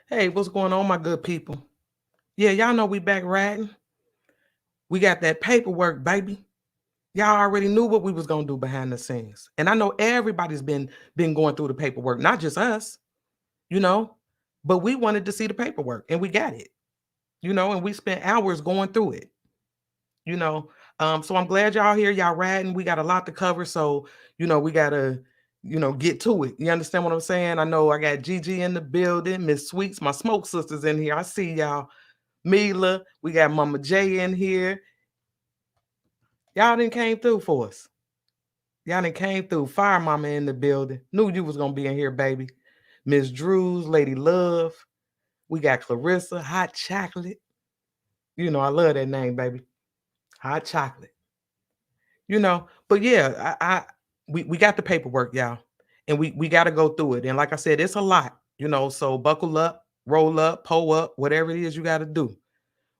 Hey, what's going on, my good people? Yeah, y'all know we back riding. We got that paperwork, baby. Y'all already knew what we was gonna do behind the scenes, and I know everybody's been going through the paperwork, not just us, you know. But we wanted to see the paperwork, and we got it, and we spent hours going through it, you know. So I'm glad y'all here, y'all riding. We got a lot to cover, so we gotta, get to it. You understand what I'm saying? I know I got Gigi in the building, Miss Sweets, my smoke sisters in here. I see y'all. Mila, we got Mama J in here. Y'all didn't came through for us. Y'all didn't came through. Fire Mama in the building. Knew you was gonna be in here, baby. Miss Drews, Lady Love. We got Clarissa, Hot Chocolate. I love that name, baby. Hot Chocolate. But yeah, we got the paperwork, y'all. And we got to go through it. And like I said, it's a lot, so buckle up, roll up, pull up, whatever it is you got to do.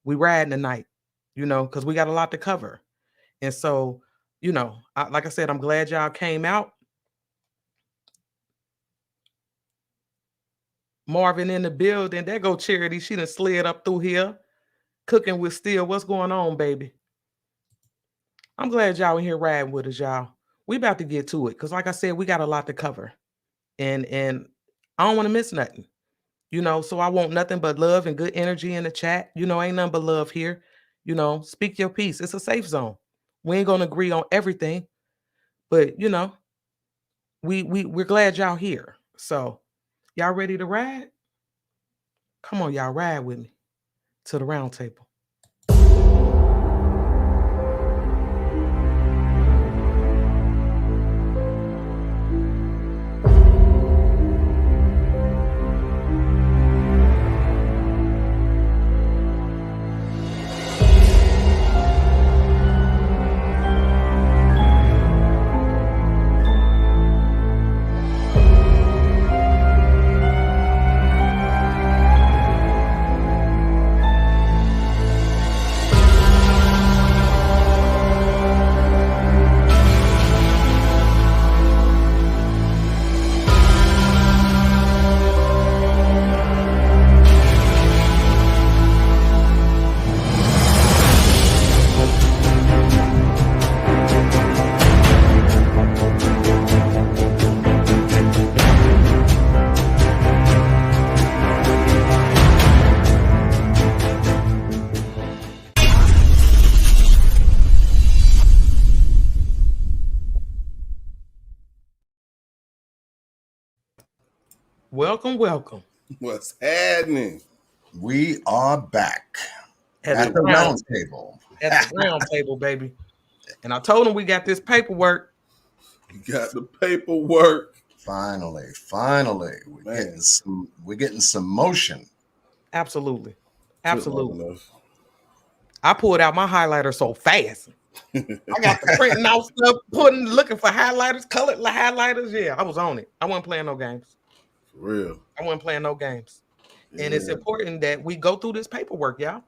We riding tonight, because we got a lot to cover. And so, like I said, I'm glad y'all came out. Marvin in the building. There go Charity. She done slid up through here. Cooking with Steel. What's going on, baby? I'm glad y'all in here riding with us, y'all. We about to get to it. Because like I said, we got a lot to cover. And I don't want to miss nothing. So I want nothing but love and good energy in the chat. Ain't nothing but love here. Speak your piece. It's a safe zone. We ain't gonna agree on everything. But we're glad y'all here. So y'all ready to ride? Come on, y'all ride with me to the round table. Welcome. What's happening? We are back at the round table. At the round table, baby. And I told him we got this paperwork. You got the paperwork. Finally, we're getting some motion. Absolutely. I pulled out my highlighter so fast. I got the printing out stuff, looking for highlighters, colored highlighters. Yeah, I was on it. I wasn't playing no games. For real. I wasn't playing no games. Yeah. And it's important that we go through this paperwork, y'all.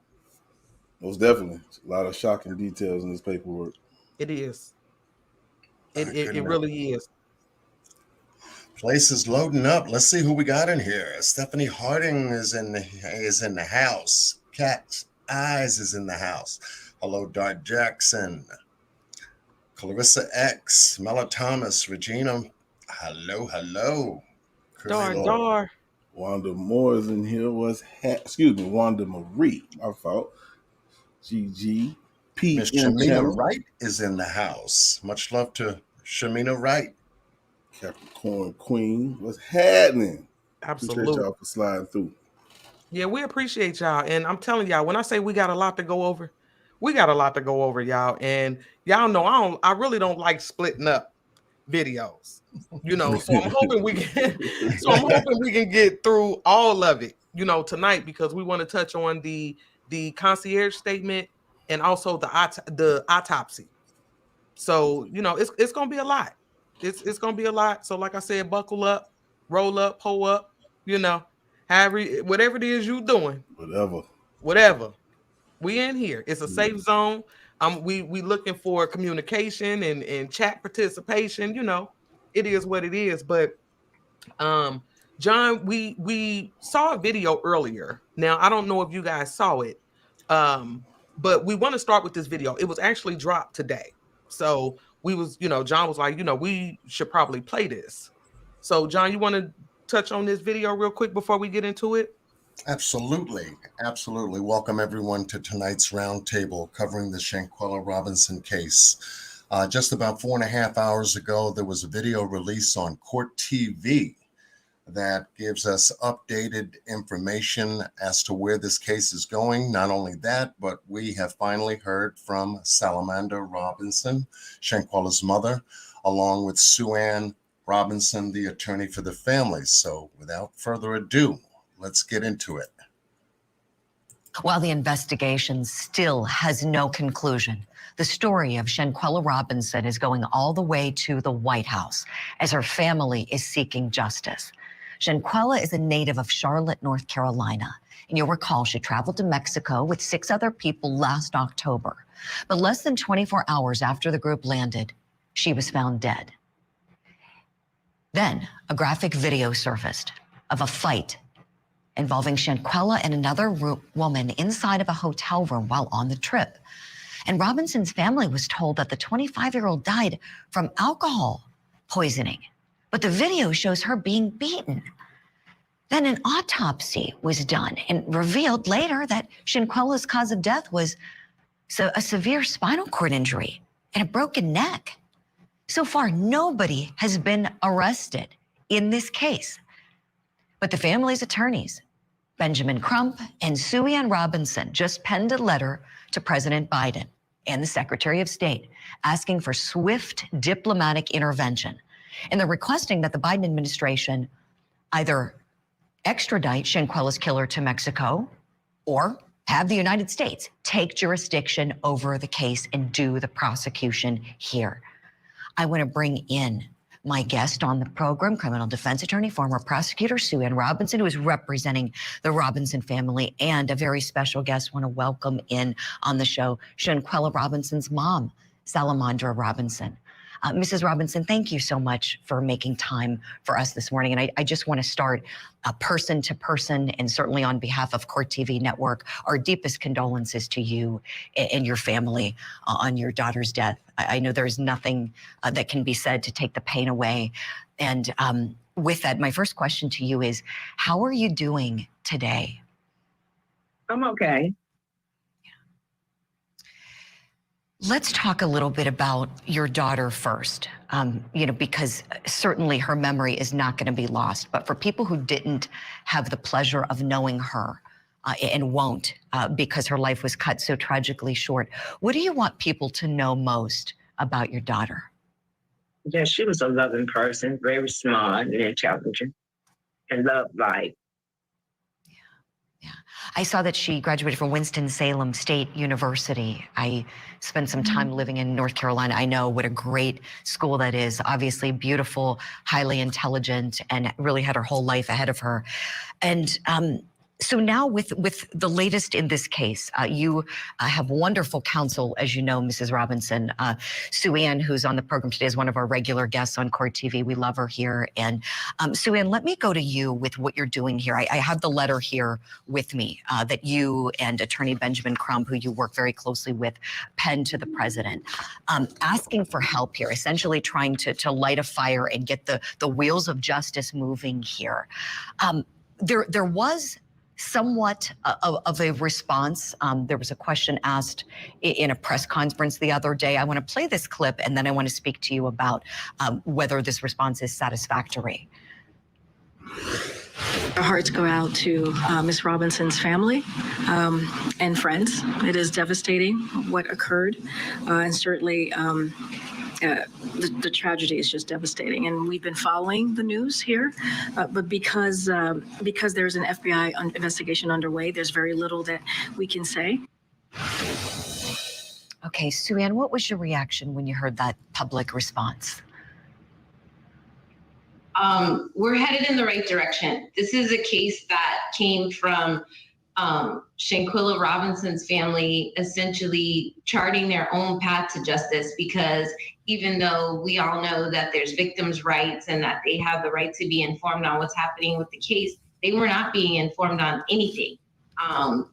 Most definitely. A lot of shocking details in this paperwork. It is. It really is. Place is loading up. Let's see who we got in here. Stephanie Harding is in the house. Cat Eyes is in the house. Hello, Dart Jackson. Clarissa X, Mela Thomas, Regina. Hello. Dar. Wanda Moore is in here. Wanda Marie. My fault. GG. Miss Shamina Wright is in the house. Much love to Shamina Wright. Capricorn Queen. What's happening? Absolutely. Appreciate y'all for sliding through. Yeah, we appreciate y'all. And I'm telling y'all, when I say we got a lot to go over, we got a lot to go over, y'all. And y'all know I really don't like splitting up videos. So I'm hoping we can get through all of it, tonight, because we want to touch on the concierge statement and also the autopsy. So, it's going to be a lot. It's going to be a lot. So like I said, buckle up, roll up, pull up, whatever it is you doing. Whatever. We in here. It's a safe zone. We looking for communication and chat participation. It is what it is. But John, we saw a video earlier. Now, I don't know if you guys saw it, but we want to start with this video. It was actually dropped today. So we was, John was like, we should probably play this. So, John, you want to touch on this video real quick before we get into it? Absolutely. Absolutely. Welcome everyone to tonight's roundtable covering the Shanquella Robinson case. Just about 4.5 hours ago, there was a video released on Court TV that gives us updated information as to where this case is going. Not only that, but we have finally heard from Salamander Robinson, Shanquella's mother, along with Sue Ann Robinson, the attorney for the family. So without further ado, let's get into it. While the investigation still has no conclusion, the story of Shanquella Robinson is going all the way to the White House as her family is seeking justice. Shanquella is a native of Charlotte, North Carolina. And you'll recall she traveled to Mexico with 6 other people last October. But less than 24 hours after the group landed, she was found dead. Then a graphic video surfaced of a fight involving Shanquella and another woman inside of a hotel room while on the trip. And Robinson's family was told that the 25-year-old died from alcohol poisoning. But the video shows her being beaten. Then an autopsy was done and revealed later that Shanquella's cause of death was a severe spinal cord injury and a broken neck. So far, nobody has been arrested in this case. But the family's attorneys, Benjamin Crump and Sue Ann Robinson, just penned a letter to President Biden and the Secretary of State asking for swift diplomatic intervention. And they're requesting that the Biden administration either extradite Shanquella's killer to Mexico or have the United States take jurisdiction over the case and do the prosecution here. I want to bring in my guest on the program, criminal defense attorney, former prosecutor Sue Ann Robinson, who is representing the Robinson family, and a very special guest. Want to welcome in on the show Shanquella Robinson's mom, Salamander Robinson. Mrs. Robinson, thank you so much for making time for us this morning. And I just want to start person to person, and certainly on behalf of Court TV Network, our deepest condolences to you and your family on your daughter's death. I know there's nothing that can be said to take the pain away. And with that, my first question to you is, how are you doing today? I'm okay. Let's talk a little bit about your daughter first, because certainly her memory is not going to be lost. But for people who didn't have the pleasure of knowing her and won't because her life was cut so tragically short, what do you want people to know most about your daughter? Yeah, she was a loving person, very smart and intelligent, and loved life. Yeah. I saw that she graduated from Winston-Salem State University. I spent some time living in North Carolina. I know what a great school that is. Obviously beautiful, highly intelligent, and really had her whole life ahead of her. And so now with the latest in this case, you have wonderful counsel, as you know, Mrs. Robinson. Sue Ann, who's on the program today, is one of our regular guests on Court TV. We love her here. And Sue Ann, let me go to you with what you're doing here. I have the letter here with me that you and Attorney Benjamin Crump, who you work very closely with, penned to the president, asking for help here, essentially trying to light a fire and get the wheels of justice moving here. There was somewhat of a response. There was a question asked in a press conference the other day. I want to play this clip, and then I want to speak to you about whether this response is satisfactory. Our hearts go out to Ms. Robinson's family and friends. It is devastating what occurred, and certainly the tragedy is just devastating. And we've been following the news here, but because there's an FBI investigation underway, there's very little that we can say. Okay, Sue Ann, what was your reaction when you heard that public response? We're headed in the right direction. This is a case that came from Shanquella Robinson's family essentially charting their own path to justice, because even though we all know that there's victims' rights and that they have the right to be informed on what's happening with the case, they were not being informed on anything.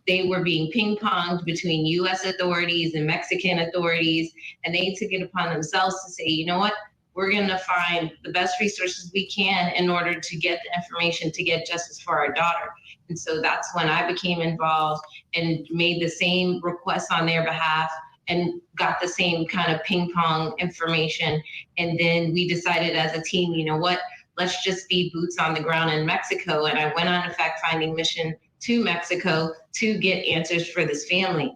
They were being ping-ponged between U.S. authorities and Mexican authorities, and they took it upon themselves to say, you know what, we're going to find the best resources we can in order to get the information to get justice for our daughter. And so that's when I became involved and made the same requests on their behalf and got the same kind of ping pong information. And then we decided as a team, you know what, let's just be boots on the ground in Mexico. And I went on a fact-finding mission to Mexico to get answers for this family.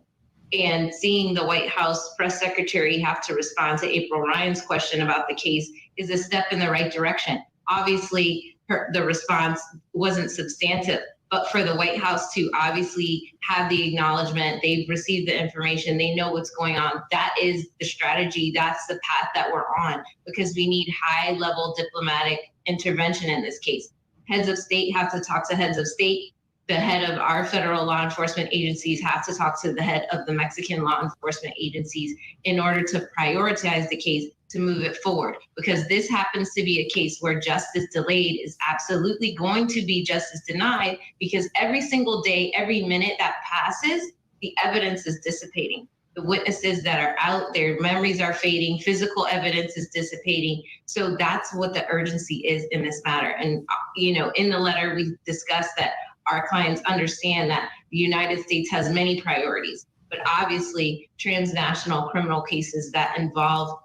And seeing the White House press secretary have to respond to April Ryan's question about the case is a step in the right direction. Obviously, the response wasn't substantive, but for the White House to obviously have the acknowledgement, they've received the information, they know what's going on. That is the strategy, that's the path that we're on, because we need high-level diplomatic intervention in this case. Heads of state have to talk to heads of state. The head of our federal law enforcement agencies have to talk to the head of the Mexican law enforcement agencies in order to prioritize the case to move it forward. Because this happens to be a case where justice delayed is absolutely going to be justice denied, because every single day, every minute that passes, the evidence is dissipating. The witnesses that are out, their memories are fading, physical evidence is dissipating. So that's what the urgency is in this matter. And, you know, in the letter, we discussed that our clients understand that the United States has many priorities, but obviously transnational criminal cases that involve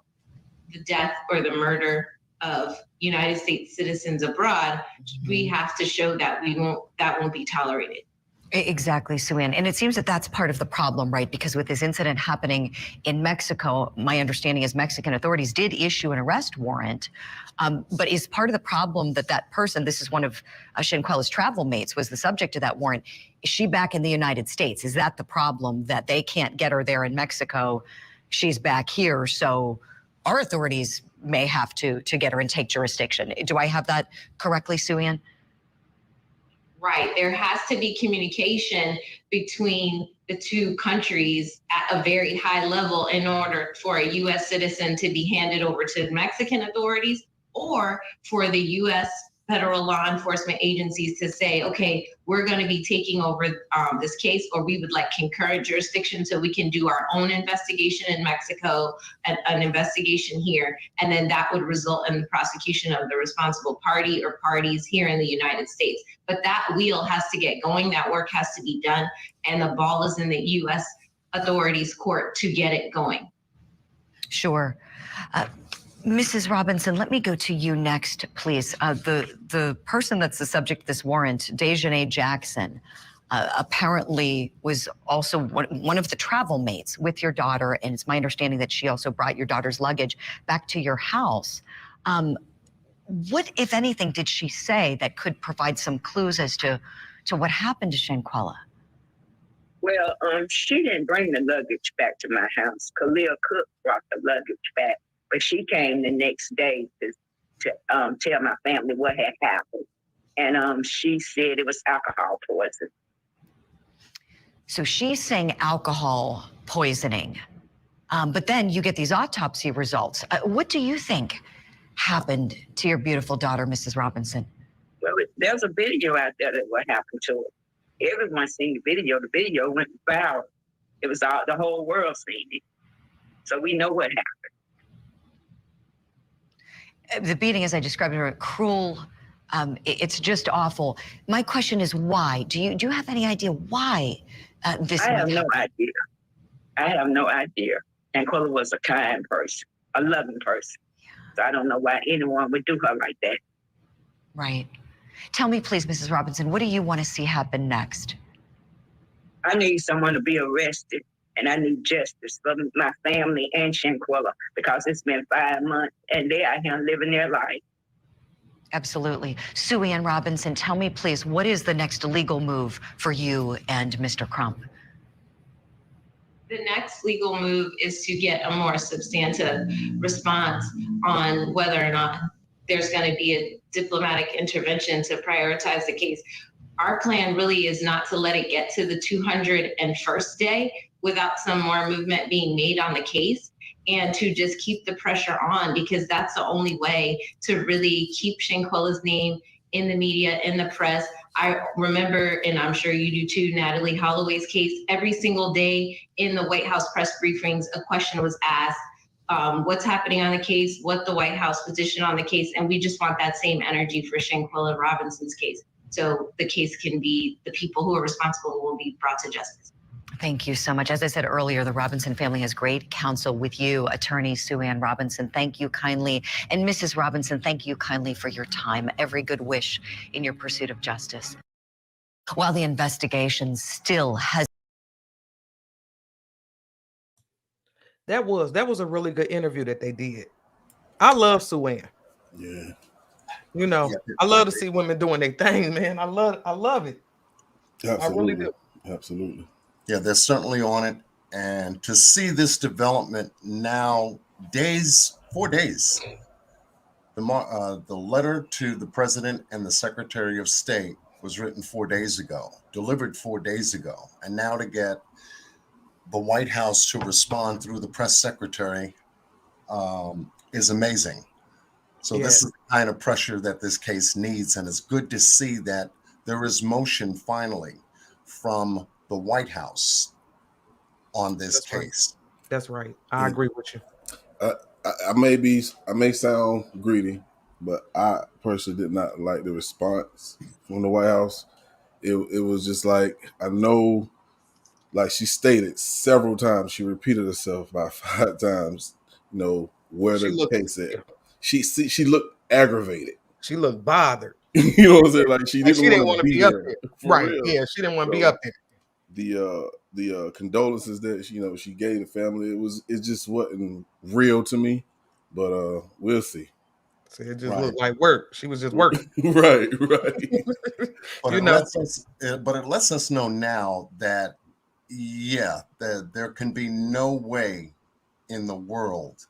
the death or the murder of United States citizens abroad, we have to show that that won't be tolerated. Exactly, Sue-Ann. And it seems that that's part of the problem, right? Because with this incident happening in Mexico, my understanding is Mexican authorities did issue an arrest warrant. But is part of the problem that that person, this is one of Shanquella's travel mates, was the subject of that warrant. Is she back in the United States? Is that the problem, that they can't get her there in Mexico? She's back here, so our authorities may have to get her and take jurisdiction. Do I have that correctly, Sue-Ann? Right. There has to be communication between the two countries at a very high level in order for a U.S. citizen to be handed over to Mexican authorities, or for the U.S. federal law enforcement agencies to say, okay, we're going to be taking over this case, or we would like concurrent jurisdiction so we can do our own investigation in Mexico, an investigation here, and then that would result in the prosecution of the responsible party or parties here in the United States. But that wheel has to get going, that work has to be done, and the ball is in the U.S. authorities' court to get it going. Sure. Mrs. Robinson, let me go to you next, please. The person that's the subject of this warrant, Dejanay Jackson, apparently was also one of the travel mates with your daughter, and it's my understanding that she also brought your daughter's luggage back to your house. What, if anything, did she say that could provide some clues as to what happened to Shanquella? Well, she didn't bring the luggage back to my house. Khalil Cook brought the luggage back, but she came the next day to tell my family what had happened. And she said it was alcohol poisoning. So she's saying alcohol poisoning, but then you get these autopsy results. What do you think happened to your beautiful daughter, Mrs. Robinson? Well, there's a video out there that what happened to her. Everyone seen the video. The video went viral. It was all, the whole world seen it. So we know what happened. The beating, as I described it, cruel. It's just awful. My question is why? Do you have any idea why this? I have no idea. I have no idea. Shanquella was a kind person, a loving person. So I don't know why anyone would do her like that. Right. Tell me, please, Mrs. Robinson, what do you want to see happen next? I need someone to be arrested, and I need justice for my family and Shanquella, because it's been 5 months and they out here living their life. Absolutely. Sue-Ann Robinson, tell me, please, what is the next legal move for you and Mr. Crump? The next legal move is to get a more substantive response on whether or not there's going to be a diplomatic intervention to prioritize the case. our plan really is not to let it get to the 201st day without some more movement being made on the case, and to just keep the pressure on, because that's the only way to really keep Shanquella's name in the media, in the press. I remember, and I'm sure you do too, Natalie Holloway's case, every single day in the White House press briefings, a question was asked, what's happening on the case, what the White House position on the case, and we just want that same energy for Shanquella Robinson's case. So the case can be, the people who are responsible will be brought to justice. Thank you so much. As I said earlier, the Robinson family has great counsel with you, attorney Sue Ann Robinson. Thank you kindly. And Mrs. Robinson, thank you kindly for your time. Every good wish in your pursuit of justice. While the investigation still has... That was a really good interview that they did. I love Sue Ann. Yeah. You know, I love to see women doing their thing, man. I love it. Absolutely. I really do. Absolutely. Yeah, they're certainly on it. And to see this development now, 4 days, the letter to the president and the secretary of state was written 4 days ago, delivered 4 days ago. And now to get the White House to respond through the press secretary is amazing. So this is the kind of pressure that this case needs. And it's good to see that there is motion finally from the White House on this case. Right. That's right. I agree with you. I may sound greedy, but I personally did not like the response from the White House. It was just like, I know, like she stated several times, she repeated herself about 5 times, you know, where the case at. She looked aggravated. She looked bothered. You know what I'm saying? Like she didn't want to be up there. Right. Real. Yeah, she didn't want to be up there. The condolences that she gave the family, it just wasn't real to me. But we'll see. So it just looked like work. She was just working. Right. But it lets us know now that that there can be no way in the world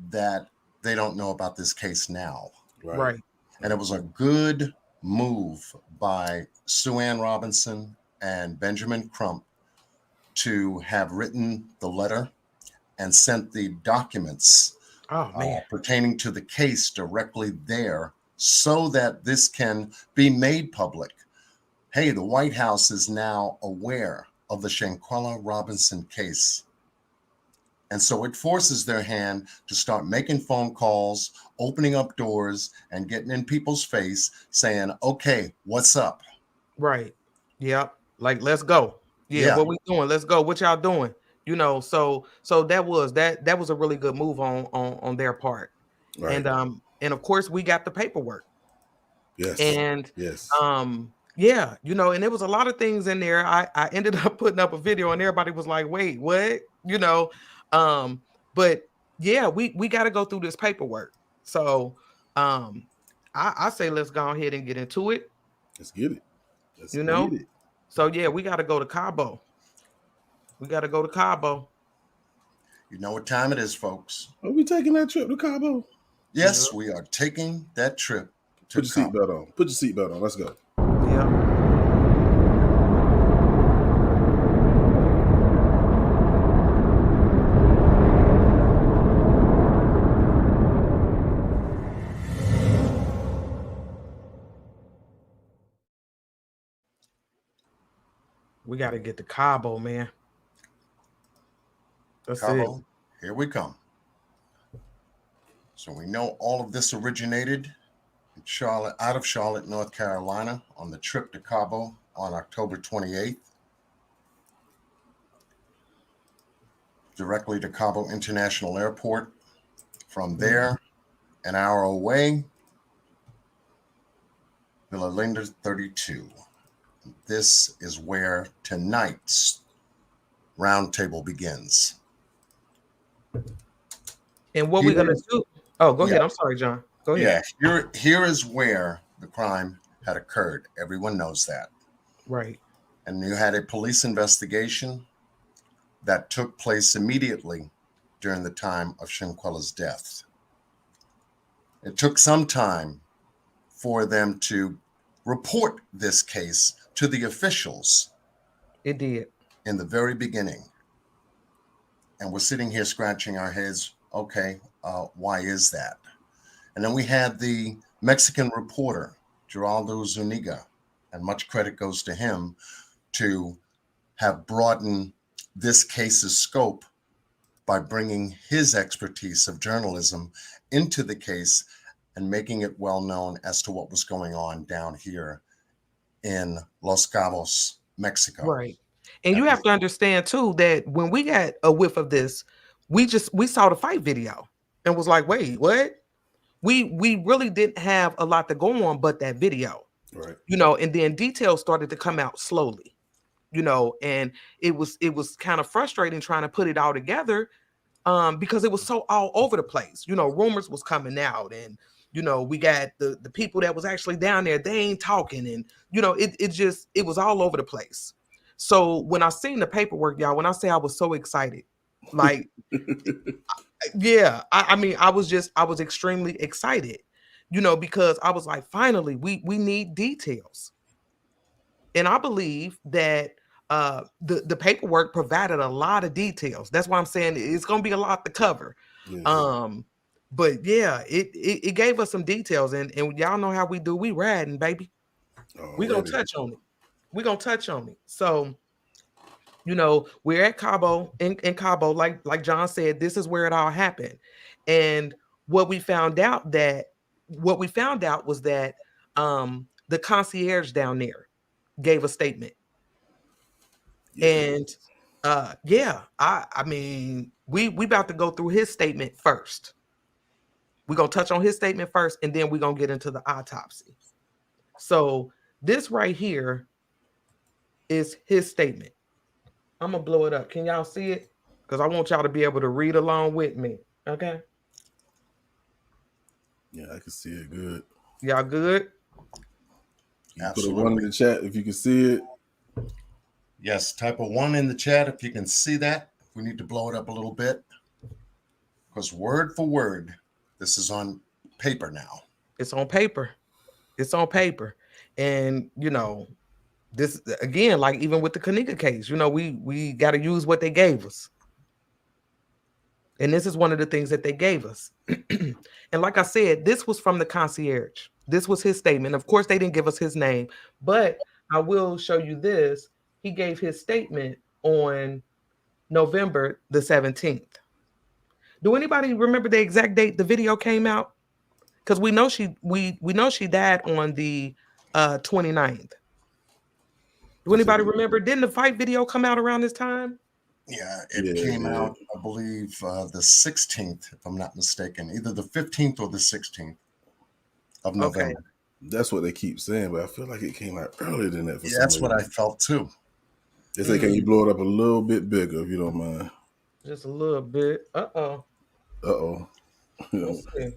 that they don't know about this case now. Right. And it was a good move by Sue Ann Robinson and Benjamin Crump to have written the letter and sent the documents pertaining to the case directly there so that this can be made public. Hey, the White House is now aware of the Shanquella Robinson case. And so it forces their hand to start making phone calls, opening up doors, and getting in people's face saying, okay, what's up? Right. Yep. Like, let's go. Yeah. What we doing? Let's go. What y'all doing? You know, so that was a really good move on their part. Right. And of course we got the paperwork. Yes. And yeah, you know, and there was a lot of things in there. I ended up putting up a video and everybody was like, wait, what? You know, but yeah, we got to go through this paperwork. So I say let's go ahead and get into it. Let's get it. You know, so yeah, we got to go to Cabo. We got to go to Cabo. You know what time it is, folks. Are we taking that trip to Cabo? Yes, we are taking that trip to Put your seatbelt on. Put your seatbelt on. Let's go. Yeah. We got to get to Cabo, man. That's Cabo, here we come. So we know all of this originated in Charlotte, out of Charlotte, North Carolina, on the trip to Cabo on October 28th. Directly to Cabo International Airport. From there, an hour away, Villa Linda 32. This is where tonight's roundtable begins. And what we're going to do... Oh, go ahead. I'm sorry, John. Go ahead. Yeah, here is where the crime had occurred. Everyone knows that. Right. And you had a police investigation that took place immediately during the time of Shanquella's death. It took some time for them to report this case to the officials. It did. In the very beginning. And we're sitting here scratching our heads. Okay, why is that? And then we had the Mexican reporter, Geraldo Zuniga, and much credit goes to him to have broadened this case's scope by bringing his expertise of journalism into the case and making it well known as to what was going on down here in Los Cabos, Mexico. Right. And you have to understand too that when we got a whiff of this, we saw the fight video and was like, wait, what? We really didn't have a lot to go on but that video. Right. You know, and then details started to come out slowly, you know, and it was kind of frustrating trying to put it all together because it was so all over the place. You know, rumors was coming out, and you know, we got the people that was actually down there, they ain't talking, and you know, it was all over the place. So when I seen the paperwork, y'all, when I say I was so excited, like yeah, I mean, I was extremely excited, you know, because I was like, finally, we need details. And I believe that the paperwork provided a lot of details. That's why I'm saying it's gonna be a lot to cover. Yeah. But yeah, it gave us some details, and y'all know how we do. We riding, baby. We're gonna touch on it. We're gonna touch on it. So, you know, we're at Cabo in Cabo, like John said, this is where it all happened. And what we found out was that the concierge down there gave a statement. Yeah. And yeah, I mean, we about to go through his statement first. We're gonna touch on his statement first, and then we're gonna get into the autopsy. So this right here is his statement. I'm gonna blow it up. Can y'all see it? Because I want y'all to be able to read along with me. Okay. Yeah, I can see it good. Y'all good? Put a 1 in the chat if you can see it. Yes, type a 1 in the chat if you can see that. We need to blow it up a little bit. Because word for word, this is on paper now. It's on paper. It's on paper. And, you know, this, again, like even with the Kanika case, you know, we got to use what they gave us. And this is one of the things that they gave us. And like I said, this was from the concierge. This was his statement. Of course, they didn't give us his name, but I will show you this. He gave his statement on November the 17th. Do anybody remember the exact date the video came out? Because we know she died on the 29th. Do anybody remember? Didn't the fight video come out around this time? Yeah, it came out, I believe, the 16th, if I'm not mistaken, either the 15th or the 16th of November. Okay. That's what they keep saying, but I feel like it came out earlier than that. Yeah, that's what I felt too. They say, can you blow it up a little bit bigger if you don't mind? Just a little bit. Uh-oh. Let's see.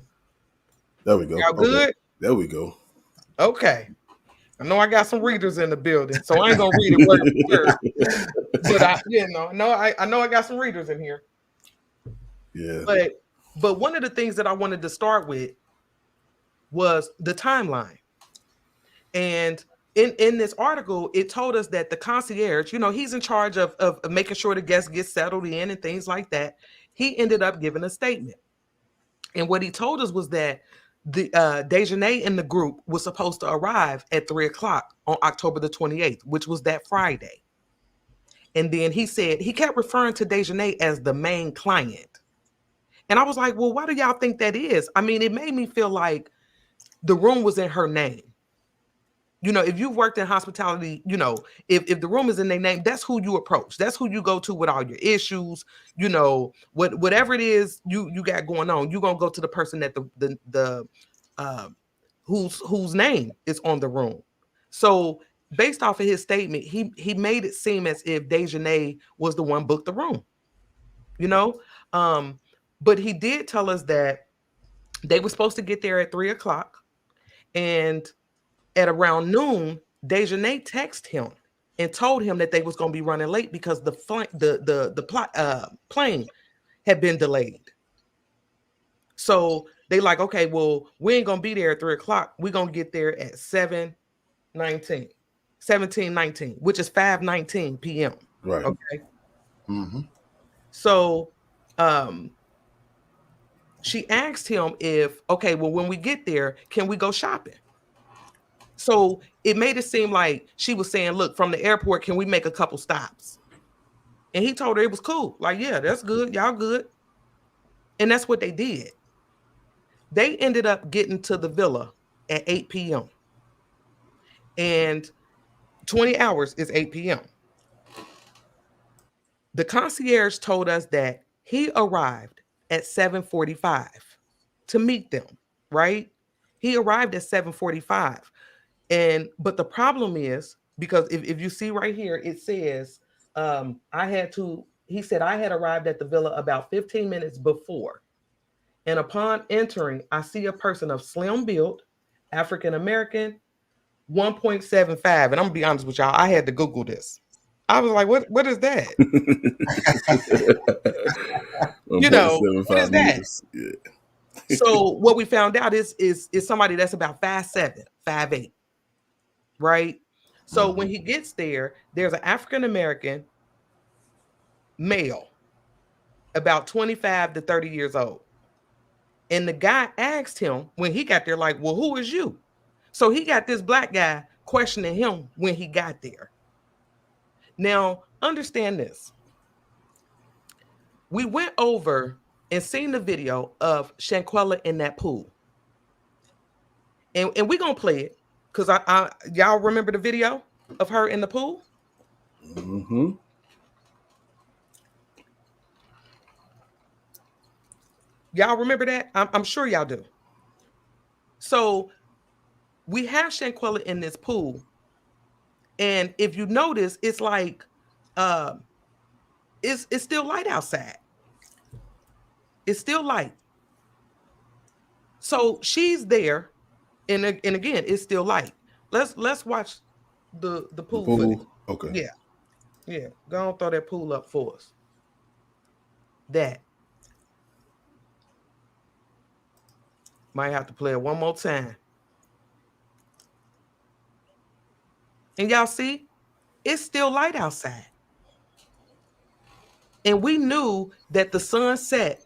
There we go. Y'all good? There we go. Okay. I know I got some readers in the building, so I ain't gonna read it word for word. But I know I got some readers in here. Yeah. But one of the things that I wanted to start with was the timeline. And in this article, it told us that the concierge, you know, he's in charge of making sure the guests get settled in and things like that. He ended up giving a statement. And what he told us was that the Dejanay and the group was supposed to arrive at 3:00 on October the 28th, which was that Friday. And then he said he kept referring to Dejanay as the main client. And I was like, well, why do y'all think that is? I mean, it made me feel like the room was in her name. You know, if you've worked in hospitality, you know, if the room is in their name, that's who you approach. That's who you go to with all your issues. You know, whatever it is you got going on, you're gonna go to the person that the whose name is on the room. So based off of his statement, he made it seem as if Dejanay was the one booked the room. You know, but he did tell us that they were supposed to get there at 3:00, and at around noon, Dejanay texted him and told him that they was going to be running late because the plane had been delayed. So they like, okay, well, we ain't going to be there at 3:00. We're going to get there at 7 17:19, which is 5:19 p.m. Right. Okay. Mm-hmm. So she asked him if, okay, well, when we get there, can we go shopping? So it made it seem like she was saying, look, from the airport, can we make a couple stops? And he told her it was cool. Like, yeah, that's good. Y'all good. And that's what they did. They ended up getting to the villa at 8 p.m. And 20 hours is 8 p.m. The concierge told us that he arrived at 7:45 to meet them, right? He arrived at 7:45. But the problem is, because if you see right here, it says, he said, I had arrived at the villa about 15 minutes before. And upon entering, I see a person of slim build, African American, 1.75. And I'm gonna be honest with y'all, I had to Google this. I was like, what is that? You know, what is 1.75 that? meters. Yeah. So what we found out is somebody that's about 5'7", 5'8", right? So when he gets there, there's an African American male, about 25 to 30 years old. And the guy asked him when he got there, like, well, who is you? So he got this black guy questioning him when he got there. Now, understand this. We went over and seen the video of Shanquella in that pool. And we're going to play it because y'all remember the video of her in the pool? Mm-hmm. Y'all remember that? I'm sure y'all do. So we have Shanquella in this pool. And if you notice, it's like it's still light outside. It's still light. So she's there, and again, it's still light. Let's watch the pool footage. Okay. Yeah. Go on, throw that pool up for us. That. Might have to play it one more time. And y'all see, it's still light outside. And we knew that the sun set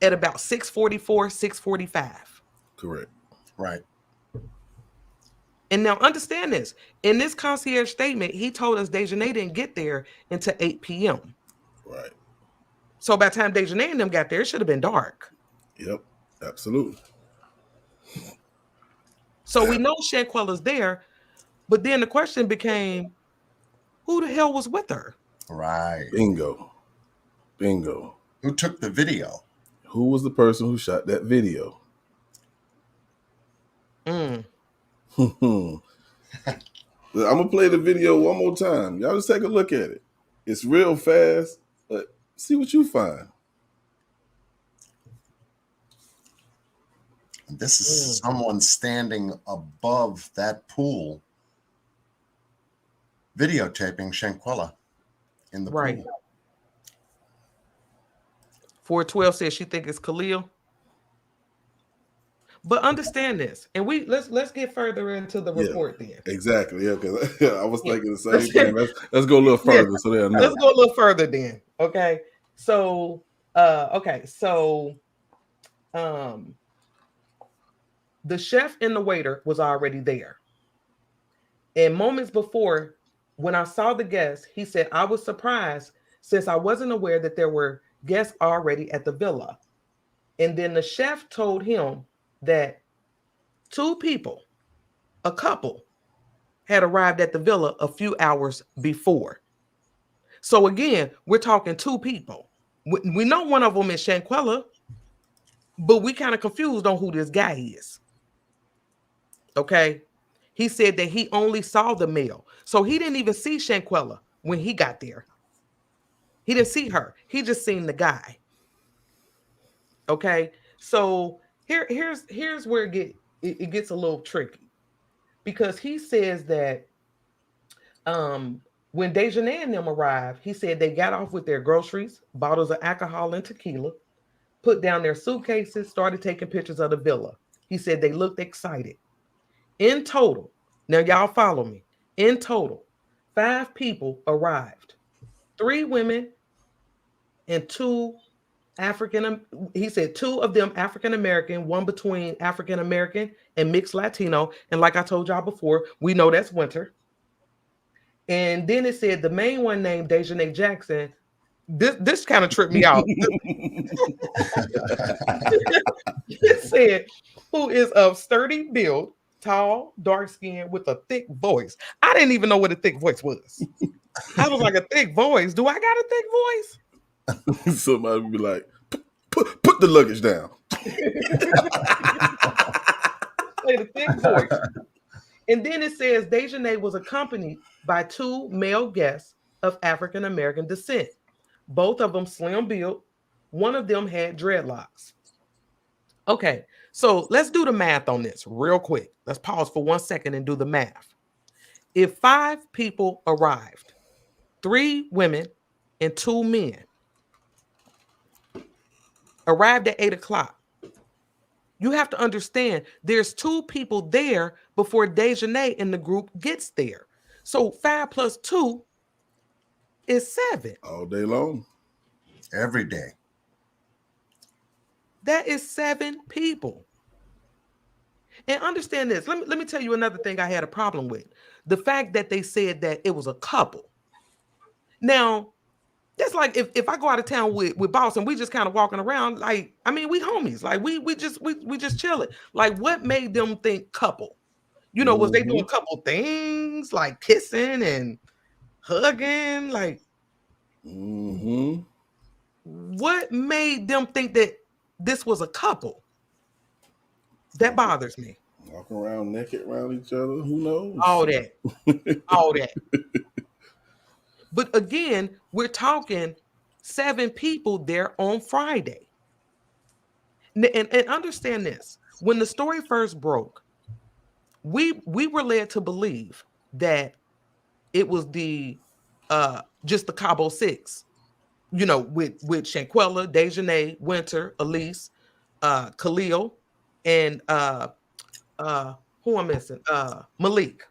at about 6:44, 6:45. Correct. Right. And now understand this. In this concierge statement, he told us Dejanay didn't get there until 8 p.m. Right. So by the time Dejanay and them got there, it should have been dark. Yep. Absolutely. So we know Shanquella's there, but then the question became, who the hell was with her? Right. Bingo. Who took the video? Who was the person who shot that video? Mm. I'm going to play the video one more time. Y'all just take a look at it. It's real fast, but see what you find. This is someone standing above that pool videotaping Shanquella in the Right. pool. 412 says she think it's Khalil. But understand this, and let's get further into the report then. Exactly. Yeah, because I was thinking the same thing. Let's go a little further so they'll know. Let's go a little further then. Okay. So the chef and the waiter was already there. And moments before, when I saw the guests, he said, I was surprised since I wasn't aware that there were guests already at the villa. And then the chef told him that two people, a couple, had arrived at the villa a few hours before. So again, we're talking two people. We know one of them is Shanquella, but we kind of confused on who this guy is. Okay. He said that he only saw the male. So he didn't even see Shanquella when he got there. He didn't see her. He just seen the guy. Okay. So here's where it gets a little tricky, because he says that when Dejanay and them arrived, he said they got off with their groceries, bottles of alcohol and tequila, put down their suitcases, started taking pictures of the villa. He said they looked excited. In total, Now, y'all follow me. In total, 5 people arrived. 3 women and 2 African. He said 2 of them African American, 1 between African American and mixed Latino. And like I told y'all before, we know that's Winter. And then it said the main one named Dejanay Jackson. This kind of tripped me out. It said, who is of sturdy build, tall, dark skin with a thick voice. I didn't even know what a thick voice was. I was like, a thick voice. Do I got a thick voice? Somebody would be like, put the luggage down. Say the thick voice. And then it says Dejanay was accompanied by 2 male guests of African American descent. Both of them slim build. One of them had dreadlocks. Okay, so let's do the math on this real quick. Let's pause for 1 second and do the math. If 5 people arrived, 3 women and 2 men arrived at 8 o'clock, you have to understand there's 2 people there before Dejanay and the group gets there. So 5 plus 2 is 7. All day long. Every day. That is 7 people. And understand this. Let me tell you another thing I had a problem with. The fact that they said that it was a couple. Now, that's like if I go out of town with Bossman, we just kind of walking around, like, I mean, we homies. Like we just chilling. Like, what made them think couple? You know, was they doing a couple things like kissing and hugging? Like, what made them think that this was a couple? That bothers me. Walking around naked around each other. Who knows? All that. All that. But again, we're talking 7 people there on Friday. And understand this. When the story first broke, we were led to believe that it was just the Cabo 6, you know, with Shanquella, Dejanay, Winter, Elise, Khalil, and who I'm missing? Malik.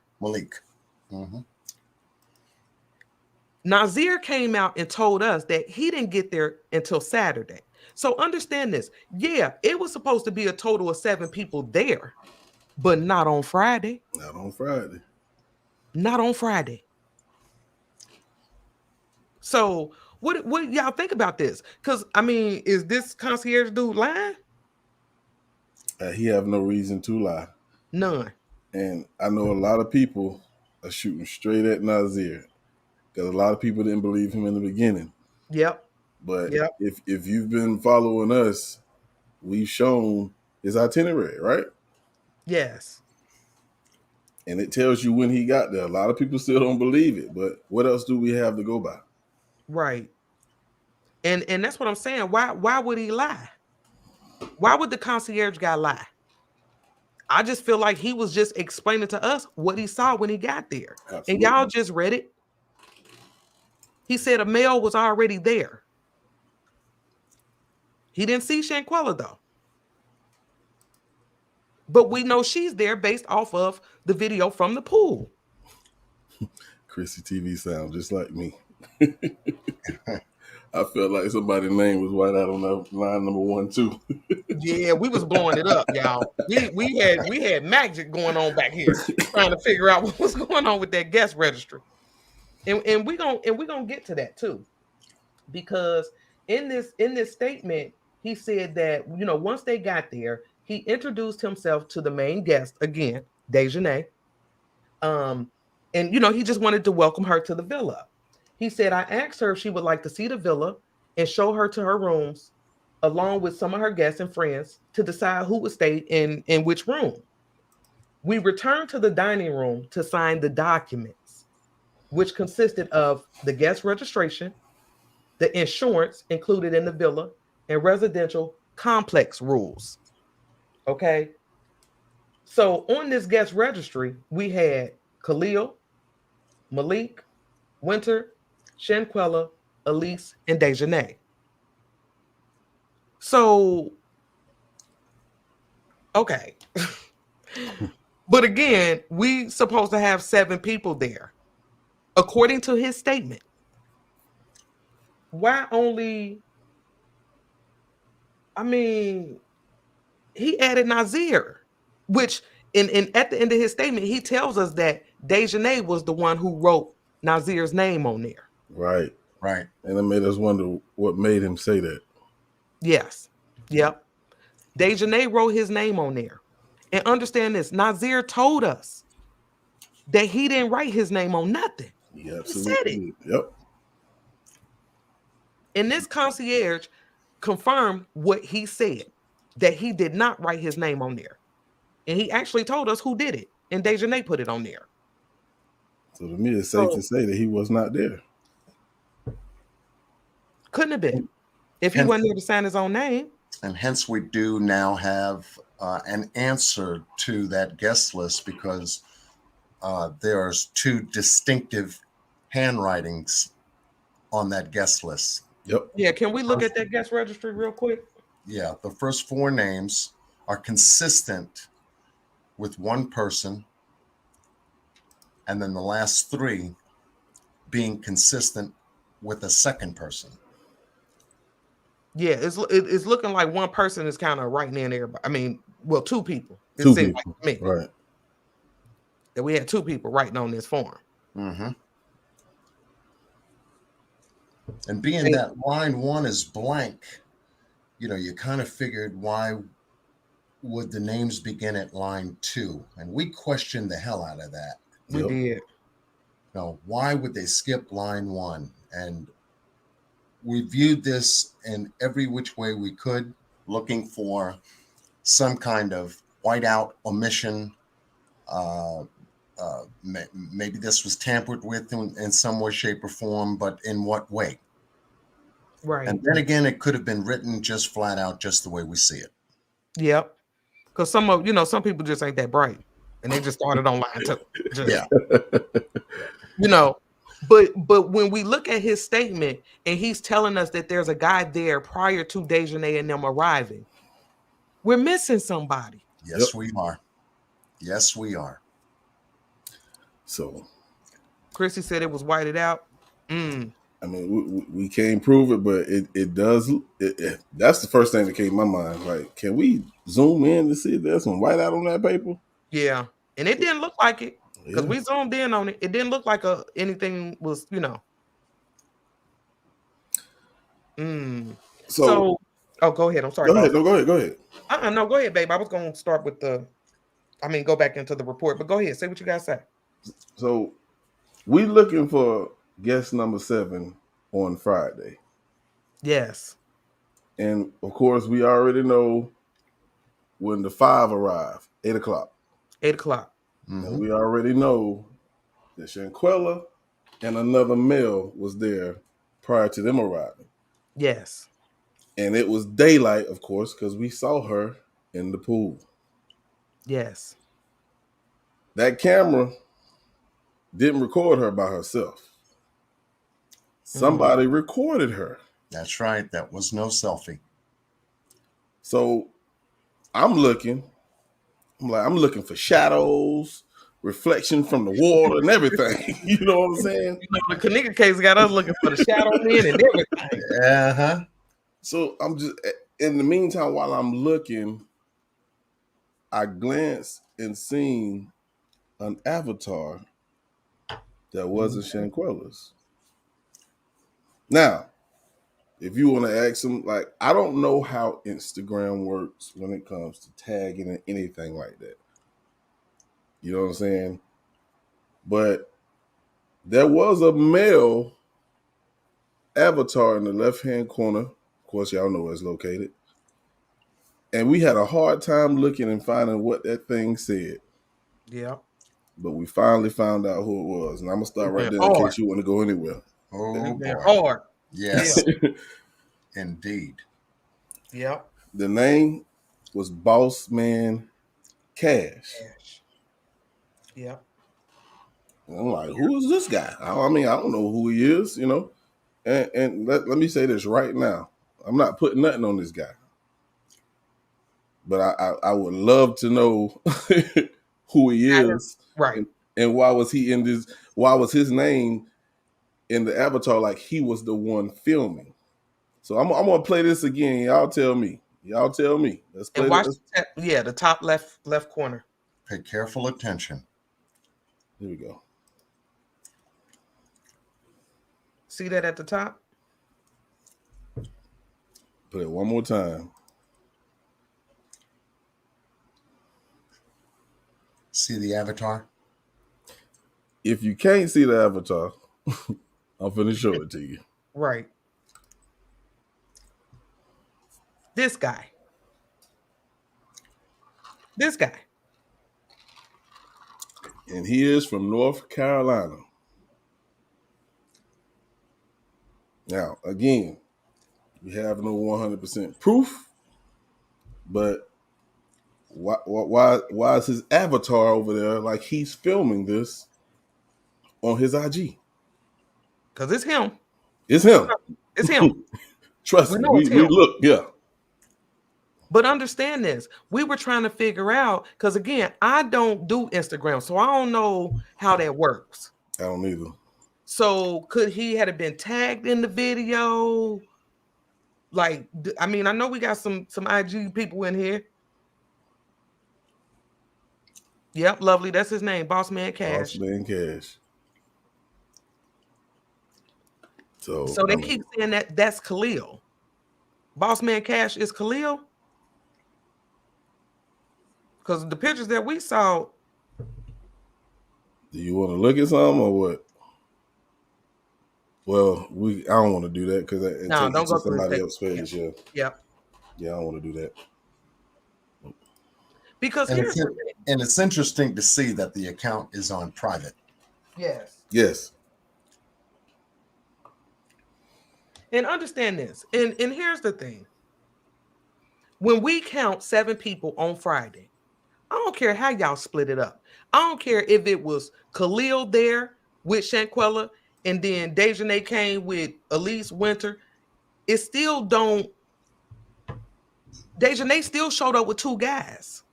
Nazir came out and told us that he didn't get there until Saturday. So understand this. Yeah, it was supposed to be a total of 7 people there, but not on Friday. Not on Friday. Not on Friday. So what y'all think about this? Because, I mean, is this concierge dude lying? He have no reason to lie. None. And I know a lot of people are shooting straight at Nazir because a lot of people didn't believe him in the beginning. Yep. But if you've been following us, we've shown his itinerary, right? Yes. And it tells you when he got there. A lot of people still don't believe it, but what else do we have to go by? Right. And that's what I'm saying. Why would he lie? Why would the concierge guy lie? I just feel like he was just explaining to us what he saw when he got there. Absolutely. And y'all just read it. He said a male was already there. He didn't see Shanquella though. But we know she's there based off of the video from the pool. Chrissy TV sound just like me. I felt like somebody's name was right out on line number 1, too. Yeah, we was blowing it up, y'all. We had magic going on back here, trying to figure out what was going on with that guest registry. And we're gonna get to that too. Because in this statement, he said that, you know, once they got there, he introduced himself to the main guest again, Dejanay. And you know, he just wanted to welcome her to the villa. He said, I asked her if she would like to see the villa and show her to her rooms, along with some of her guests and friends, to decide who would stay in which room. We returned to the dining room to sign the documents, which consisted of the guest registration, the insurance included in the villa, and residential complex rules. Okay. So on this guest registry, we had Khalil, Malik, Winter, Shanquella, Elise, and Dejanay. So, okay. But again, we supposed to have 7 people there, according to his statement. Why only? I mean, he added Nazir, which in at the end of his statement, he tells us that Dejanay was the one who wrote Nazir's name on there. Right. Right. And it made us wonder what made him say that. Yes. Yep. Dejanay wrote his name on there. And understand this, Nazir told us that he didn't write his name on nothing. He He absolutely said it. did. Yep. And this concierge confirmed what he said, that he did not write his name on there. And he actually told us who did it. And Dejanay put it on there. So to me, it's safe to say that he was not there. Couldn't have been. If he wasn't there to sign his own name. And hence we do now have an answer to that guest list, because there's 2 distinctive handwritings on that guest list. Yep. Yeah, can we look at that guest registry real quick? Yeah, the first 4 names are consistent with one person, and then the last 3 being consistent with a second person. Yeah, it's looking like one person is kind of writing in everybody. I mean, well, 2 people. It 2 seemed people. like to me Right. that we had 2 people writing on this form. Mm-hmm. And being that line 1 is blank, you kind of figured, why would the names begin at line 2? And we questioned the hell out of that. We did. Why would they skip line 1? And we viewed this in every which way we could, looking for some kind of whiteout omission. Maybe this was tampered with in some way, shape, or form, but in what way? Right. And then again, it could have been written just flat out, just the way we see it. Yep. Because some people just ain't that bright, and they just started on line 2. Yeah. But when we look at his statement, and he's telling us that there's a guy there prior to Dejanay and them arriving, we're missing somebody. Yes, we are. Yes, we are. So, Chrissy said it was whited out. I mean, we can't prove it, but it does. That's the first thing that came to my mind. Like, can we zoom in to see if there's some white out on that paper? Yeah, and it didn't look like it, because we zoomed in on it. It didn't look like anything was, So, oh, go ahead. I'm sorry. Go ahead. No, go ahead. No, go ahead, babe. I was going to start with go back into the report, but go ahead. Say what you guys say. So, we looking for guest number 7 on Friday. Yes. And of course, we already know when the 5 arrive, 8 o'clock. 8 o'clock. Mm-hmm. And we already know that Shanquella and another male was there prior to them arriving. Yes. And it was daylight, of course, because we saw her in the pool. Yes. That camera didn't record her by herself. Somebody recorded her. That's right. That was no selfie. So I'm looking for shadows, reflection from the water and everything. You know what I'm saying? The Kanika case got us looking for the shadow men and everything. Uh-huh. So I'm just, in the meantime, while I'm looking, I glanced and seen an avatar that wasn't Shanquella's. Now, if you want to ask them, like, I don't know how Instagram works when it comes to tagging and anything like that. You know what I'm saying? But there was a male avatar in the left-hand corner. Of course, y'all know where it's located. And we had a hard time looking and finding what that thing said. Yeah. But we finally found out who it was. And I'm going to start right there in case you want to go anywhere. Oh, boy. Hard. Yes. Indeed. Yep. The name was Bossman Cash. Yep. And I'm like, who is this guy? I mean, I don't know who he is, And let me say this right now. I'm not putting nothing on this guy. But I would love to know who he is, Right. and why was he in this? Why was his name in the avatar like he was the one filming? So I'm gonna play this again. Y'all tell me. Y'all tell me. Let's play And watch this. the top left corner. Pay careful attention. Here we go. See that at the top? Play it one more time. See the avatar? If you can't see the avatar, I'm finna show it to you. Right. This guy. And he is from North Carolina. Now, again, we have no 100% proof, but why is his avatar over there like he's filming this on his IG? Because it's him. It's him. It's him. Trust We me. know it's We him. look, yeah. But understand this. We were trying to figure out, because again, I don't do Instagram, so I don't know how that works. I don't either. So could he have been tagged in the video? Like, I mean, I know we got some IG people in here. Yep, lovely. That's his name, Bossman Cash. Bossman Cash. So they keep saying that's Khalil. Bossman Cash is Khalil? Because the pictures that we saw. Do you want to look at some or what? Well, I don't want to do that because it No, takes don't it to go through somebody the else's page. Yeah. Yep. Yeah, I don't want to do that. Because and it's interesting to see that the account is on private. Yes. Yes. And understand this. And here's the thing. When we count 7 people on Friday, I don't care how y'all split it up. I don't care if it was Khalil there with Shanquella and then Dejanay came with Elise Winter. It still don't. Dejanay still showed up with 2 guys.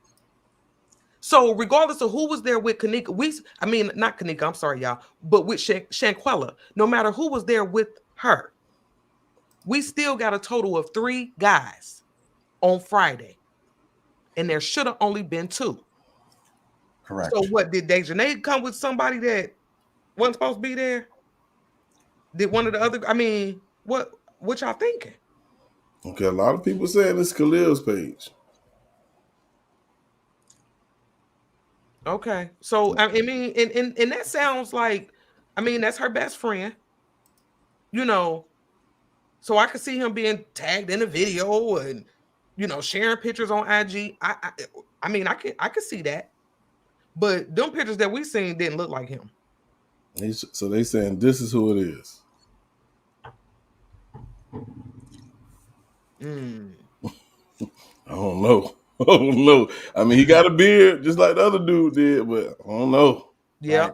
So regardless of who was there with Kanika, not Kanika, I'm sorry, y'all, but with Shanquella, no matter who was there with her, we still got a total of 3 guys on Friday. And there should have only been 2. Correct. So what, did Dejanay come with somebody that wasn't supposed to be there? Did one of the other, what y'all thinking? Okay, a lot of people saying it's Khalil's page. Okay. So I mean, and that sounds like, that's her best friend. So I could see him being tagged in a video and sharing pictures on IG. I could see that. But them pictures that we seen didn't look like him. So they saying this is who it is. I don't know. I don't know. I mean, he got a beard just like the other dude did, but I don't know. Yeah.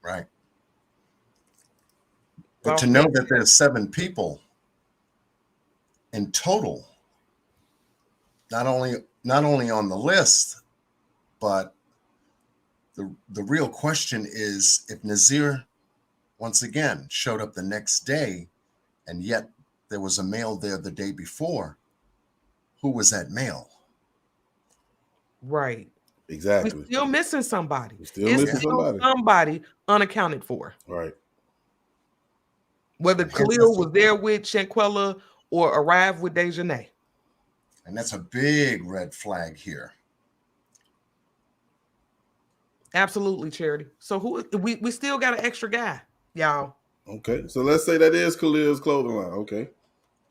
Right. But to know that there's 7 people in total, not only on the list, but the real question is if Nazir once again showed up the next day and yet there was a male there the day before, who was that male? Right. Exactly. We're still missing somebody. We're still missing somebody unaccounted for. Right. Whether Khalil was there with Shanquella or arrived with Dejanay. And that's a big red flag here. Absolutely, Charity. So we still got an extra guy, y'all. Okay. So let's say that is Khalil's clothing line. Okay.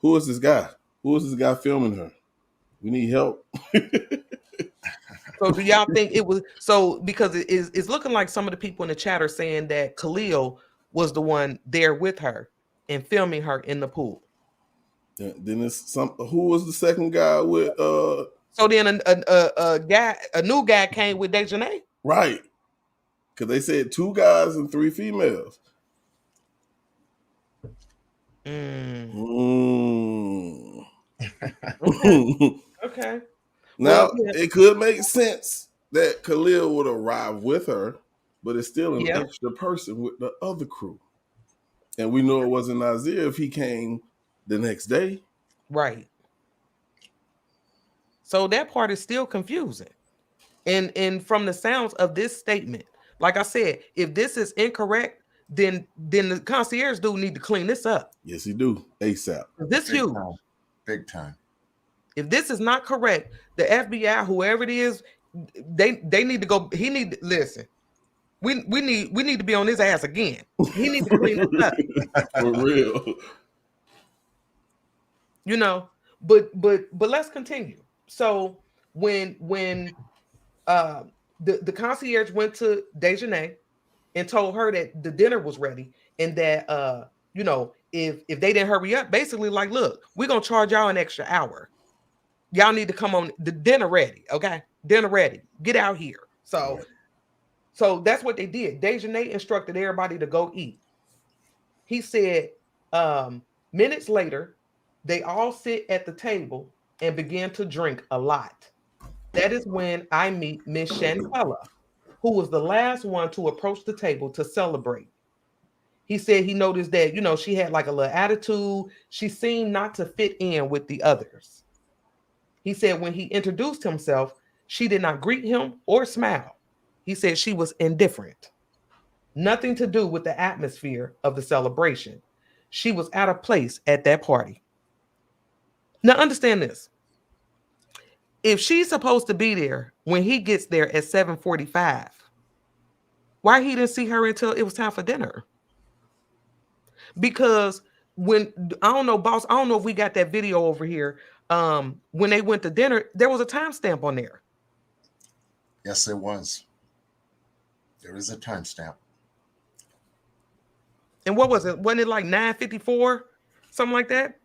Who is this guy? Who is this guy filming her? We need help. So do y'all think it was because it's looking like some of the people in the chat are saying that Khalil was the one there with her and filming her in the pool. Yeah, then it's who was the second guy with So then a new guy came with Dejanay? Right. Because they said 2 guys and 3 females. Okay. Now it could make sense that Khalil would arrive with her, but it's still an Yep. extra person with the other crew. And we know it wasn't Nazir if he came the next day. Right. So that part is still confusing. And from the sounds of this statement, like I said, if this is incorrect, then the concierge dude need to clean this up. Yes, he do. ASAP. This Big huge. time. Big time. If this is not correct, the FBI, whoever it is, they need to go. He need to listen. We need to be on his ass again. He need to clean this up. For real. You know, but let's continue. So when the concierge went to Dejanay and told her that the dinner was ready and that you know, if they didn't hurry up, basically like, look, we're gonna charge y'all an extra hour. Y'all need to come on the dinner ready, okay? Dinner ready. Get out here. So that's what they did. Dejanay instructed everybody to go eat. He said, minutes later, they all sit at the table and begin to drink a lot. That is when I meet Miss Shanquella, who was the last one to approach the table to celebrate. He said he noticed that, you know, she had like a little attitude. She seemed not to fit in with the others. He said when he introduced himself, she did not greet him or smile. He said she was indifferent. Nothing to do with the atmosphere of the celebration. She was out of place at that party. Now understand this. If she's supposed to be there when he gets there at 7:45, why he didn't see her until it was time for dinner? Because when I don't know, boss, I don't know if we got that video over here. When they went to dinner, there was a timestamp on there. Yes, there was. There is a timestamp. And what was it? Wasn't it like 9:54? Something like that?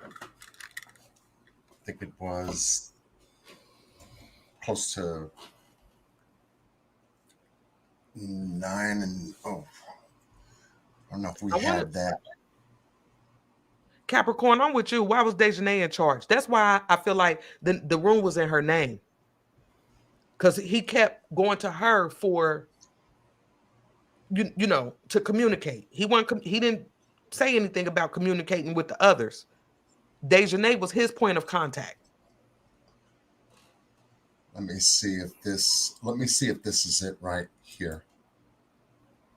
I think it was close to 9 and I don't know if we had that. Capricorn, I'm with you. Why was Dejanay in charge? That's why I feel like the room was in her name. Because he kept going to her for you know, to communicate. He didn't say anything about communicating with the others. Dejanay was his point of contact. Let me see if this is it right here.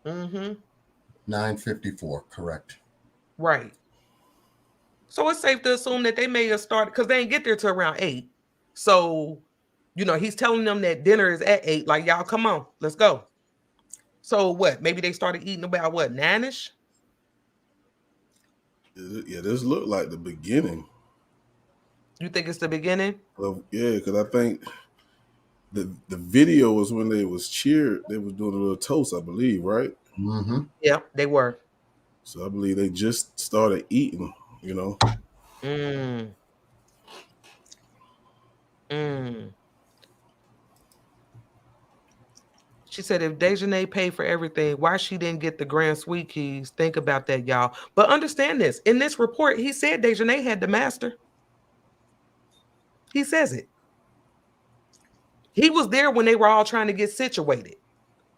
9:54, correct. Right. So it's safe to assume that they may have started because they didn't get there till around 8. So, you know, he's telling them that dinner is at 8. Like, y'all, come on, let's go. So what? Maybe they started eating about what, 9ish? Yeah, this looked like the beginning. You think it's the beginning? Well, yeah, because I think the video was when they was cheered. They was doing a little toast, I believe, right? Mm-hmm. Yeah, they were. So I believe they just started eating, you know. She said if Dejanay paid for everything, why she didn't get the grand suite keys? Think about that, y'all. But understand this. In this report, he said Dejanay had the master. He says it. He was there when they were all trying to get situated.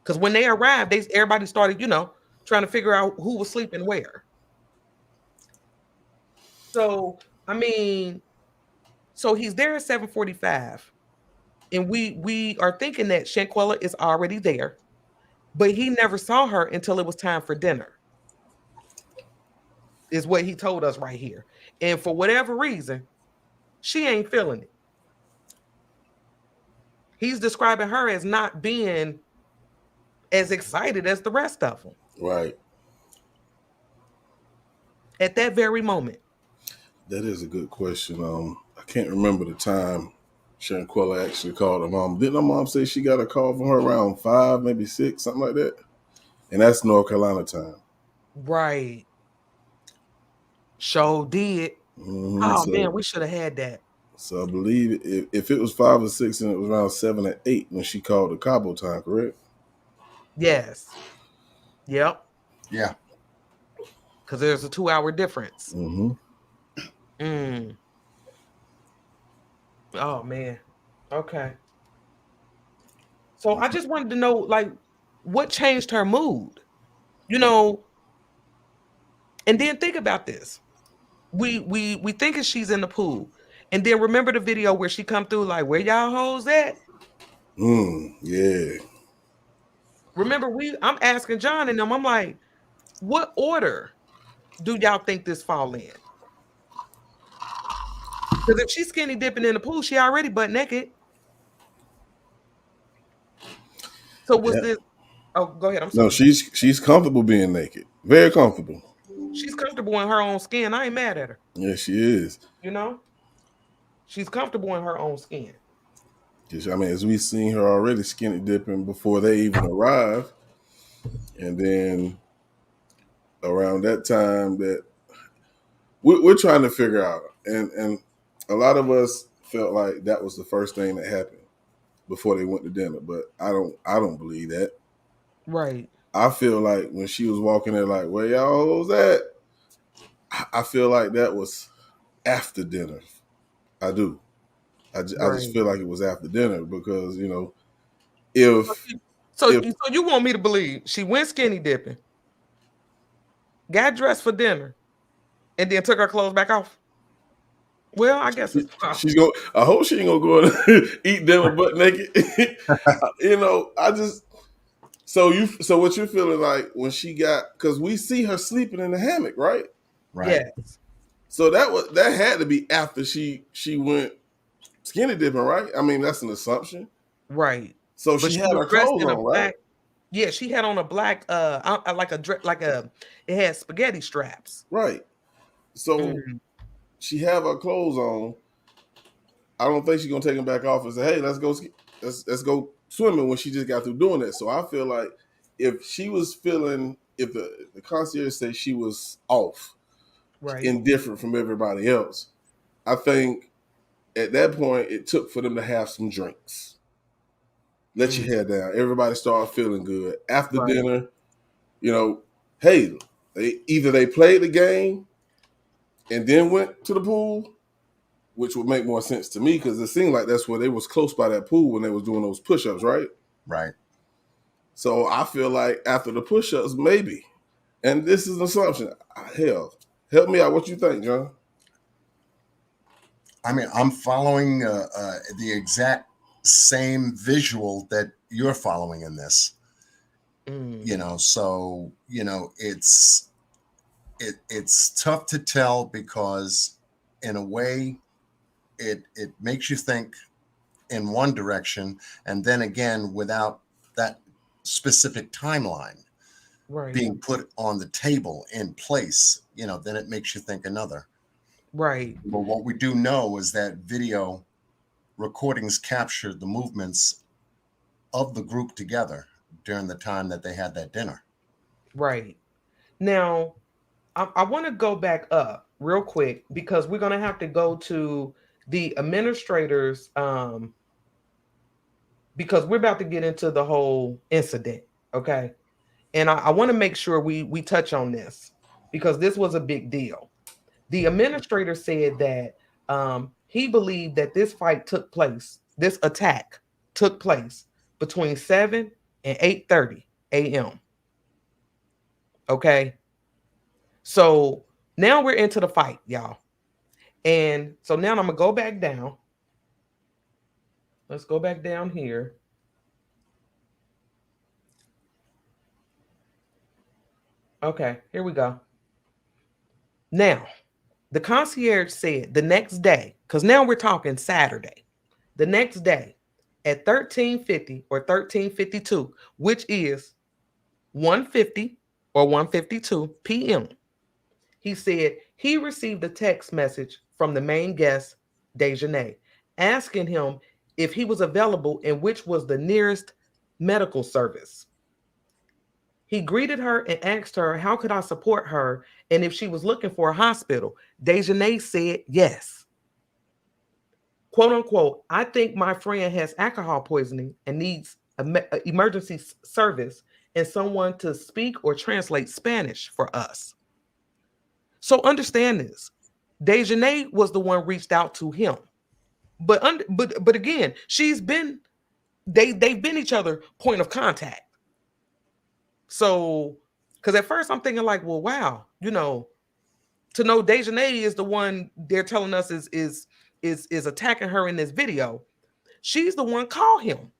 Because when they arrived, everybody started, you know, trying to figure out who was sleeping where. So, I mean, so he's there at 7:45. And we are thinking that Shanquella is already there. But he never saw her until it was time for dinner. Is what he told us right here. And for whatever reason, she ain't feeling it. He's describing her as not being as excited as the rest of them. Right. At that very moment. That is a good question. I can't remember the time Shanquella actually called her mom. Didn't her mom say she got a call from her around 5, maybe 6, something like that? And that's North Carolina time. Right. Sure did. Oh, man, we should have had that. So I believe if it was 5 or 6 and it was around 7 or 8 when she called the Cabo time, correct? Yes. Yep. Yeah. Because there's a 2-hour difference. Mm-hmm. Oh, man. Okay. So I just wanted to know, like, what changed her mood, you know? And then think about this. We thinking she's in the pool, and then remember the video where she come through like, where y'all hoes at? Yeah. Remember, I'm asking John and them, I'm like, what order do y'all think this fall in? Because if she's skinny dipping in the pool, she already butt naked. So was Yeah. this? Oh, go ahead. I'm No, sorry. she's comfortable being naked. Very comfortable. She's comfortable in her own skin. I ain't mad at her. Yeah, she is. You know, she's comfortable in her own skin. I mean, as we seen her already skinny dipping before they even arrived, and then around that time that we're trying to figure out, and a lot of us felt like that was the first thing that happened before they went to dinner, but I don't believe that. Right. I feel like when she was walking there, like, where y'all was at? I feel like that was after dinner. I do. I just feel like it was after dinner because So you want me to believe she went skinny dipping, got dressed for dinner, and then took her clothes back off? Well, I guess it's possible. she's going. I hope she ain't gonna go and eat dinner butt naked. I just. So what you're feeling like when she got, because we see her sleeping in the hammock, right? Right. Yes. So that had to be after she went skinny dipping, right? I mean, that's an assumption. Right. So But she had was her dressed clothes in a on, black. right? Yeah, she had on a black it had spaghetti straps. Right. So she have her clothes on. I don't think she's gonna take them back off and say, "Hey, let's go swimming," when she just got through doing that. So I feel like if the concierge said she was off, Right. indifferent from everybody else, I think at that point it took for them to have some drinks. Let your hair down. Everybody started feeling good after Right. dinner. Hey, they played the game and then went to the pool, which would make more sense to me because it seemed like that's where they was close by that pool when they was doing those push-ups, right? Right. So I feel like after the push-ups, maybe. And this is an assumption. Hell, help me out. What you think, John? I mean, I'm following the exact same visual that you're following in this. So it's tough to tell because in a way it makes you think in one direction, and then again without that specific timeline being put on the table in place, then it makes you think another. Right. But what we do know is that video recordings captured the movements of the group together during the time that they had that dinner. Right. Now, I want to go back up real quick because we're going to have to go to the administrators because we're about to get into the whole incident. Okay. And I want to make sure we touch on this because this was a big deal. The administrator said that he believed that this attack took place between 7 and 8:30 a.m. Okay. So now we're into the fight, y'all. And so now I'm going to go back down. Let's go back down here. Okay, here we go. Now, the concierge said the next day, because now we're talking Saturday, the next day at 13:50 or 13:52, which is 1:50 or 1:52 p.m., he said he received a text message from the main guest, Dejanay, asking him if he was available and which was the nearest medical service. He greeted her and asked her, how could I support her? And if she was looking for a hospital. Dejanay said yes. Quote unquote, I think my friend has alcohol poisoning and needs an emergency service and someone to speak or translate Spanish for us. So understand this. Dejanay was the one reached out to him. But again, she's been they've been each other point of contact. So, because at first I'm thinking like, well, wow, to know Dejanay is the one they're telling us is attacking her in this video. She's the one called him.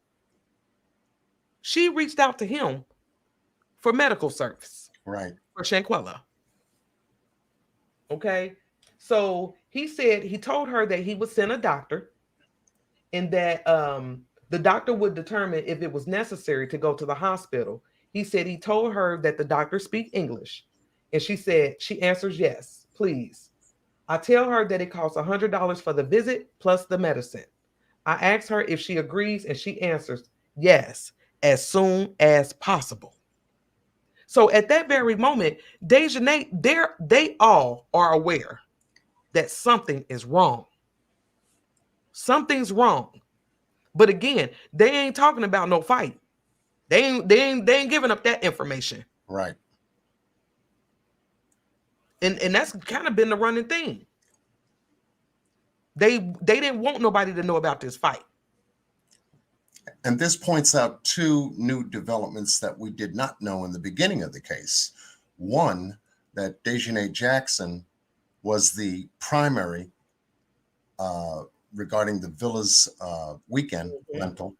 She reached out to him for medical service. Right. For Shanquella. Okay. So he said he told her that he would send a doctor and that the doctor would determine if it was necessary to go to the hospital. He said he told her that the doctor speak English. And she said, she answers yes, please. I tell her that it costs $100 for the visit plus the medicine. I ask her if she agrees and she answers yes, as soon as possible. So at that very moment, Dejanay, they all are aware that something is wrong. Something's wrong. But again, they ain't talking about no fight. They ain't giving up that information. Right. And that's kind of been the running thing. They didn't want nobody to know about this fight. And this points out two new developments that we did not know in the beginning of the case. One, that Dejanay Jackson was the primary regarding the Villa's weekend rental.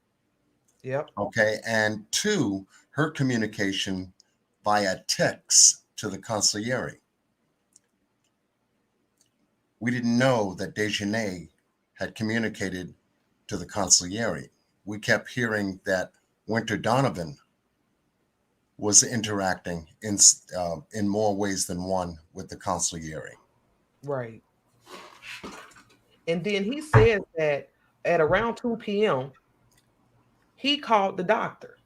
Yep. Okay. And two, her communication via text to the concierge. We didn't know that Dejanay had communicated to the concierge. We kept hearing that Winter Donovan was interacting in more ways than one with the concierge. Right. And then he says that at around 2 p.m., he called the doctor.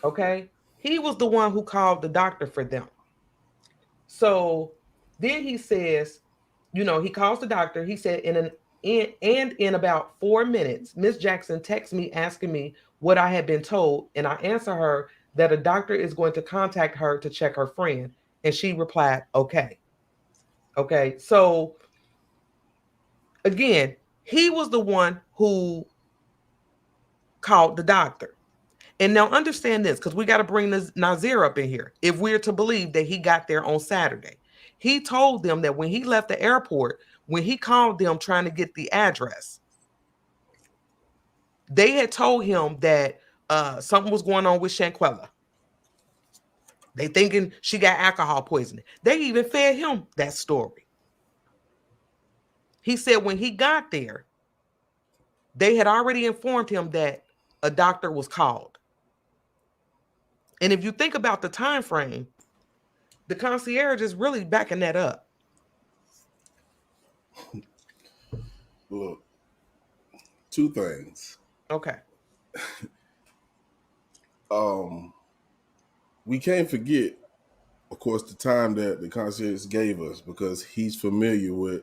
Okay. He was the one who called the doctor for them. So then he says, he calls the doctor. He said, in about 4 minutes, Miss Jackson texts me asking me what I had been told. And I answer her that a doctor is going to contact her to check her friend. And she replied, okay. Okay. So again, he was the one who called the doctor. And now understand this, because we got to bring this Nazir up in here. If we're to believe that he got there on Saturday, he told them that when he left the airport, when he called them trying to get the address, they had told him that something was going on with Shanquella. They thinking she got alcohol poisoning. They even fed him that story. He said when he got there, they had already informed him that a doctor was called. And if you think about the time frame, the concierge is really backing that up. Look, two things. Okay. We can't forget, of course, the time that the concierge gave us, because he's familiar with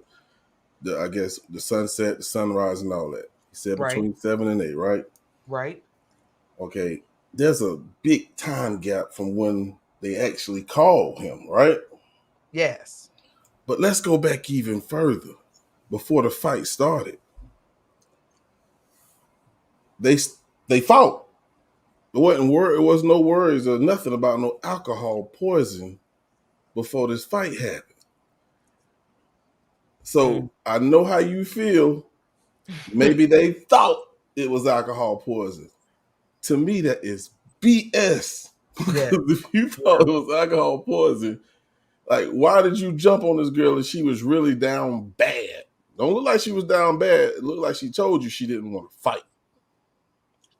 the sunset, the sunrise, and all that. He said Right. between 7 and 8, right? Right. Okay. There's a big time gap from when they actually called him, right? Yes. But let's go back even further. Before the fight started, they fought. It was no worries or nothing about no alcohol poison before this fight happened. So I know how you feel. Maybe they thought it was alcohol poison. To me, that is BS. Yeah. If you thought it was alcohol poison, like, why did you jump on this girl if she was really down bad? Don't look like she was down bad. It looked like she told you she didn't want to fight.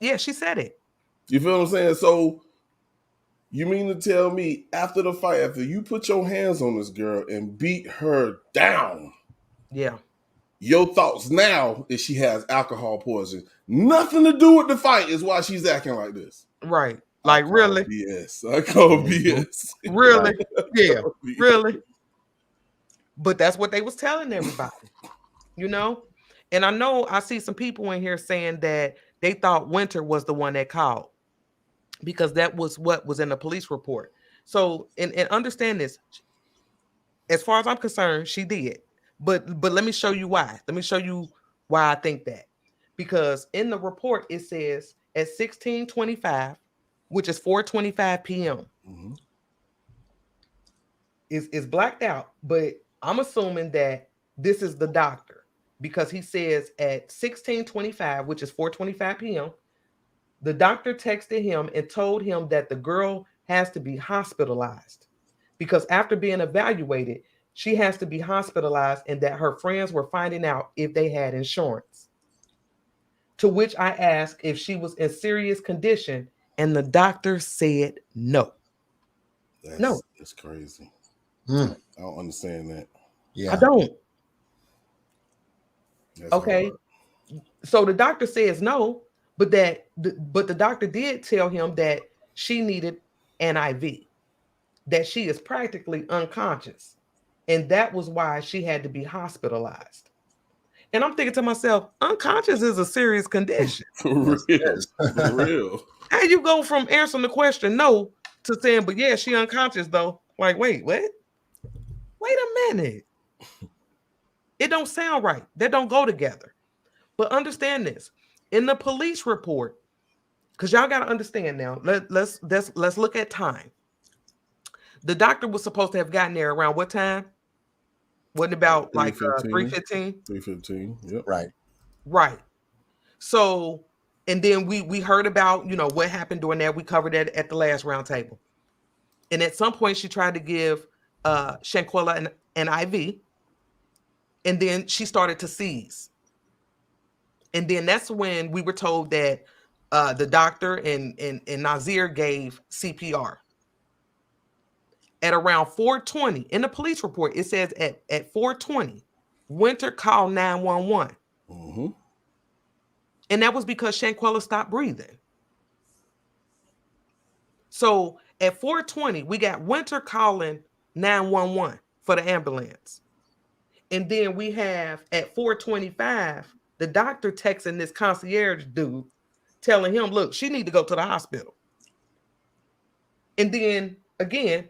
Yeah, she said it. You feel what I'm saying? So you mean to tell me after the fight, after you put your hands on this girl and beat her down, yeah, your thoughts now is she has alcohol poison? Nothing to do with the fight is why she's acting like this. Right. Like, really? BS. I call BS. Really? Yeah. Really? But that's what they was telling everybody, And I know I see some people in here saying that they thought Winter was the one that called because that was what was in the police report. So, and understand this, as far as I'm concerned, she did. But let me show you why. Let me show you why I think that. because in the report it says at 16:25, which is 4:25 p.m. Mm-hmm. is blacked out, but I'm assuming that this is the doctor because he says at 16:25, which is 4:25 p.m., the doctor texted him and told him that the girl has to be hospitalized because after being evaluated, she has to be hospitalized and that her friends were finding out if they had insurance. To which I asked if she was in serious condition, and the doctor said no. No. That's crazy. Mm. I don't understand that. Yeah. I don't. That's Okay. hard. So the doctor says no, but the doctor did tell him that she needed an IV, that she is practically unconscious, and that was why she had to be hospitalized. And I'm thinking to myself, unconscious is a serious condition. For Yes, it real. is. For real. How you go from answering the question no to saying, but yeah, she unconscious though? Like, wait, what? Wait a minute. It don't sound right. That don't go together. But understand this. In the police report, because y'all got to understand now, let's look at time. The doctor was supposed to have gotten there around what time? Wasn't about like 3:15? 3:15. Yep. Right. Right. So, and then we heard about, what happened during that. We covered that at the last roundtable. And at some point she tried to give Shanquella an IV, and then she started to seize. And then that's when we were told that the doctor and Nazir gave CPR. At around 4:20, in the police report, it says at 4:20, Winter called 911. Mm-hmm. And that was because Shanquella stopped breathing. So at 4:20, we got Winter calling 911 for the ambulance. And then we have at 4:25, the doctor texting this concierge dude, telling him, look, she need to go to the hospital. And then again,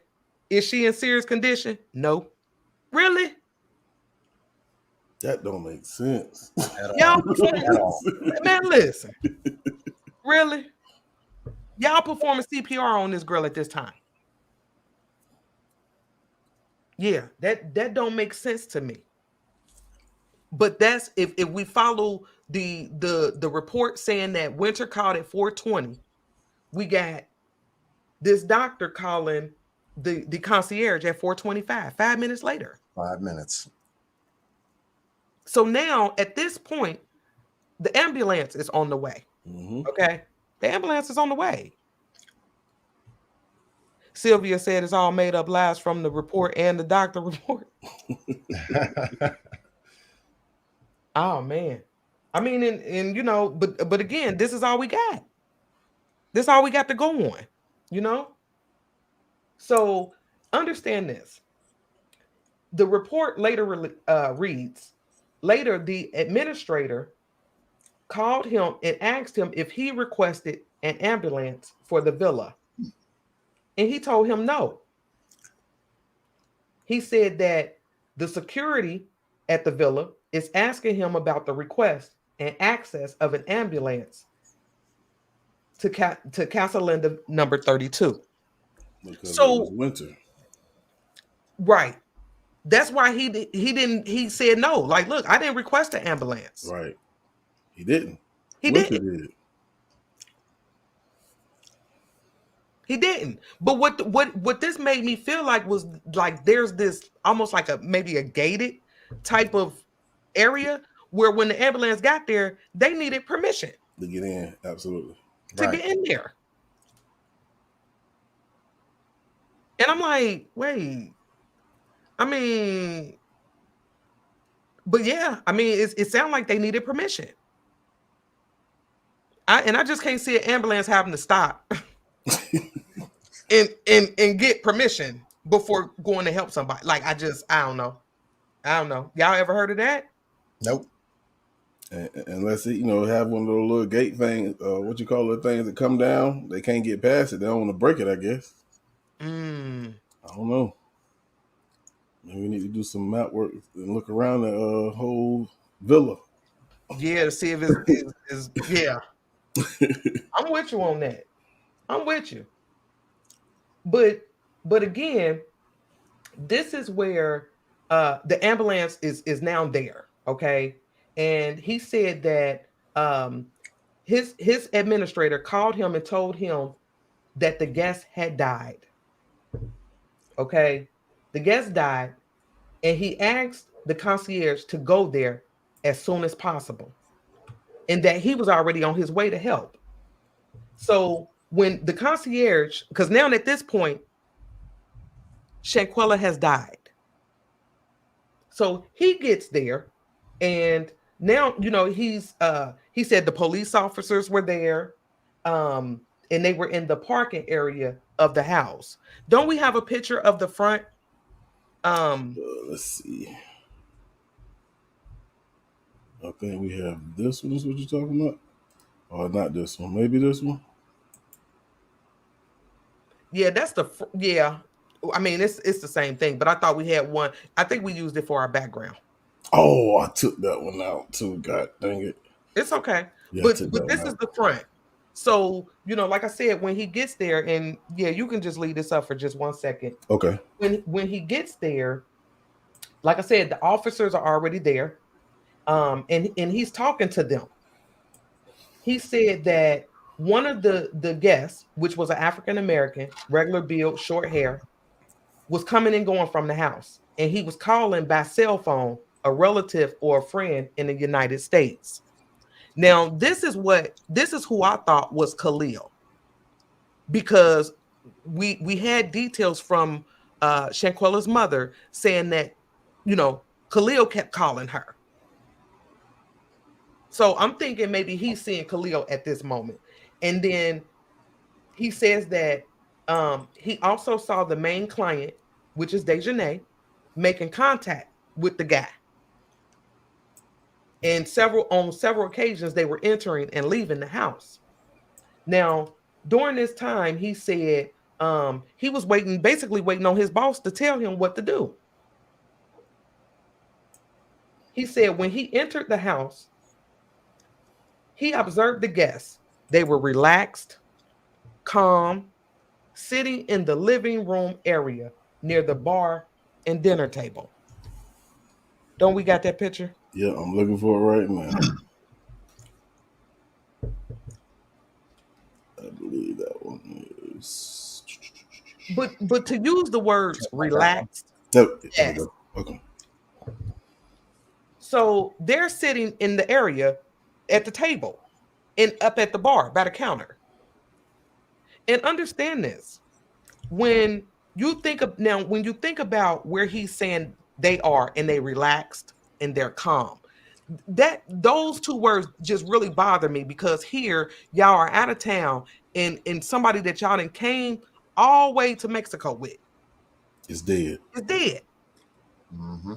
is she in serious condition? No. Really? That don't make sense. Y'all performing, man, listen. Really? Y'all performing CPR on this girl at this time? Yeah, that don't make sense to me. But that's if we follow the report saying that Winter called at 4:20, we got this doctor calling the concierge at 4:25, 5 minutes later. 5 minutes. So now at this point, the ambulance is on the way. Mm-hmm. Okay, the ambulance is on the way. Sylvia said it's all made up lies from the report and the doctor report. Oh man. I mean, and but again, this is all we got. This is all we got to go on, So understand this. The report later reads, later the administrator called him and asked him if he requested an ambulance for the villa. And he told him no. He said that the security at the villa is asking him about the request and access of an ambulance to Casa Linda number 32. Because So it was Winter. Right. That's why he said no. Like, look, I didn't request an ambulance. Right. He didn't. He Winter didn't. did. He didn't. But what this made me feel like was like there's this almost like maybe a gated type of area where when the ambulance got there, they needed permission To get in, absolutely. to get in there. And I'm like, wait. I mean, but yeah, I mean, it sounded like they needed permission. I just can't see an ambulance having to stop and get permission before going to help somebody. Like, I don't know. Y'all ever heard of that? Nope. Unless it, have one of those little gate things, what you call the things that come down, they can't get past it. They don't want to break it, I guess. I don't know. Maybe we need to do some map work and look around the whole villa. Yeah, to see if is yeah. I'm with you on that. I'm with you. But again, this is where the ambulance is now there, okay? And he said that his administrator called him and told him that the guest had died. Okay? The guest died, and he asked the concierge to go there as soon as possible, and that he was already on his way to help. So when the concierge, because now at this point, Shanquella has died. So he gets there, and now he said the police officers were there, and they were in the parking area of the house. Don't we have a picture of the front? Let's see. I think we have this one. Is what you're talking about? Or not this one? Maybe this one. Yeah, that's yeah. I mean, it's the same thing, but I thought we had one. I think we used it for our background. Oh, I took that one out too. God dang it. It's okay. Yeah, But this is the front. So, like I said, when he gets there, and yeah, you can just leave this up for just 1 second. Okay. When he gets there, like I said, the officers are already there. And he's talking to them. He said that one of the guests, which was an African American, regular build, short hair, was coming and going from the house, and he was calling by cell phone a relative or a friend in the United States. Now, this is who I thought was Khalil, because we had details from Shanquella's mother saying that Khalil kept calling her. So I'm thinking maybe he's seeing Khalil at this moment. And then he says that he also saw the main client, which is Dejanay, making contact with the guy. And on several occasions, they were entering and leaving the house. Now, during this time, he said he was basically waiting on his boss to tell him what to do. He said when he entered the house, he observed the guests. They were relaxed, calm, sitting in the living room area near the bar and dinner table. Don't we got that picture? Yeah, I'm looking for it right now. I believe that one is. But to use the words relaxed. Yes. Okay. So they're sitting in the area at the table and up at the bar by the counter. And understand this. When you think about where he's saying they are and they relaxed and they're calm, those two words just really bother me, because here y'all are out of town and somebody that y'all done came all the way to Mexico with is dead. Mm-hmm.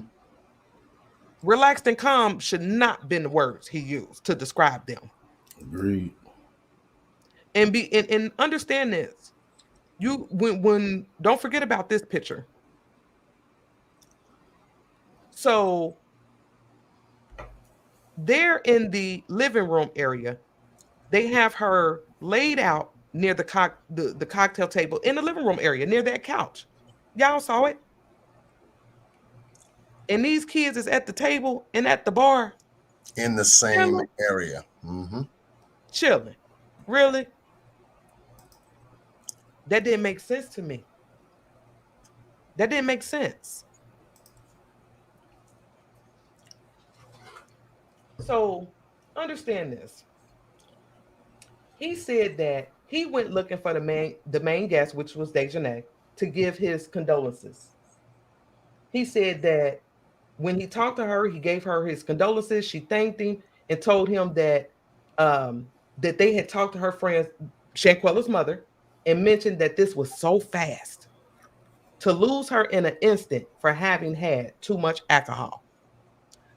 Relaxed and calm should not been the words he used to describe them. Agreed. And understand this. When don't forget about this picture. So they're in the living room area. They have her laid out near the cocktail table in the living room area near that couch. Y'all saw it. And these kids is at the table and at the bar in the same area. Mm-hmm. Chilling. Really? That didn't make sense to me. That didn't make sense. So understand this. He said that he went looking for the main guest, which was Dejanay, to give his condolences. He said that when he talked to her, he gave her his condolences. She thanked him and told him that that they had talked to her friend, Shanquella's mother, and mentioned that this was so fast to lose her in an instant for having had too much alcohol.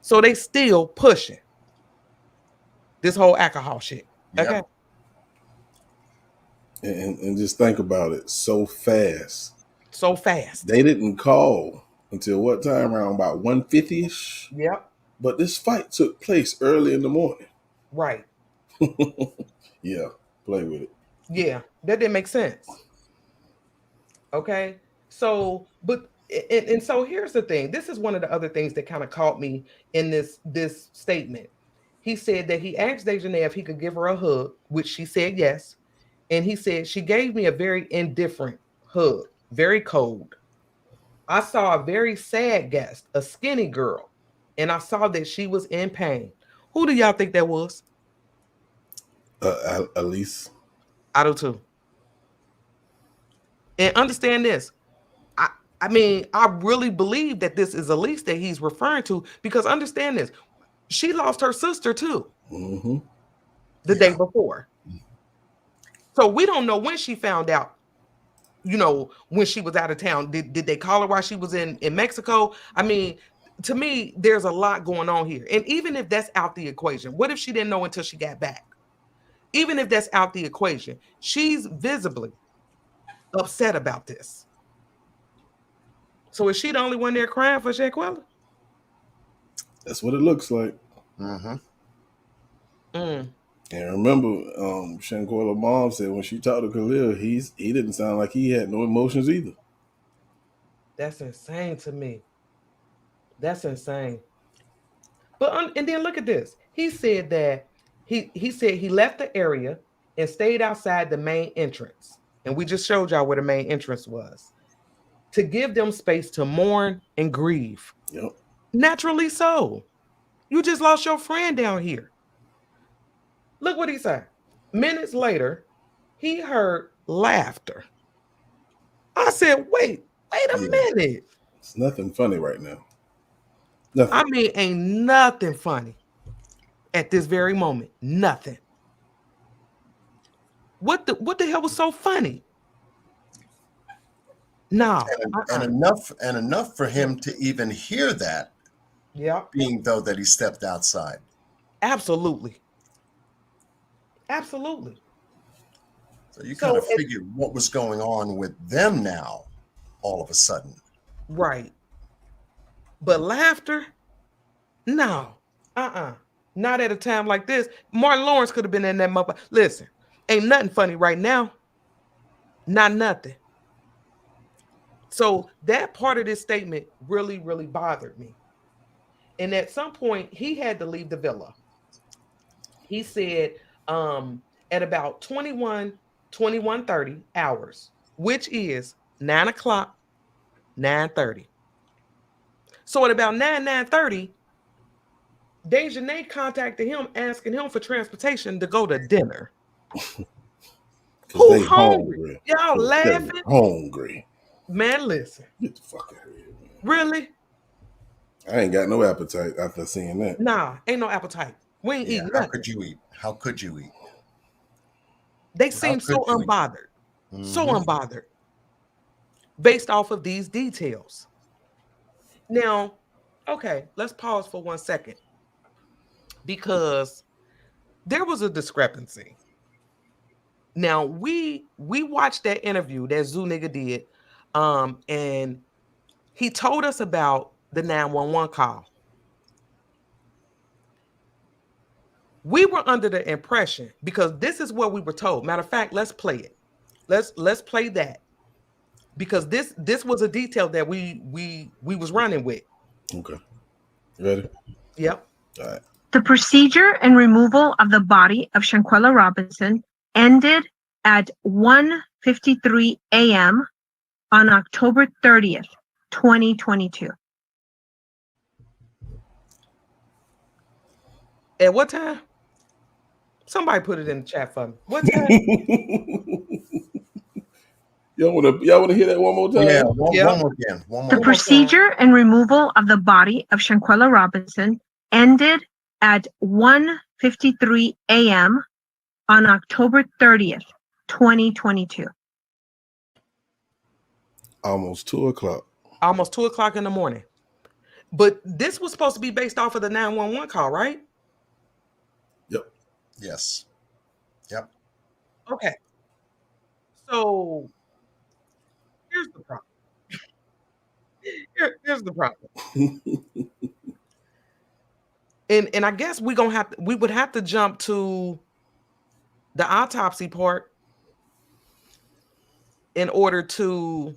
So they still pushing this whole alcohol shit. Yep. Okay. And just think about it. So fast. So fast. They didn't call until what time? Around about 1:50ish. Yep. But this fight took place early in the morning. Right. Yeah, play with it. Yeah, that didn't make sense. Okay. So, but and so here's the thing. This is one of the other things that kind of caught me in this statement. He said that he asked Dejanay if he could give her a hug, which she said yes. And he said she gave me a very indifferent hug, very cold. I saw a very sad guest, a skinny girl, and I saw that she was in pain. Who do y'all think that was? Elise. I do too. And understand this. I mean, I really believe that this is Elise that he's referring to, because understand this. She lost her sister too the day before. So we don't know when she found out, when she was out of town. Did they call her while she was in Mexico? I mean, to me, there's a lot going on here. And even if that's out the equation, what if she didn't know until she got back? Even if that's out the equation, she's visibly upset about this. So is she the only one there crying for Shanquella? That's what it looks like. Mm-hmm. And remember, Shanquella mom said when she talked to Khalil, he didn't sound like he had no emotions either. That's insane to me. That's insane. But and then look at this. He said that he said he left the area and stayed outside the main entrance. And we just showed y'all where the main entrance was, to give them space to mourn and grieve. Yep. Naturally so. You just lost your friend down here. Look what he said. Minutes later, he heard laughter. I said, wait a minute. It's nothing funny right now. Nothing. I mean, ain't nothing funny at this very moment. Nothing. What the hell was so funny? No. And enough for him to even hear that. Yeah. Being though that he stepped outside. Absolutely. Absolutely. So you kind of figured what was going on with them now, all of a sudden. Right. But laughter? No. Not at a time like this. Martin Lawrence could have been in that motherfucker. Listen, ain't nothing funny right now. Not nothing. So that part of this statement really, really bothered me. And at some point, he had to leave the villa. He said at about 21:30 hours, which is 9 o'clock, 9:30. So at about 9:30, Dejanay contacted him asking him for transportation to go to dinner. Who hungry? Y'all laughing? Hungry. Man, listen. Get the fuck out of here, man. Really? I ain't got no appetite after seeing that. Nah, ain't no appetite. We ain't eating nothing. How could you eat? How could you eat? They seem so unbothered. So unbothered. Based off of these details. Now, okay, let's pause for 1 second. Because there was a discrepancy. Now, we watched that interview that Zoo nigga did. And he told us about the 911 call. We were under the impression, because this is what we were told. Matter of fact, let's play it. Let's play that, because this was a detail that we was running with. Okay, ready? Yep. All right. The procedure and removal of the body of Shanquella Robinson ended at 1:53 a.m. on October 30th, 2022. At what time? Somebody put it in the chat for me. What time? Y'all wanna hear that one more time? Yeah, one more again. The procedure and removal of the body of Shanquella Robinson ended at 1:53 a.m. on October 30th, 2022. Almost 2 o'clock. Almost 2 o'clock in the morning. But this was supposed to be based off of the 911 call, right? Yep. Yes. Yep. Okay. So here's the problem. Here's the problem. And I guess we would have to jump to the autopsy part in order to,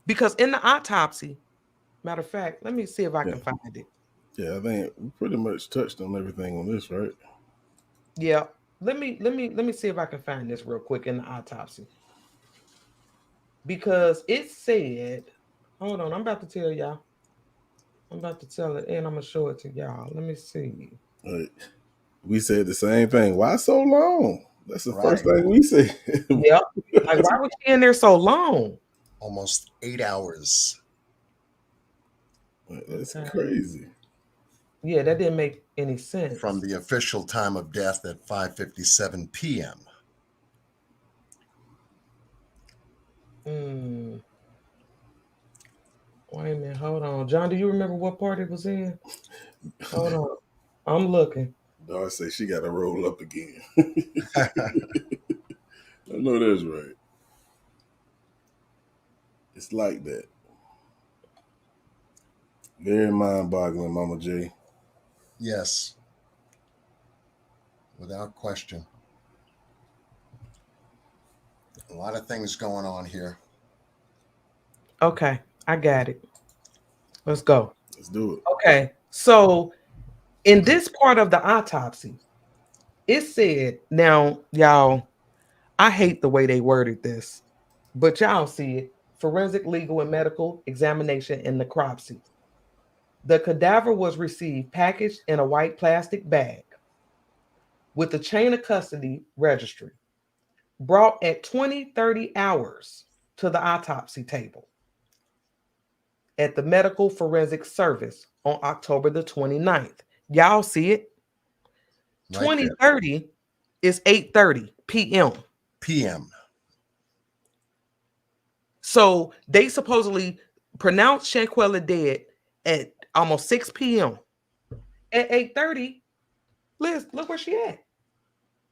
because in the autopsy, matter of fact, let me see if I can find it. Yeah, I think we pretty much touched on everything on this, right? Yeah. Let me see if I can find this real quick in the autopsy. Because it said, hold on, I'm about to tell y'all. I'm about to tell it and I'm gonna show it to y'all. Let me see. We said the same thing. Why so long? That's the Right. first thing we said. Yep. Like, why was she in there so long? Almost 8 hours. That's crazy. Yeah, that didn't make any sense. From the official time of death at 5:57 p.m. Wait a minute, hold on. John, do you remember what part it was in? Hold on. I'm looking. Dar say she got to roll up again. I know that's right. It's like that. Very mind-boggling, Mama J. Yes. Without question. A lot of things going on here. Okay, I got it. Let's go. Let's do it. Okay, so in this part of the autopsy, it said, now, y'all, I hate the way they worded this, but y'all see it. Forensic, legal, and medical examination and necropsy. The cadaver was received packaged in a white plastic bag with the chain of custody registry, brought at 20:30 hours to the autopsy table at the Medical Forensic Service on October the 29th. Y'all see it? Right 20:30 is 8:30 p.m. PM. So they supposedly pronounced Shanquella dead at almost 6 p.m. At 8:30, Liz, look where she at.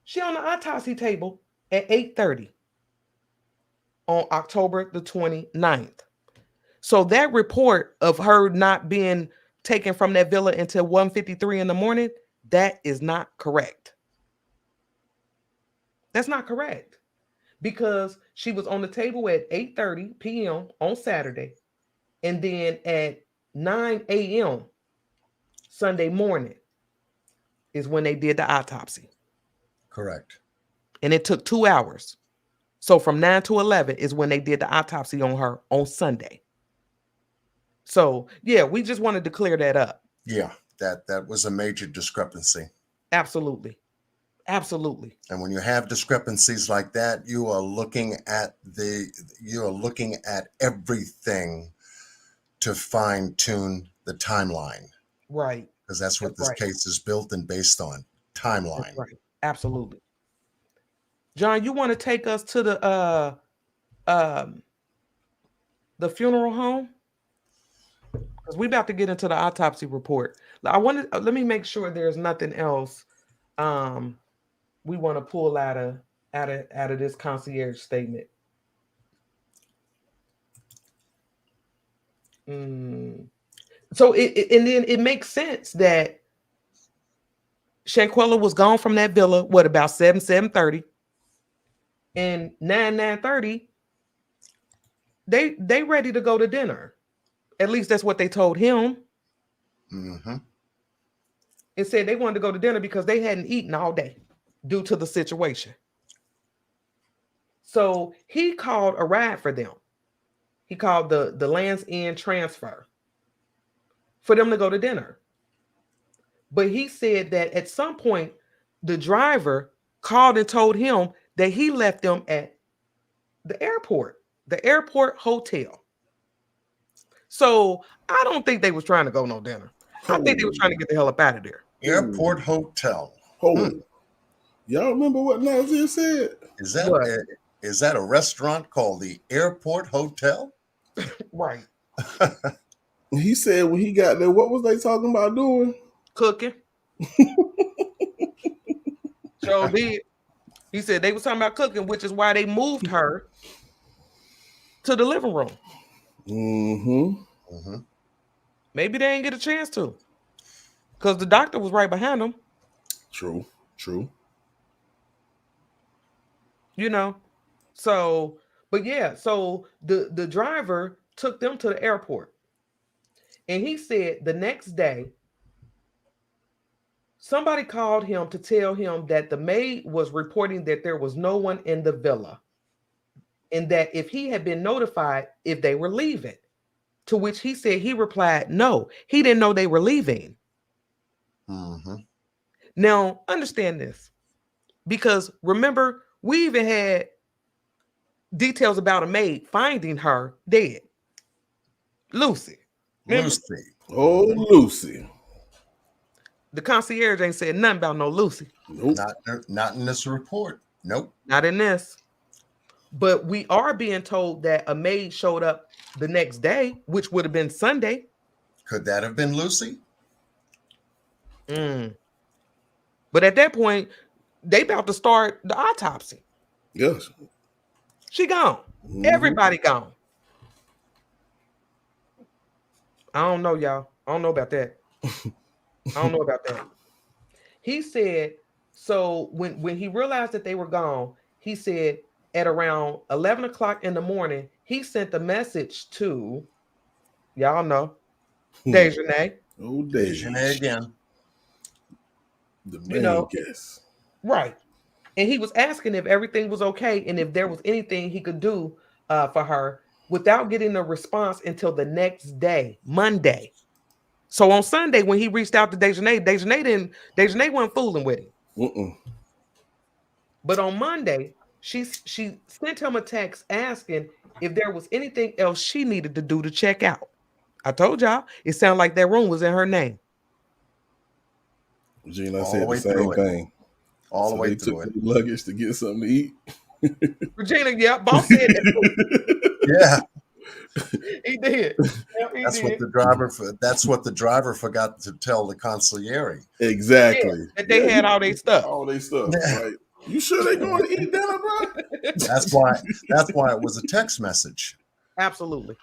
She on the autopsy table at 8:30 on October the 29th. So that report of her not being taken from that villa until 1:53 in the morning, that is not correct. That's not correct. Because she was on the table at 8:30 p.m. on Saturday, and then at 9 a.m. Sunday morning is when they did the autopsy. Correct. And it took 2 hours. So from 9 to 11 is when they did the autopsy on her on Sunday. So, yeah, we just wanted to clear that up. Yeah, that was a major discrepancy. Absolutely. Absolutely. And when you have discrepancies like that, you are looking at everything to fine-tune the timeline. Right. Because that's what this case is built and based on. Timeline. That's right. Absolutely. John, you want to take us to the funeral home? Because we're about to get into the autopsy report. Let me make sure there's nothing else we want to pull out of this concierge statement. So and then it makes sense that Shanquella was gone from that villa, about 7:30, and 9:30, they ready to go to dinner. At least that's what they told him. Mm-hmm. It said they wanted to go to dinner because they hadn't eaten all day due to the situation. So he called a ride for them. He called the Land's End transfer for them to go to dinner. But he said that at some point, the driver called and told him that he left them at the airport hotel. So I don't think they was trying to go no dinner. I think they were trying to get the hell up out of there. Airport hotel. Y'all remember what Nazir said? Is that a restaurant called the Airport Hotel? Right. He said when he got there, what was they talking about doing? Cooking. So did. He said they was talking about cooking, which is why they moved her to the living room. Mm-hmm. Maybe they didn't get a chance to, because the doctor was right behind them. True. you know. So, but yeah, so the driver took them to the airport, and he said the next day somebody called him to tell him that the maid was reporting that there was no one in the villa, and that if he had been notified if they were leaving. To which he said he replied, no, he didn't know they were leaving. Mm-hmm. Now, understand this, because remember, we even had details about a maid finding her dead. Lucy. Remember? Lucy. Oh, Lucy. The concierge ain't said nothing about no Lucy. Nope. Not in this report. Nope. Not in this. But we are being told that a maid showed up the next day, which would have been Sunday. Could that have been Lucy? But at that point, they about to start the autopsy. Yes. She gone. Everybody gone. I don't know, y'all. I don't know about that. He said, so when he realized that they were gone, he said at around 11 o'clock in the morning, he sent a message to, y'all know, Dejanay. Oh, Dejanay again. The main guess. Right. And he was asking if everything was okay and if there was anything he could do for her without getting a response until the next day, Monday. So on Sunday, when he reached out to Dejanay, Dejanay wasn't fooling with him. But on Monday, she sent him a text asking if there was anything else she needed to do to check out. I told y'all, it sounded like that room was in her name. Regina said the same thing. All the way through it. Luggage to get something to eat. Regina, yeah, boss said that. Yeah, he did. Yeah, That's what the driver forgot to tell the concierge. Exactly. Yeah, that they had all their stuff. All their stuff. Right. You sure they going to eat dinner, bro? That's why it was a text message. Absolutely.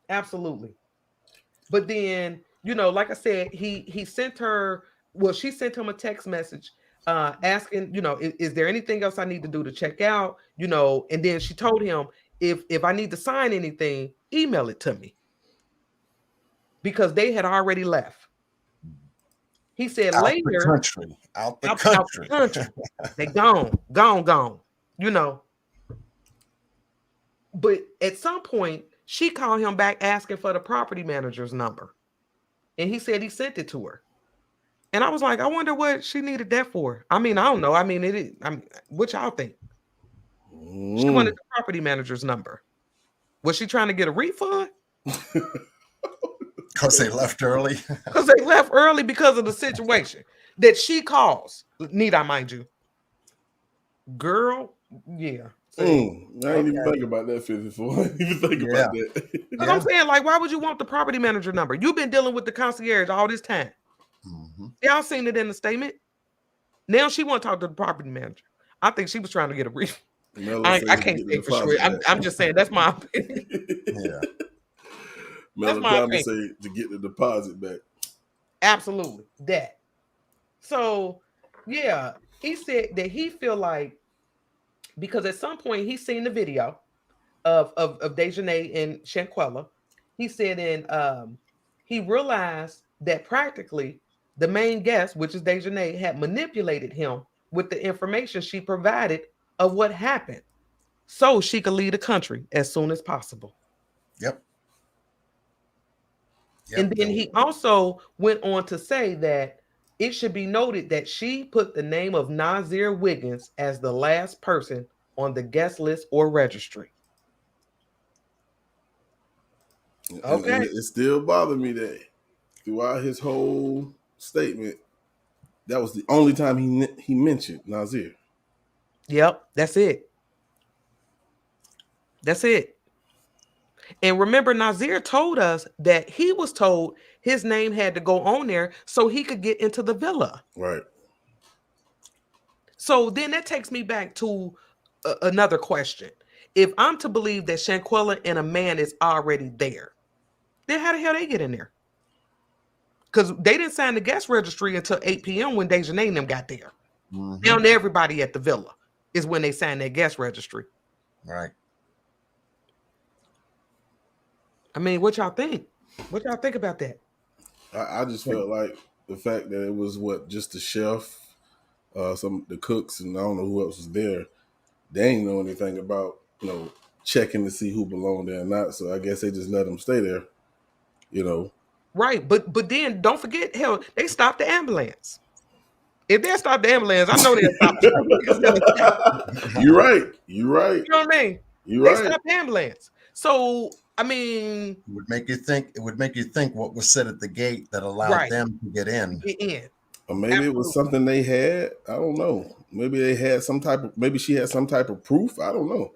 But then, like I said, he sent her. Well, she sent him a text message asking, is there anything else I need to do to check out? And then she told him if I need to sign anything, email it to me. Because they had already left. He said out later. Out the country. They gone. But at some point, she called him back asking for the property manager's number. And he said he sent it to her. And I was like, I wonder what she needed that for. I mean, I don't know. I mean, what y'all think? She wanted the property manager's number. Was she trying to get a refund? Because they left early. Because they left early because of the situation that she caused. Need I mind you? Girl, yeah. I ain't even think about that before. I didn't even think about that. Because I'm saying, like, why would you want the property manager number? You've been dealing with the concierge all this time. Y'all seen it in the statement. Now she want to talk to the property manager. I think she was trying to get a refund. I can't say for sure. I'm just saying that's my opinion. Yeah. That's my opinion. Say to get the deposit back. Absolutely. That. So, yeah, he said that he feel like, because at some point he seen the video of Dejanay and Shanquella. He said, and he realized that practically the main guest, which is Dejanay, had manipulated him with the information she provided of what happened, so she could leave the country as soon as possible. Yep. And then he also went on to say that it should be noted that she put the name of Nazir Wiggins as the last person on the guest list or registry. Okay. And it still bothered me that throughout his whole statement, that was the only time he mentioned Nazir. Yep, that's it. And remember, Nazir told us that he was told his name had to go on there so he could get into the villa. Right. So then that takes me back to another question. If I'm to believe that Shanquella and a man is already there, then how the hell they get in there? Because they didn't sign the guest registry until 8 p.m. when Dejanay and them got there. Down to everybody at the villa. is when they sign their guest registry. Right. I mean, what y'all think? What y'all think about that? I just felt like the fact that it was just the chef, some the cooks, and I don't know who else was there. They ain't know anything about checking to see who belonged there or not. So I guess they just let them stay there. Right, but then don't forget, hell, they stopped the ambulance. If they stop the ambulance, I know they'll stop the You're right. You're right. You know what I mean? You're They right. stopped the ambulance. So I mean, it would make you think what was said at the gate that allowed them to get in. Or maybe it was something they had. I don't know. Maybe they had maybe she had some type of proof. I don't know.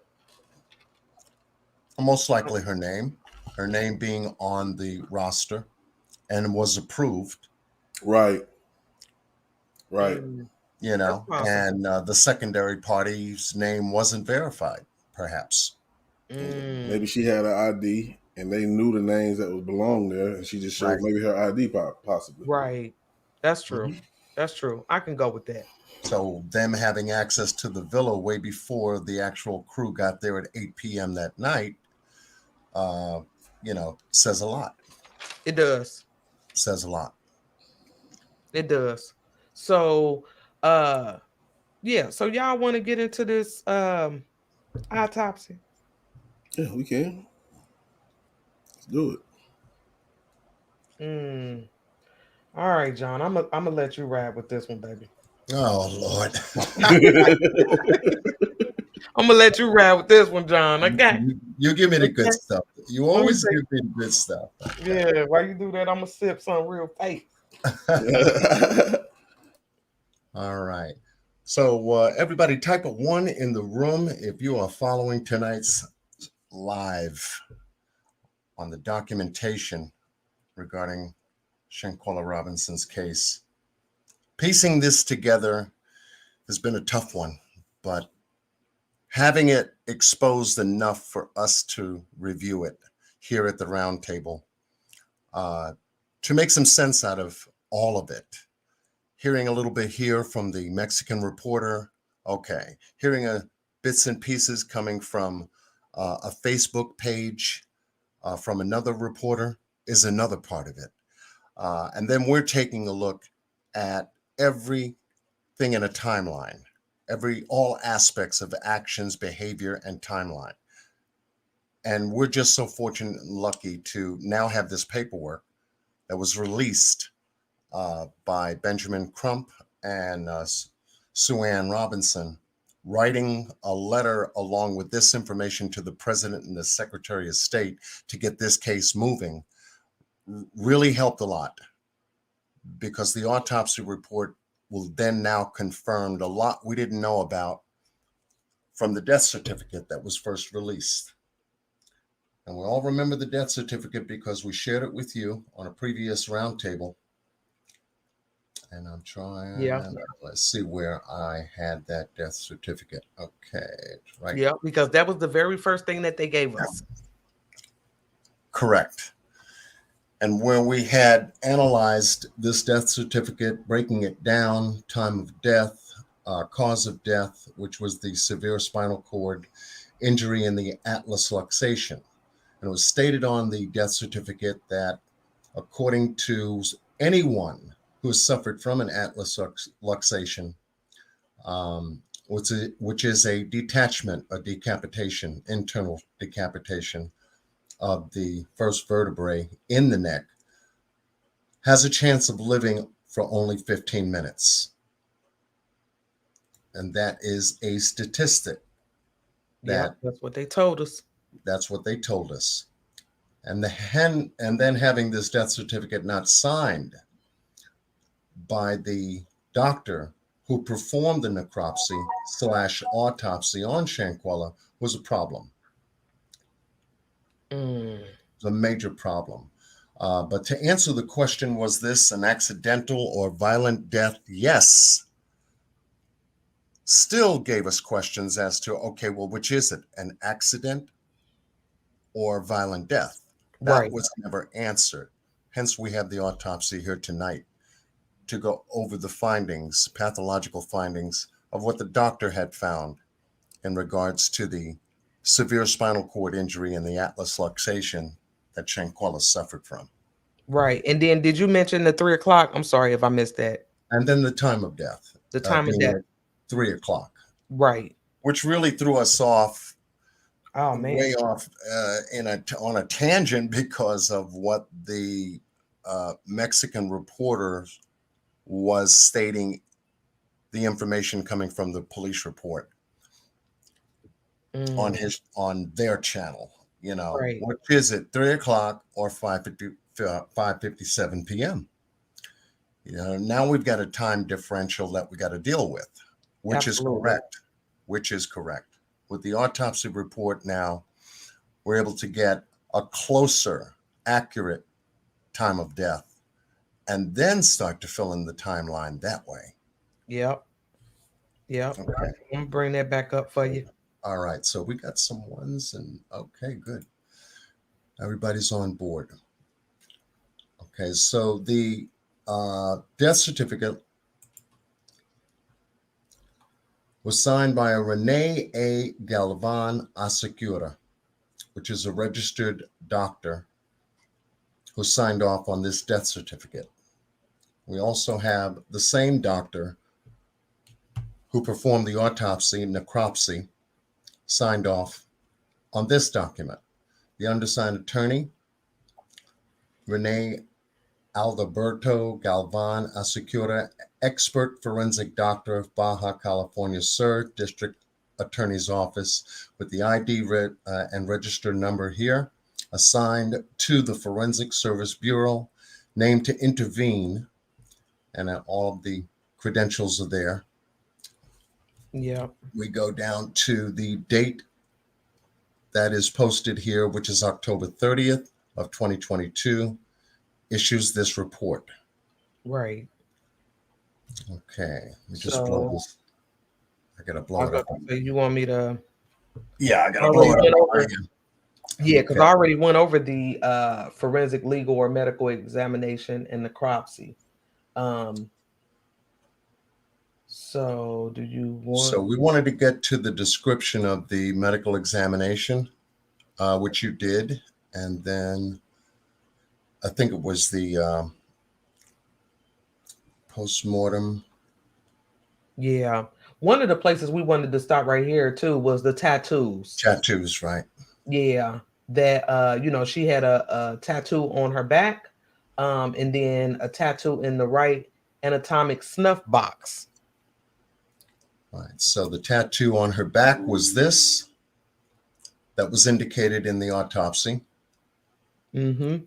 Most likely her name being on the roster and was approved. Right. And the secondary party's name wasn't verified, perhaps. Maybe she had an ID and they knew the names that would belong there, and she just showed maybe her ID possibly. Right. That's true. That's true. I can go with that. So them having access to the villa way before the actual crew got there at 8 p.m. that night, says a lot. It does. Says a lot. It does. So, yeah. So y'all want to get into this autopsy? Yeah, we can. Let's do it. All right, John. I'm gonna let you ride with this one, baby. Oh Lord. I'm gonna let you ride with this one, John. Okay. You give me the good stuff. You always give me the good stuff. Yeah, while you do that, I'm gonna sip some real fake. All right. So everybody type a 1 in the room if you are following tonight's live on the documentation regarding Shanquella Robinson's case. Piecing this together has been a tough one, but having it exposed enough for us to review it here at the RoundTable, to make some sense out of all of it. Hearing a little bit here from the Mexican reporter, okay. Hearing bits and pieces coming from a Facebook page from another reporter is another part of it. And then we're taking a look at everything in a timeline, all aspects of actions, behavior, and timeline. And we're just so fortunate and lucky to now have this paperwork that was released by Benjamin Crump and Sue Ann Robinson, writing a letter along with this information to the President and the Secretary of State to get this case moving, really helped a lot, because the autopsy report will then now confirmed a lot we didn't know about from the death certificate that was first released. And we all remember the death certificate because we shared it with you on a previous RoundTable. And I'm trying, let's see where I had that death certificate. Okay, right. Yeah, because that was the very first thing that they gave us. Correct. And where we had analyzed this death certificate, breaking it down, time of death, cause of death, which was the severe spinal cord injury in the atlas luxation. And it was stated on the death certificate that according to anyone who has suffered from an atlas luxation, which is a detachment, a decapitation, internal decapitation of the first vertebrae in the neck, has a chance of living for only 15 minutes. And that is a statistic. That's what they told us. That's what they told us. And then having this death certificate not signed by the doctor who performed the necropsy/autopsy on Shanquella was a problem. It's a major problem. But to answer the question, was this an accidental or violent death? Yes. Still gave us questions as to, okay, well, which is it? An accident or violent death? That was never answered. Hence, we have the autopsy here tonight to go over the findings, pathological findings of what the doctor had found in regards to the severe spinal cord injury and the atlas luxation that Shanquella suffered from. Right. And then did you mention the 3 o'clock? I'm sorry if I missed that. And then the time of death. The time of being death. at 3 o'clock. Right. Which really threw us off. Oh, man. Way off on a tangent because of what the Mexican reporter was stating, the information coming from the police report on their channel. You know, right. Which is it, 3 o'clock or 5:57 p.m.? You know, now we've got a time differential that we got to deal with, which Absolutely. is correct. Which is correct. With the autopsy report now, we're able to get a closer, accurate time of death and then start to fill in the timeline that way. Yep. Yep. Okay. I'm going to bring that back up for you. All right. So we got some ones and okay, good. Everybody's on board. Okay. So the death certificate was signed by a Renee A. Galvan Asecura, which is a registered doctor who signed off on this death certificate. We also have the same doctor who performed the autopsy, necropsy, signed off on this document. The undersigned attorney, Renee Alberto Galvan Asecura, expert forensic doctor of Baja California Sur, District Attorney's Office, with the ID and register number here, assigned to the Forensic Service Bureau, named to intervene, and all of the credentials are there. Yeah. We go down to the date that is posted here, which is October 30th of 2022, issues this report. Right. Okay. Let me just blow this. I got to blow it up. So you want me to? Yeah, I got to blow it up. Yeah, because I already went over the forensic, legal, or medical examination and necropsy. So do you want? So we wanted to get to the description of the medical examination, which you did, and then I think it was the postmortem. Yeah, one of the places we wanted to stop right here too was the tattoos. Tattoos, right? Yeah, that you know, she had a tattoo on her back, and then a tattoo in the right anatomic snuff box. All right. So the tattoo on her back was this. That was indicated in the autopsy. Mm-hmm.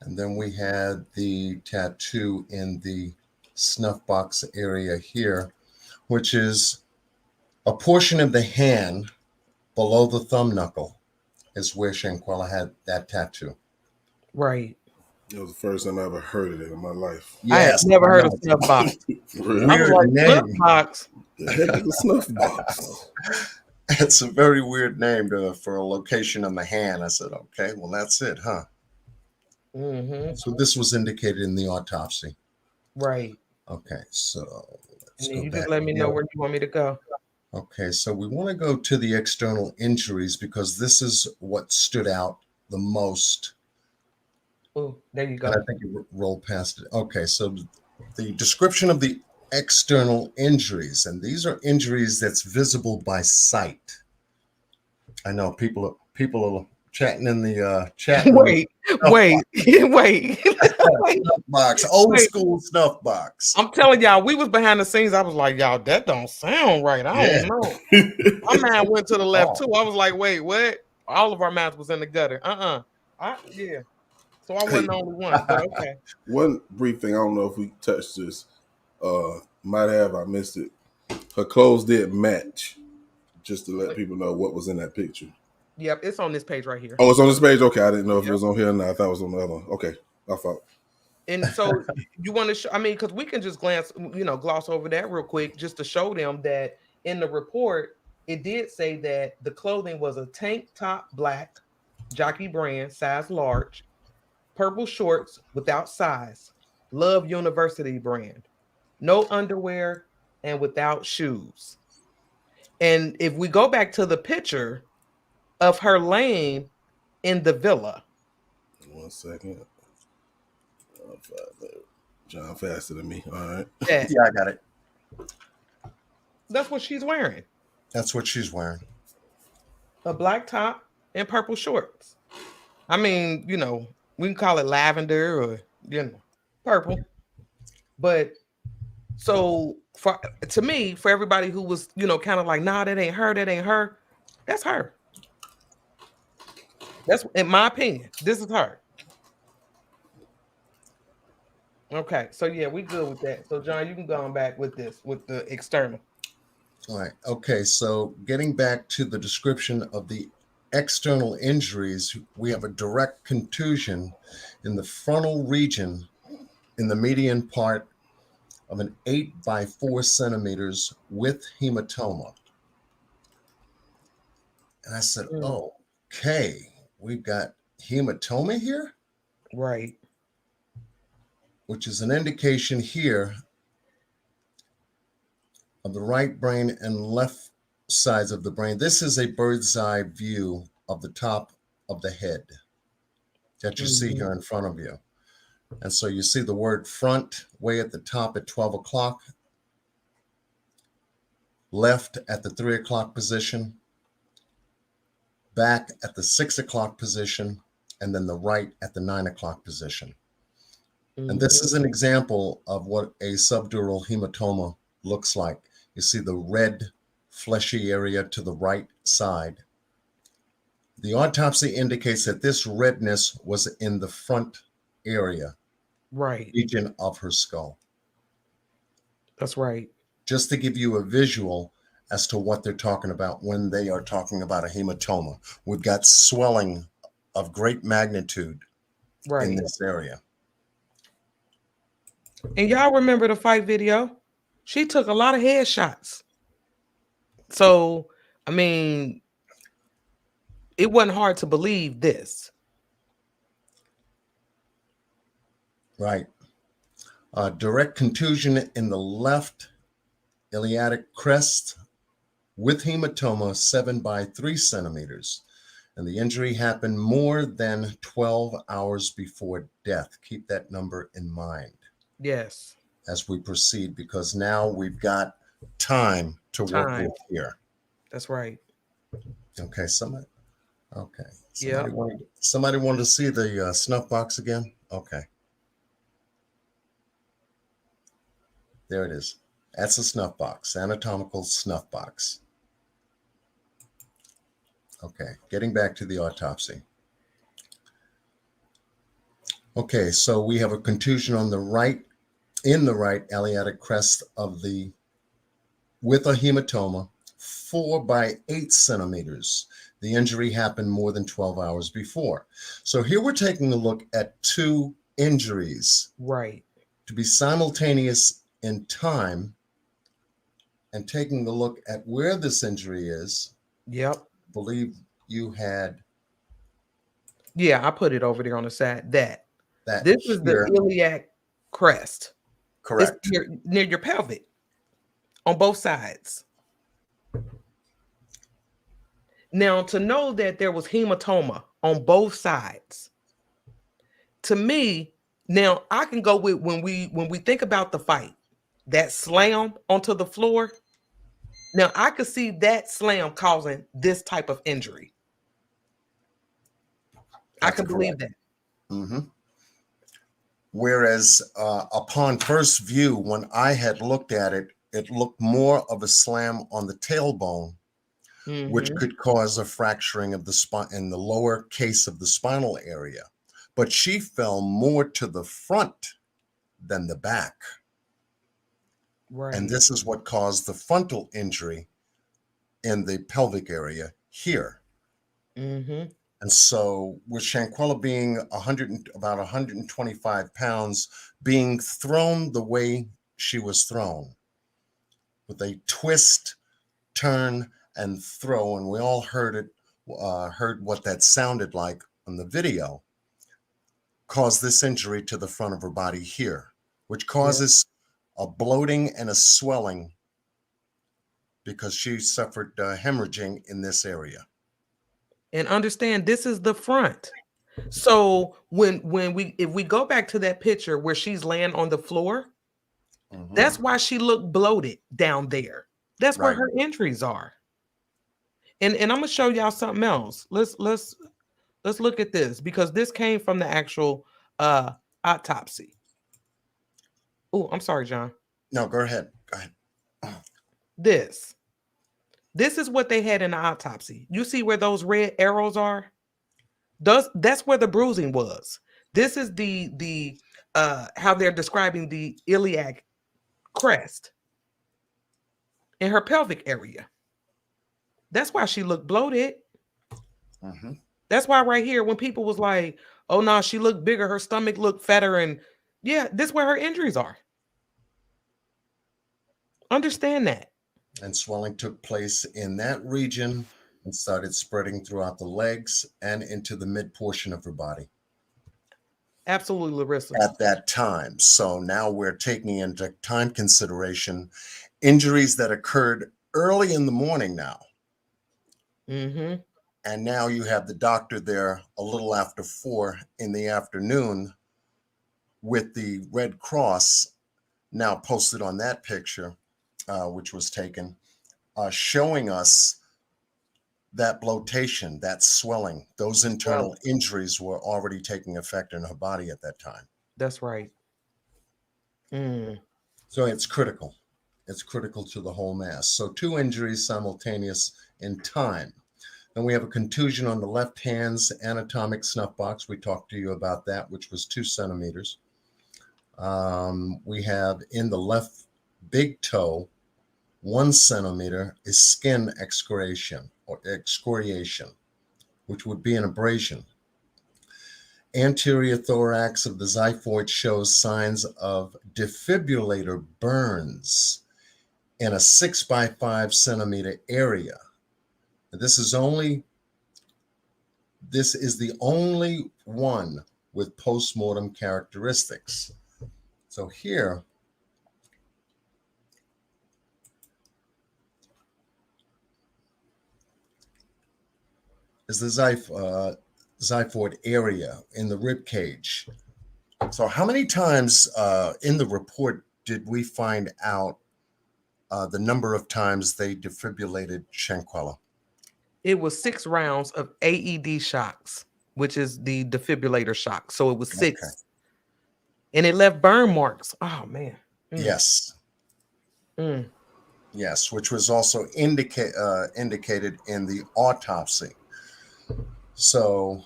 And then we had the tattoo in the snuff box area here, which is a portion of the hand below the thumb knuckle is where Shanquella had that tattoo. Right. It was the first time I ever heard of it in my life. Yes, I had never heard of snuff box. Weird like, name. Snuff box. The heck is a snuff box? It's a very weird name for a location on the hand. I said, okay, well, that's it, huh? Mm-hmm. So this was indicated in the autopsy. Right. Okay, so let's and go you back just let me know where you want me to go. Okay, so we want to go to the external injuries because this is what stood out the most. Oh, there you go. And I think you rolled past it. Okay, so the description of the external injuries, and these are injuries that's visible by sight. I know people are chatting in the chat. Wait. Snuff box, old school snuff box. I'm telling y'all, we was behind the scenes. I was like, y'all, that don't sound right. I don't know. My man went to the left too. I was like, wait, what? All of our mouths was in the gutter. Yeah. So I wasn't the only one, but okay. One brief thing, I don't know if we touched this. Might have, I missed it. Her clothes did match, just to let people know what was in that picture. Yep, it's on this page right here. Oh, it's on this page? Okay, I didn't know if it was on here or not. I thought it was on the other one. Okay, I thought. And so you want to show, I mean, because we can just gloss over that real quick just to show them that in the report, it did say that the clothing was a tank top black, jockey brand, size large, purple shorts without size, Love University brand, no underwear, and without shoes. And if we go back to the picture of her laying in the villa. 1 second. John faster than me. All right. Yeah, I got it. That's what she's wearing. That's what she's wearing. A black top and purple shorts. I mean, we can call it lavender or, purple. But so to me, for everybody who was, kind of like, nah, that ain't her. That's her. That's, in my opinion, this is her. Okay, so yeah, we good with that. So John, you can go on back with this, with the external. All right. Okay, so getting back to the description of the external injuries, we have a direct contusion in the frontal region in the median part of an 8 by 4 centimeters with hematoma. And I said, okay, we've got hematoma here? Right. Which is an indication here of the right brain and left sides of the brain. This is a bird's eye view of the top of the head that you see here in front of you. And so you see the word front way at the top at 12 o'clock, left at the 3 o'clock position, back at the 6 o'clock position, and then the right at the 9 o'clock position. And this is an example of what a subdural hematoma looks like. You see the red fleshy area to the right side. The autopsy indicates that this redness was in the front area, right, region of her skull. That's right. Just to give you a visual as to what they're talking about when they are talking about a hematoma. We've got swelling of great magnitude in this area. And y'all remember the fight video? She took a lot of headshots. So, I mean, it wasn't hard to believe this. Right. Direct contusion in the left iliac crest with hematoma 7 by 3 centimeters. And the injury happened more than 12 hours before death. Keep that number in mind. Yes. As we proceed, because now we've got time to work with here. That's right. Okay, somebody Yeah. Somebody wanted to see the snuff box again? Okay. There it is. That's a snuff box, anatomical snuff box. Okay, getting back to the autopsy. Okay, so we have a contusion on the right, in the right iliac crest of the, with a hematoma, 4 by 8 centimeters. The injury happened more than 12 hours before. So here we're taking a look at two injuries. Right. To be simultaneous in time and taking a look at where this injury is. Yep. I believe you had. Yeah, I put it over there on the side. This is here. the iliac crest. Correct. It's near your pelvic on both sides. Now, to know that there was hematoma on both sides, to me, now I can go with when we think about the fight, that slam onto the floor. Now I could see that slam causing this type of injury. I can believe that. Mm-hmm. Whereas upon first view, when I had looked at it, it looked more of a slam on the tailbone, which could cause a fracturing of the spine in the lower case of the spinal area. But she fell more to the front than the back. Right. And this is what caused the frontal injury in the pelvic area here. Mm-hmm. And so with Shanquella being about 125 pounds, being thrown the way she was thrown, with a twist, turn, and throw, and we all heard what that sounded like on the video, caused this injury to the front of her body here, which causes a bloating and a swelling because she suffered hemorrhaging in this area. And understand, this is the front. So if we go back to that picture where she's laying on the floor, that's why she looked bloated down there. That's where her injuries are. And I'm gonna show y'all something else. Let's look at this, because this came from the actual autopsy. Oh, I'm sorry, John. No, go ahead. This is what they had in the autopsy. You see where those red arrows are? That's where the bruising was. This is the how they're describing the iliac crest in her pelvic area. That's why she looked bloated. That's why right here, when people was like, oh no, she looked bigger, her stomach looked fatter, and yeah, this is where her injuries are. Understand that. And swelling took place in that region and started spreading throughout the legs and into the mid portion of her body. Absolutely, Larissa. At that time. So now we're taking into time consideration injuries that occurred early in the morning now. And now you have the doctor there a little after 4 in the afternoon with the Red Cross now posted on that picture, which was taken, showing us that bloatation, that swelling, those internal injuries were already taking effect in her body at that time. That's right. So it's critical. It's critical to the whole mass. So 2 injuries simultaneous in time. Then we have a contusion on the left hand's anatomic snuff box. We talked to you about that, which was 2 centimeters. We have in the left big toe, 1 centimeter is skin excoriation, which would be an abrasion. Anterior thorax of the xiphoid shows signs of defibrillator burns in a 6 by 5 centimeter area. This is the only one with postmortem characteristics. So here, is the xiphoid area in the rib cage. So how many times in the report did we find out the number of times they defibrillated Shanquella? It was 6 rounds of AED shocks, which is the defibrillator shock. So it was 6. Okay. And it left burn marks. Oh, man. Yes. Yes, which was also indicated in the autopsy. So,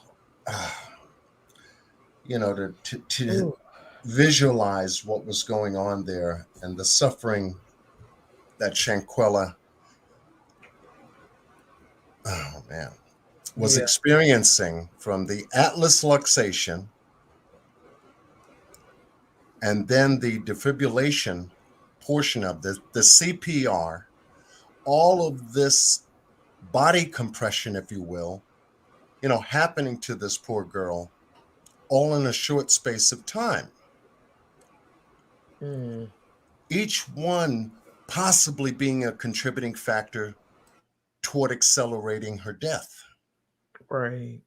to visualize what was going on there and the suffering that Shanquella, was experiencing from the atlas luxation and then the defibrillation portion of the CPR, all of this body compression, if you will, happening to this poor girl all in a short space of time. Each one possibly being a contributing factor toward accelerating her death. Right.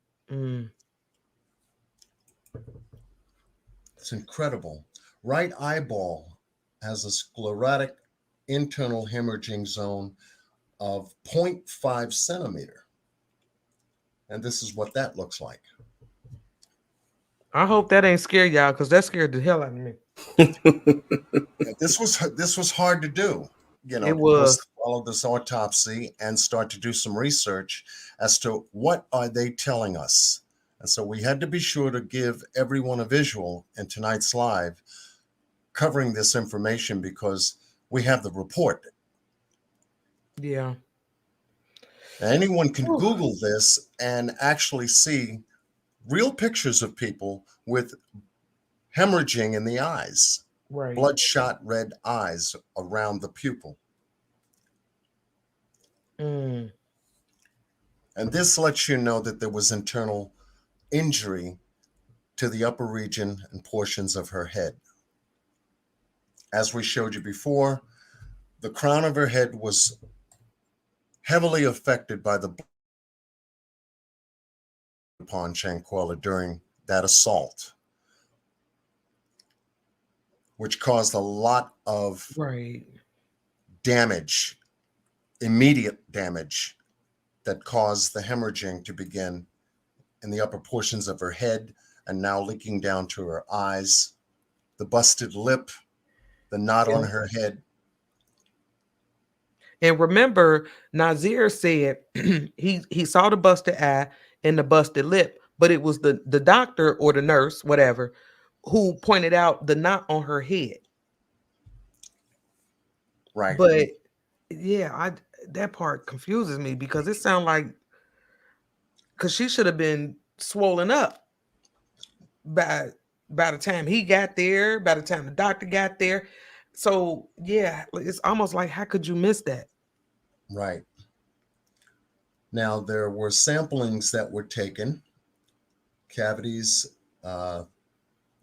It's incredible. Right eyeball has a sclerotic internal hemorrhaging zone of 0.5 centimeter. And this is what that looks like. I hope that ain't scared y'all, because that scared the hell out of me. This was hard to do. It was to follow this autopsy and start to do some research as to what are they telling us. And so we had to be sure to give everyone a visual in tonight's live covering this information because we have the report. Yeah. Anyone can Google this and actually see real pictures of people with hemorrhaging in the eyes. Right. Bloodshot red eyes around the pupil. And this lets you know that there was internal injury to the upper region and portions of her head. As we showed you before, the crown of her head was heavily affected by the upon Shanquella during that assault, which caused a lot of damage, immediate damage, that caused the hemorrhaging to begin in the upper portions of her head and now leaking down to her eyes, the busted lip, the knot on her head. And remember, Nazir said he saw the busted eye and the busted lip, but it was the doctor or the nurse, whatever, who pointed out the knot on her head. Right. But yeah, that part confuses me because it sounds like because she should have been swollen up by the time he got there, by the time the doctor got there. So yeah, it's almost like how could you miss that? Right. Now there were samplings that were taken, cavities, the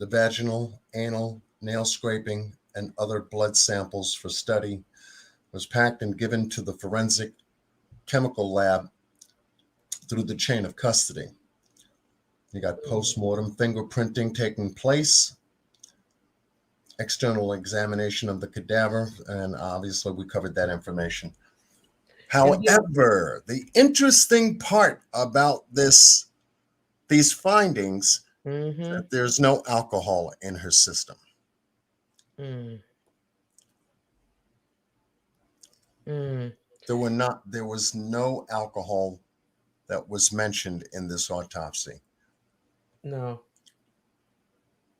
vaginal, anal, nail scraping, and other blood samples for study was packed and given to the forensic chemical lab through the chain of custody. You got post-mortem fingerprinting taking place, external examination of the cadaver, and obviously we covered that information. However, the interesting part about these findings is that there's no alcohol in her system. There was no alcohol that was mentioned in this autopsy. No.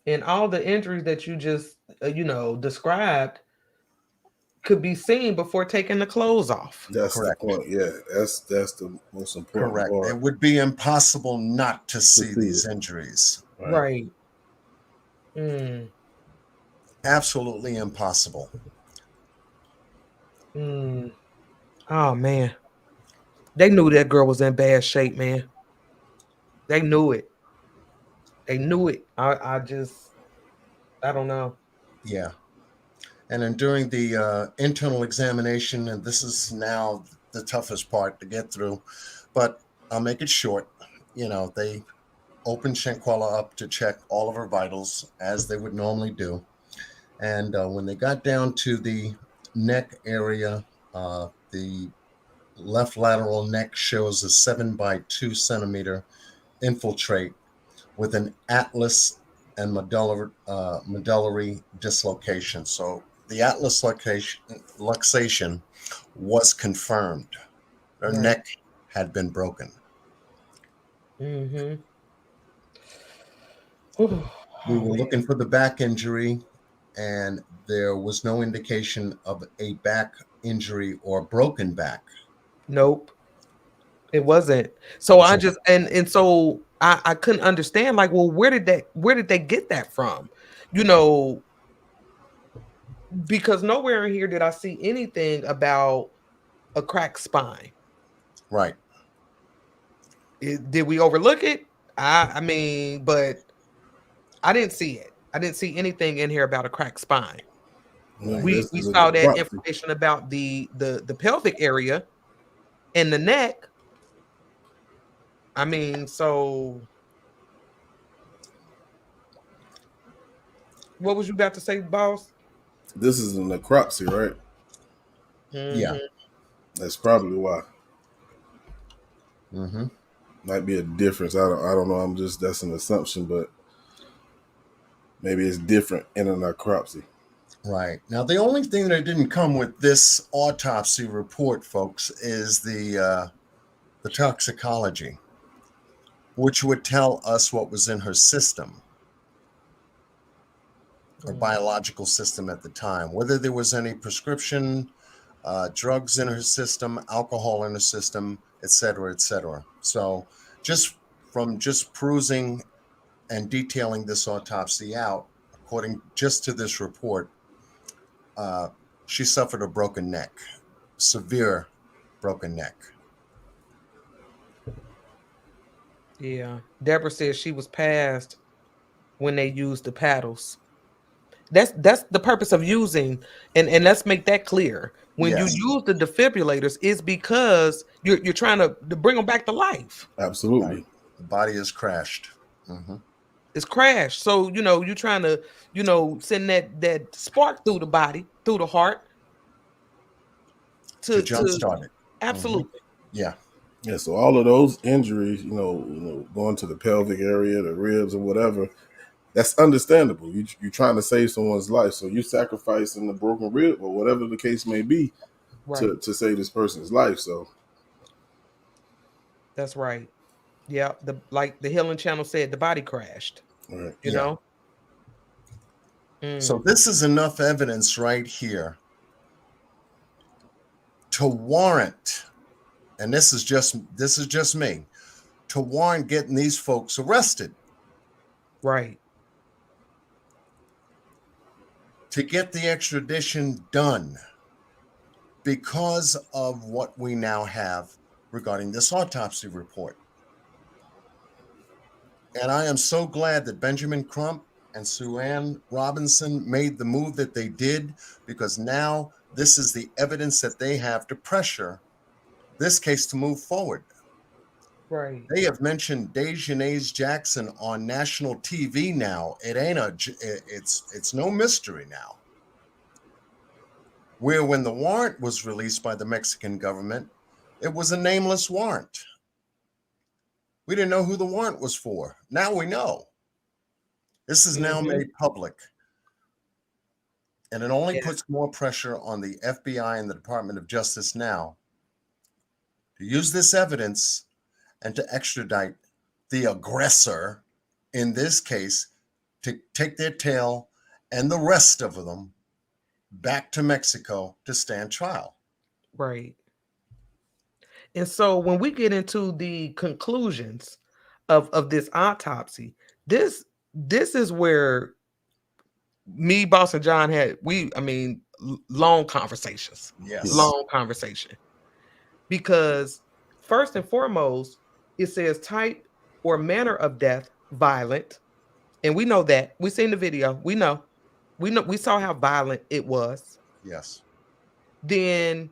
And all the injuries that you just described could be seen before taking the clothes off. That's correct. The point. Yeah, that's the most important correct part. It would be impossible not to see these injuries. Right. Absolutely impossible. Oh man, they knew that girl was in bad shape, man. They knew it. I don't know. Yeah. And then during the internal examination, and this is now the toughest part to get through, but I'll make it short. They opened Shanquella up to check all of her vitals as they would normally do. And when they got down to the neck area, the left lateral neck shows a 7 by 2 centimeter infiltrate with an atlas and medullary dislocation. So the atlas luxation was confirmed. Her neck had been broken. We were looking for the back injury, and there was no indication of a back injury or broken back. Nope. It wasn't. So I just and so I couldn't understand, like, well, where did they get that from? Because nowhere in here did I see anything about a cracked spine. Right. Did we overlook it? I mean, but I didn't see it. I didn't see anything in here about a cracked spine. We saw that information about the pelvic area and the neck. I mean, so what was you about to say, boss? This is a necropsy, right? Yeah. That's probably why. Might be a difference. I don't know. That's an assumption, but maybe it's different in a necropsy. Right. Now, the only thing that didn't come with this autopsy report, folks, is the toxicology, which would tell us what was in her system, or biological system at the time, whether there was any prescription drugs in her system, alcohol in her system, et cetera, et cetera. So just from perusing and detailing this autopsy out, according just to this report, she suffered a broken neck, severe broken neck. Yeah. Deborah says she was passed when they used the paddles. That's the purpose of using, and let's make that clear. When Yes. you use the defibrillators, is because you're trying to bring them back to life. Absolutely. Right. The body is crashed. Mm-hmm. It's crashed. So you're trying to send that spark through the body, through the heart, To to jumpstart it. absolutely Yeah. Yeah, so all of those injuries, going to the pelvic area, the ribs, or whatever, that's understandable. You're trying to save someone's life, so you're sacrificing the broken rib or whatever the case may be right. to save this person's life. So, That's right. Yeah, like the Healing Channel said, the body crashed. right. You Yeah. know. So this is enough evidence right here to warrant, and this is just me, to warrant getting these folks arrested, Right. to get the extradition done because of what we now have regarding this autopsy report. And I am so glad that Benjamin Crump and Sue Ann Robinson made the move that they did, because now this is the evidence that they have to pressure this case to move forward. Right. They have mentioned Dejanay's Jackson on national TV now. It's no mystery now. Where when the warrant was released by the Mexican government, it was a nameless warrant. We didn't know who the warrant was for. Now we know. This is now made public. And it only puts more pressure on the FBI and the Department of Justice now to use this evidence and to extradite the aggressor, in this case, to take their tail and the rest of them back to Mexico to stand trial. Right. And so when we get into the conclusions of this autopsy, this is where me, Boss, and John had long conversations. Yes. Long conversation. Because first and foremost, it says type or manner of death, violent. And we know that. We seen the video. We know. We saw how violent it was. Yes. Then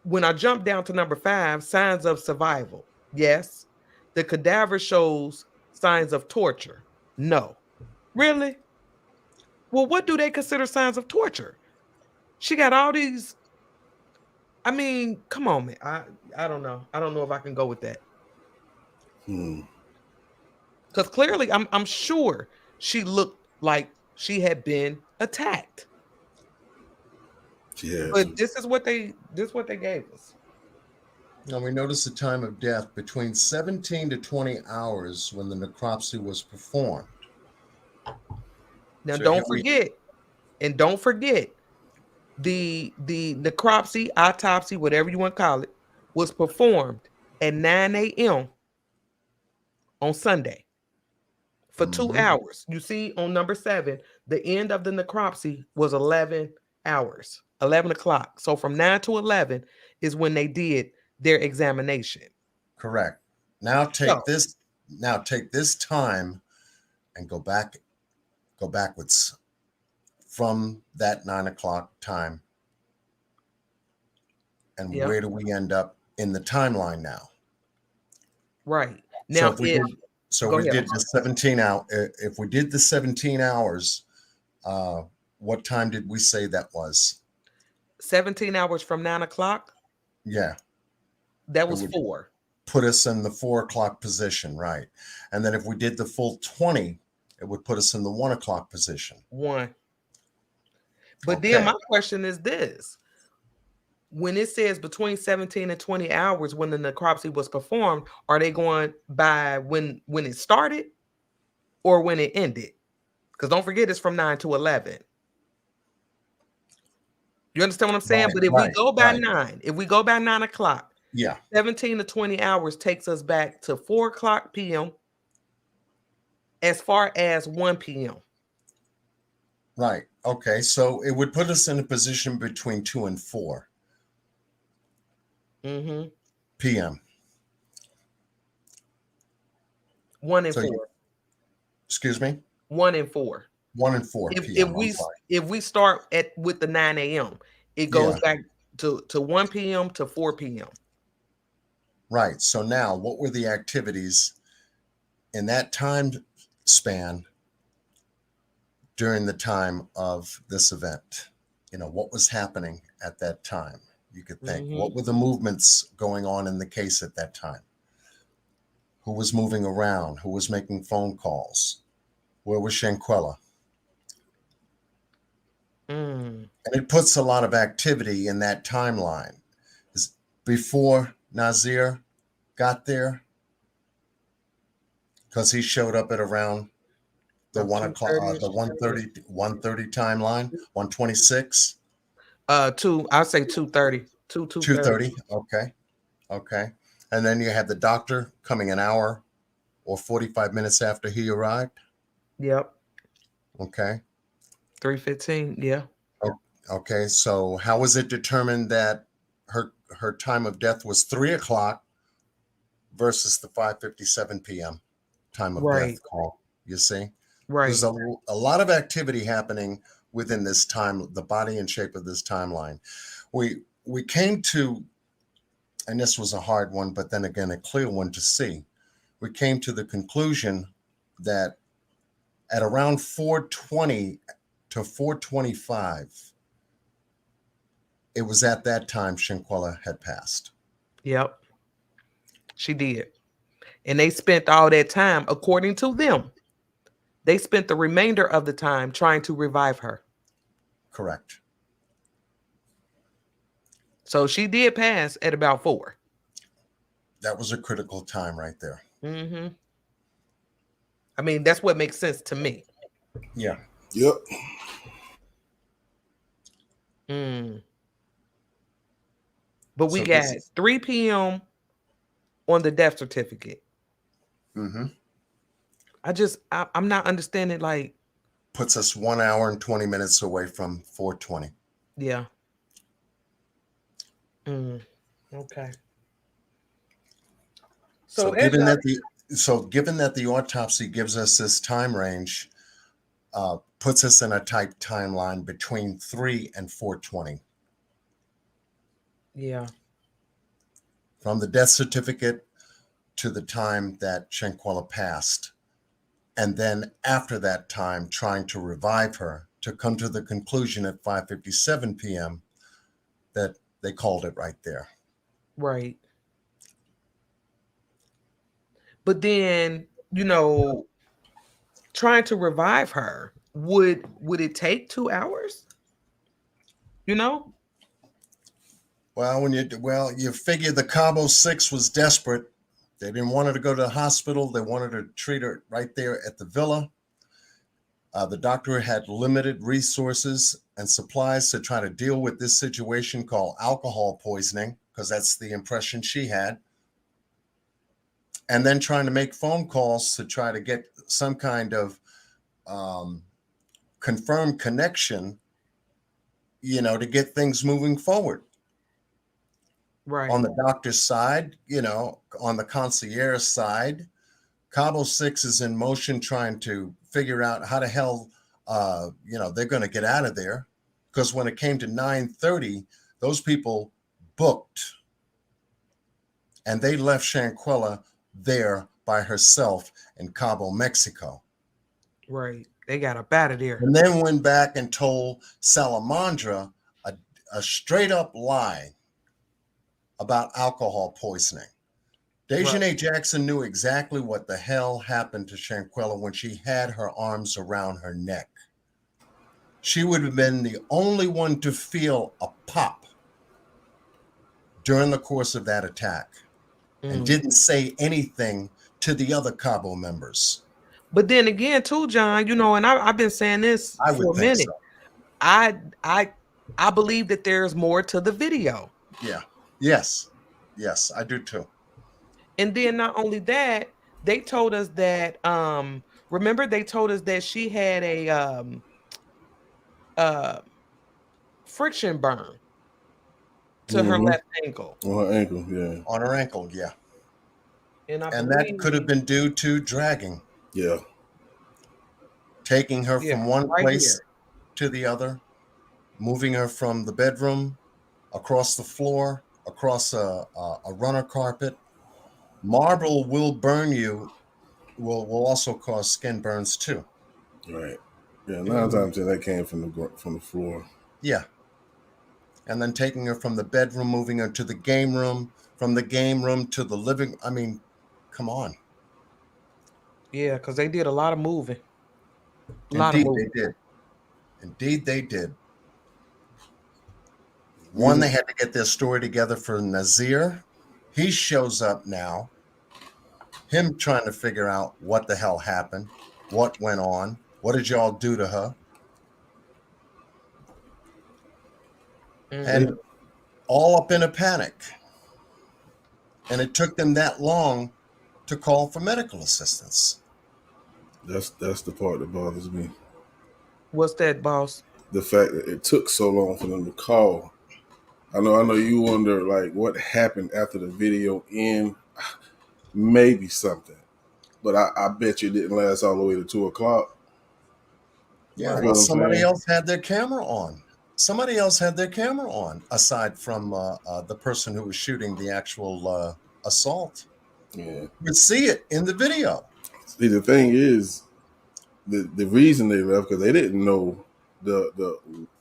when I jump down to number 5, signs of survival. Yes. The cadaver shows signs of torture. No. Really? Well, what do they consider signs of torture? She got all these. I mean, come on, man. I don't know. I don't know if I can go with that. Because clearly, I'm sure she looked like she had been attacked. Yeah. But this is what they gave us. Now we notice the time of death between 17 to 20 hours when the necropsy was performed. Now, So don't forget, the necropsy, autopsy, whatever you want to call it, was performed at 9 a.m. on Sunday for 2 hours. You see on number 7, the end of the necropsy was 11 hours, 11 o'clock. So from 9 to 11 is when they did their examination. Correct. Now take this time and go backwards from that 9 o'clock time. And where do we end up in the timeline now? Right. Now, if we did the 17 hour, if we did the 17 hours, what time did we say that was? 17 hours from 9 o'clock? Yeah. That was 4. Put us in the 4 o'clock position, right? And then if we did the full 20, it would put us in the 1 o'clock position. 1. But then my question is this. When it says between 17 and 20 hours when the necropsy was performed, are they going by when it started or when it ended? Because don't forget, it's from 9 to 11. You understand what I'm saying? But if we go by 9, if we go by 9 o'clock, 17 to 20 hours takes us back to 4 o'clock p.m. as far as 1 p.m. Right. Okay. So it would put us in a position between 2 and 4 p.m. 1 and 4. Excuse me? 1 and 4. 1 and 4 p.m. I'm sorry. If we start with the 9 a.m., it goes back to 1 p.m. to 4 p.m. Right. So now, what were the activities in that time span during the time of this event? You know, what was happening at that time? You could think, what were the movements going on in the case at that time? Who was moving around? Who was making phone calls? Where was Shanquella? And it puts a lot of activity in that timeline. Before Nazir got there, because he showed up at around the 1 o'clock, the 1:30 timeline, 1:26. I'll say 2:30. 2:30. Okay. And then you had the doctor coming an hour or 45 minutes after he arrived. Yep. Okay. 3:15. Yeah. Okay. So how was it determined that her time of death was 3 o'clock versus the 5:57 p.m. time of death call? You see, right? There's a lot of activity happening within this time, the body and shape of this timeline. We came to, and this was a hard one, but then again, a clear one to see. We came to the conclusion that at around 4:20 to 4:25, it was at that time Shanquella had passed. Yep, she did. And they spent all that time, according to them, they spent the remainder of the time trying to revive her. Correct. So she did pass at about 4. That was a critical time right there. I mean, that's what makes sense to me. Yeah. Yep. But we got 3 p.m. on the death certificate. I'm not understanding, like, puts us 1 hour and 20 minutes away from 4:20. Yeah. Okay. So given that the autopsy gives us this time range, puts us in a tight timeline between 3 and 4:20. Yeah. From the death certificate to the time that Shanquella passed. And then after that time, trying to revive her to come to the conclusion at 5:57 p.m. that they called it right there. Right. But then, trying to revive her, would it take 2 hours? Well, you figure the Cabo 6 was desperate. They didn't want her to go to the hospital. They wanted to treat her right there at the villa. The doctor had limited resources and supplies to try to deal with this situation called alcohol poisoning, because that's the impression she had. And then trying to make phone calls to try to get some kind of confirmed connection, to get things moving forward. Right. On the doctor's side, on the concierge side, Cabo 6 is in motion trying to figure out how the hell, they're going to get out of there. Because when it came to 9:30, those people booked. And they left Shanquella there by herself in Cabo, Mexico. Right. They got up out of there. And then went back and told Salamandra a straight up lie about alcohol poisoning. Dejanay Jackson knew exactly what the hell happened to Shanquella when she had her arms around her neck. She would have been the only one to feel a pop during the course of that attack and didn't say anything to the other Cabo members. But then again, too, John, and I've been saying this for a minute. So. I believe that there's more to the video. Yeah. Yes, I do too. And then not only that, they told us that remember they told us that she had a friction burn to her left ankle. On her ankle, yeah. On her ankle, yeah. And that could have been due to dragging. Yeah. taking her from one right place here. to the other, moving her from the bedroom across the floor, across a runner carpet. Marble will burn you, will also cause skin burns too. Right. Yeah, 9 times 10 that came from the floor. Yeah. And then taking her from the bedroom, moving her to the game room, from the game room to the living. I mean, come on. Yeah, because they did a lot of moving. Indeed, they did. Indeed, they did. One, they had to get their story together for Nazir. He shows up now. Him trying to figure out what the hell happened, what went on, what did y'all do to her? And all up in a panic. And it took them that long to call for medical assistance. That's the part that bothers me. What's that, boss? The fact that it took so long for them to call. I know you wonder like what happened after the video end. Maybe something. But I bet you it didn't last all the way to 2 o'clock. Yeah, well, somebody else had their camera on. Somebody else had their camera on, aside from the person who was shooting the actual assault. Yeah. You could see it in the video. See, the thing is, the reason they left, because they didn't know the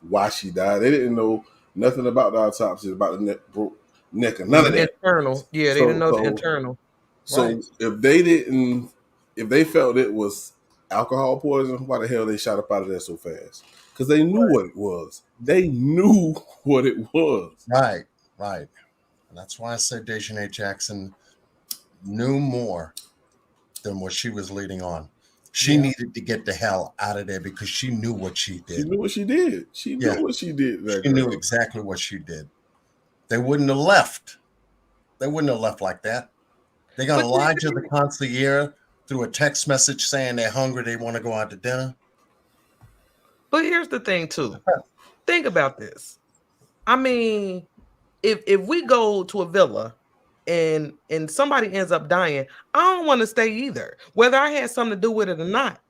why she died. They didn't know nothing about the autopsy, about the neck or none of that. Internal. Yeah, they didn't know the internal. So right. if they felt it was alcohol poison, why the hell they shot up out of there so fast? Because they knew what it was. They knew what it was. Right. And that's why I said Dejanay Jackson knew more than what she was leading on. She needed to get the hell out of there because she knew what she did. She knew what she did. She knew what she did. She knew exactly what she did. They wouldn't have left. They wouldn't have left like that. They're going to lie to the concierge through a text message saying they're hungry, they want to go out to dinner. But here's the thing, too. Think about this. I mean, if we go to a villa and somebody ends up dying, I don't want to stay either, whether I had something to do with it or not.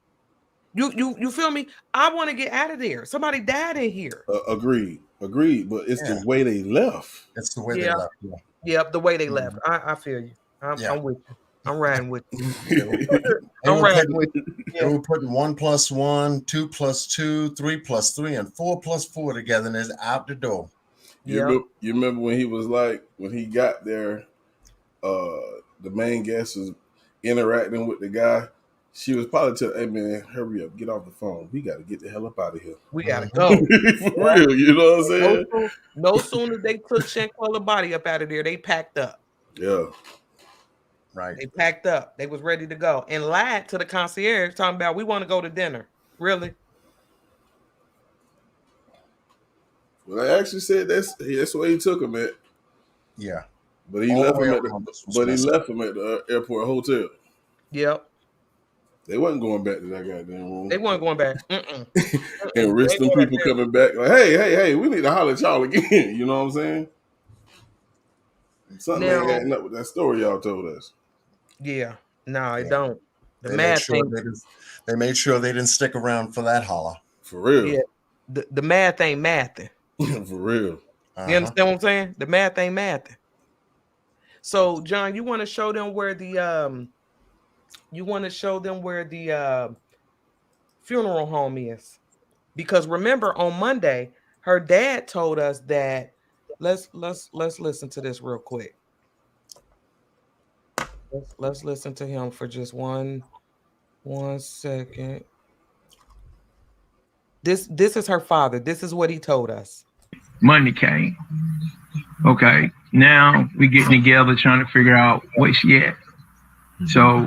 You feel me? I want to get out of there. Somebody died in here. Agreed. But it's the way they left. It's the way they left. Yep, the way they left. I feel you. I'm with you. I'm riding with you. They were putting 1 + 1, 2 + 2, 3 + 3, and 4 + 4 together, and it's out the door. You remember when he was like, when he got there, the main guest was interacting with the guy. She was probably telling, "Hey man, hurry up, get off the phone. We got to get the hell up out of here. We gotta go." For real, you know what I'm saying? No sooner they took Shanquella's body up out of there, they packed up. Yeah. Right. They packed up. They was ready to go and lied to the concierge, talking about we want to go to dinner. Really? Well, they actually said that's where he took him at. Yeah. But he left him at the airport hotel. Yep. They wasn't going back to that goddamn room. They weren't going back. And risk them people coming back like, hey, we need to holler at y'all again. You know what I'm saying? Something ain't adding up with that story y'all told us. Yeah. No, it don't. They made sure they didn't stick around for that holler. For real. Yeah. The math ain't mathing. For real. You understand what I'm saying? The math ain't mathing. So, John, you want to show them where the funeral home is? Because remember, on Monday, her dad told us that. Let's listen to this real quick. Let's listen to him for just one second. This is her father. This is what he told us. Monday came. Okay, now we getting together trying to figure out where she at. So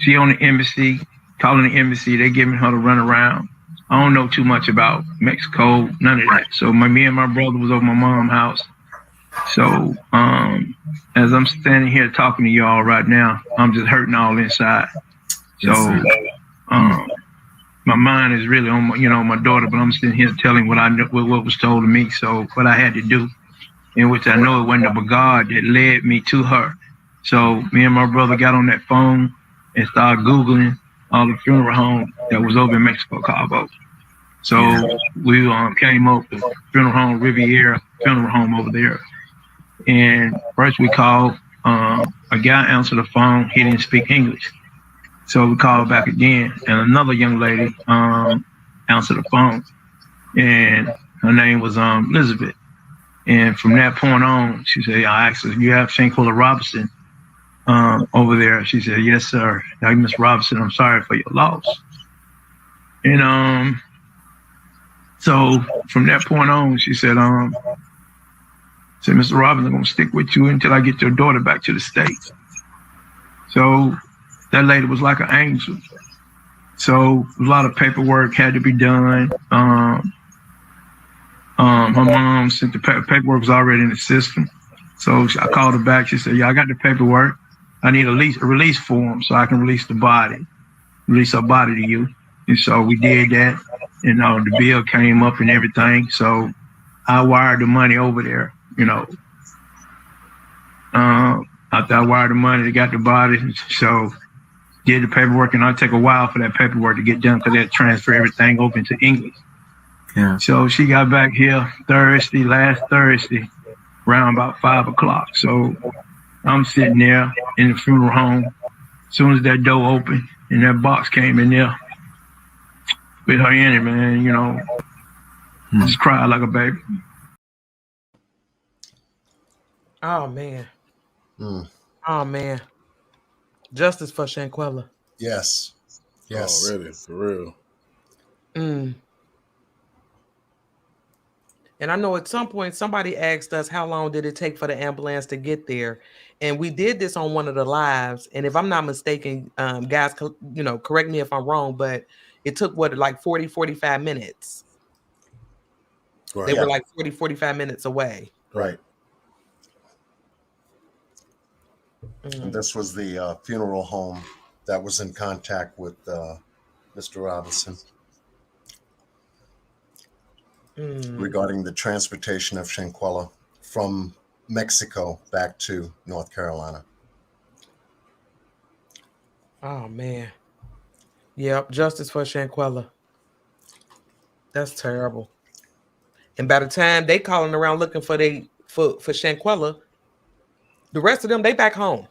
she on the embassy, calling the embassy. They giving her to run around. I don't know too much about Mexico, none of that. So me and my brother was over my mom's house. So as I'm standing here talking to y'all right now, I'm just hurting all inside. So my mind is really on my daughter, but I'm sitting here telling what I knew, what was told to me. So what I had to do, in which I know it wasn't but God that led me to her. So me and my brother got on that phone and started Googling all the funeral homes that was over in Mexico, Cabo. So we came up to funeral home Riviera funeral home over there, and first we called. A guy answered the phone. He didn't speak English, so we called back again, and another young lady answered the phone, and her name was Elizabeth. And from that point on, she said, I asked her, you have Shanquella Robinson over there? She said, yes, sir. Now, Miss Robinson, I'm sorry for your loss. And so from that point on, she said, Mr. Robinson, I'm going to stick with you until I get your daughter back to the States. So that lady was like an angel. So a lot of paperwork had to be done. Her mom sent the paperwork was already in the system. So I called her back. She said, yeah, I got the paperwork. I need a release form so I can release the body, release her body to you. And so we did that. And the bill came up and everything. So I wired the money over there, after I wired the money, they got the body. So did the paperwork, and it'll take a while for that paperwork to get done because they had to transfer everything over into English. Yeah. So she got back here last Thursday, around about 5 o'clock. So I'm sitting there in the funeral home. As soon as that door opened and that box came in there with her in it, man, just cried like a baby. Oh, man. Oh, man. Justice for Shanquella. Yes. Yes. Already, for real. And I know at some point somebody asked us how long did it take for the ambulance to get there, and we did this on one of the lives. And if I'm not mistaken, guys, correct me if I'm wrong, but it took like 40, 45 minutes. Right. They were like 40, 45 minutes away. Right. And this was the funeral home that was in contact with Mr. Robinson. Regarding the transportation of Shanquella from Mexico back to North Carolina. Oh, man. Yep, justice for Shanquella. That's terrible. And by the time they calling around looking for Shanquella, the rest of them, they back home.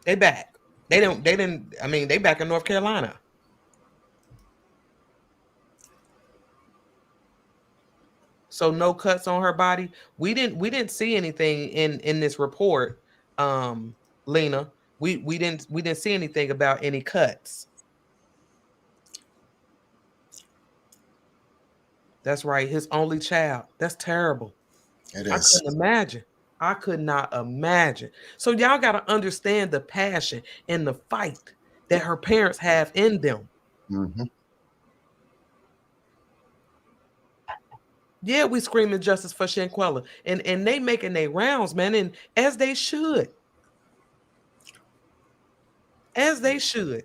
They back. They back in North Carolina. So no cuts on her body. We didn't see anything in this report, Lena. We didn't see anything about any cuts. That's right. His only child. That's terrible. It is. I couldn't imagine. I could not imagine. So y'all got to understand the passion and the fight that her parents have in them. Mm-hmm. Yeah, we screaming justice for Shanquella. And they making their rounds, man, and as they should. As they should.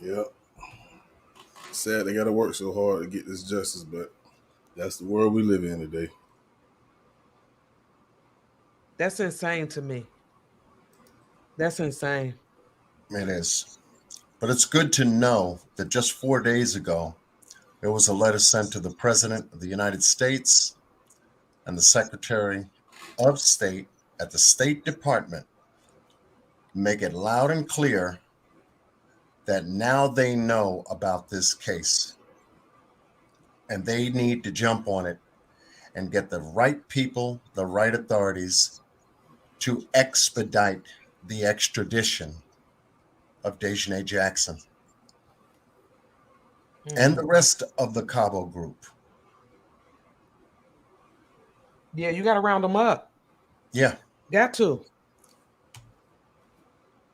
Yep. Sad they got to work so hard to get this justice, but that's the world we live in today. That's insane to me. That's insane. It is. But it's good to know that just 4 days ago, there was a letter sent to the President of the United States and the Secretary of State at the State Department to make it loud and clear that now they know about this case and they need to jump on it and get the right people, the right authorities to expedite the extradition of Dejanay Jackson and the rest of the Cabo group. Yeah, you got to round them up. Yeah. Got to.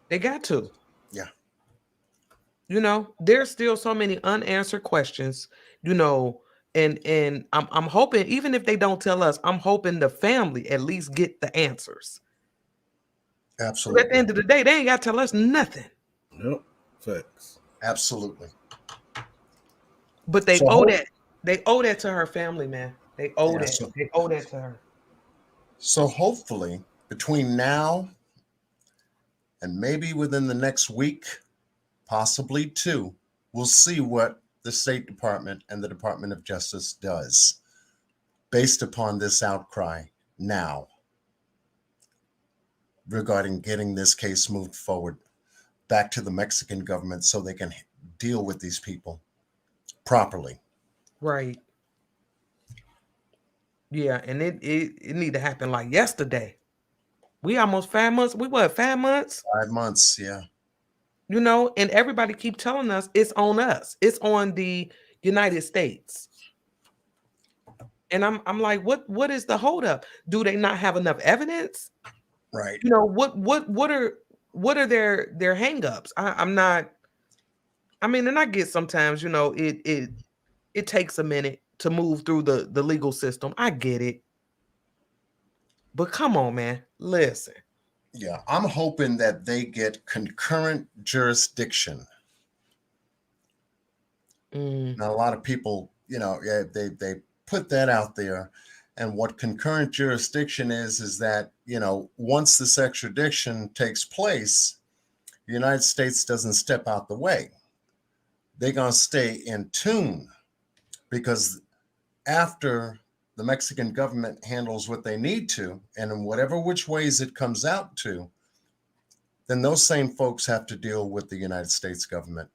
They got to. Yeah. There's still so many unanswered questions, and I'm hoping, even if they don't tell us, I'm hoping the family at least get the answers. Absolutely. But at the end of the day, they ain't got to tell us nothing. Yep. Facts. Absolutely. But they owe that. They owe that to her family, man. They owe that. They owe that to her. So hopefully between now and maybe within the next week, possibly 2. We'll see what the State Department and the Department of Justice does based upon this outcry now regarding getting this case moved forward back to the Mexican government so they can deal with these people properly. Right. Yeah, and it need to happen like yesterday. We almost 5 months. We what, 5 months? 5 months, yeah. You know, and everybody keep telling us it's on us. It's on the United States. And I'm like, what is the holdup? Do they not have enough evidence? Right. You know, what are their hangups? I'm not. I mean, and I get sometimes, you know, it takes a minute to move through the legal system. I get it. But come on, man. Listen. Yeah, I'm hoping that they get concurrent jurisdiction. Now, a lot of people, you know, yeah, they put that out there. And what concurrent jurisdiction is that, you know, once this extradition takes place, the United States doesn't step out the way. They're going to stay in tune, because after the Mexican government handles what they need to, and in whatever which ways it comes out to, then those same folks have to deal with the United States government.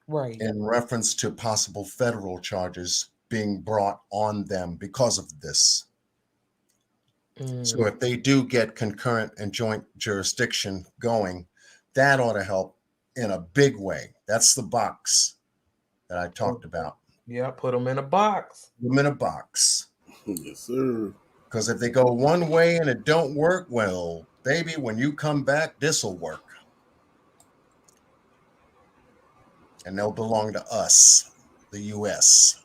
Right. In reference to possible federal charges being brought on them because of this. So if they do get concurrent and joint jurisdiction going, that ought to help in a big way. That's the box that I talked about. Yeah, put them in a box. Put them in a box. Yes, sir. Because if they go one way and it don't work, well, baby, when you come back, this will work. And they'll belong to us, the U.S.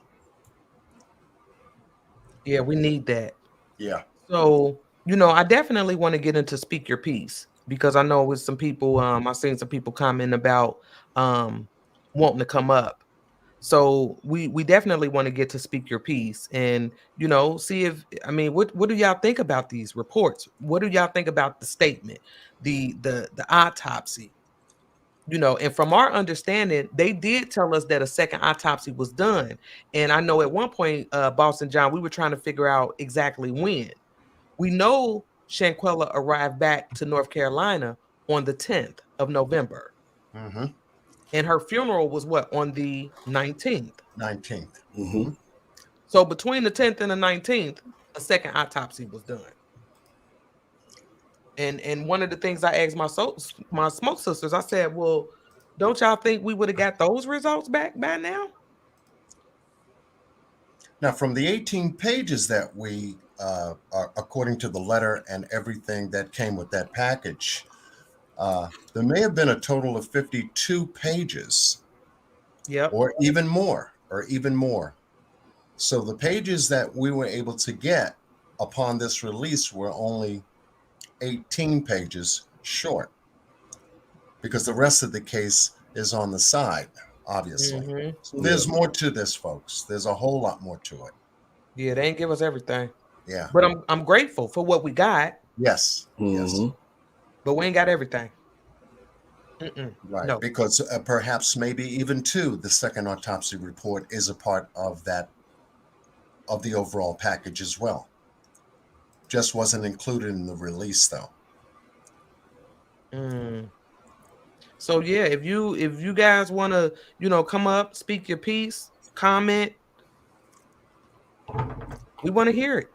Yeah, we need that. Yeah. So, you know, I definitely want to get into Speak Your Piece, because I know with some people, I've seen some people comment about wanting to come up. So we definitely want to get to Speak Your Piece and, you know, see if, I mean, what do y'all think about these reports? What do y'all think about the statement, the autopsy? You know, and from our understanding, they did tell us that a second autopsy was done. And I know at one point, Boston John, we were trying to figure out exactly when. We know Shanquella arrived back to North Carolina on the 10th of November. Mm-hmm. And her funeral was what, on the 19th? 19th. Mm-hmm. So between the 10th and the 19th, a second autopsy was done. And one of the things I asked my smoke sisters, I said, well, don't y'all think we would have got those results back by now? Now, from the 18 pages that we, according to the letter and everything that came with that package, there may have been a total of 52 pages. Yep. Or even more. So the pages that we were able to get upon this release were only 18 pages short, because the rest of the case is on the side, obviously. Mm-hmm. So there's more to this, folks. There's a whole lot more to it. Yeah, they ain't give us everything. Yeah. But I'm grateful for what we got. Yes. Mm-hmm. Yes. But we ain't got everything. Right. No. Because perhaps maybe even the second autopsy report is a part of that, of the overall package as well. Just wasn't included in the release, though. So yeah, if you guys want to, you know, come up, speak your piece, comment, we want to hear it.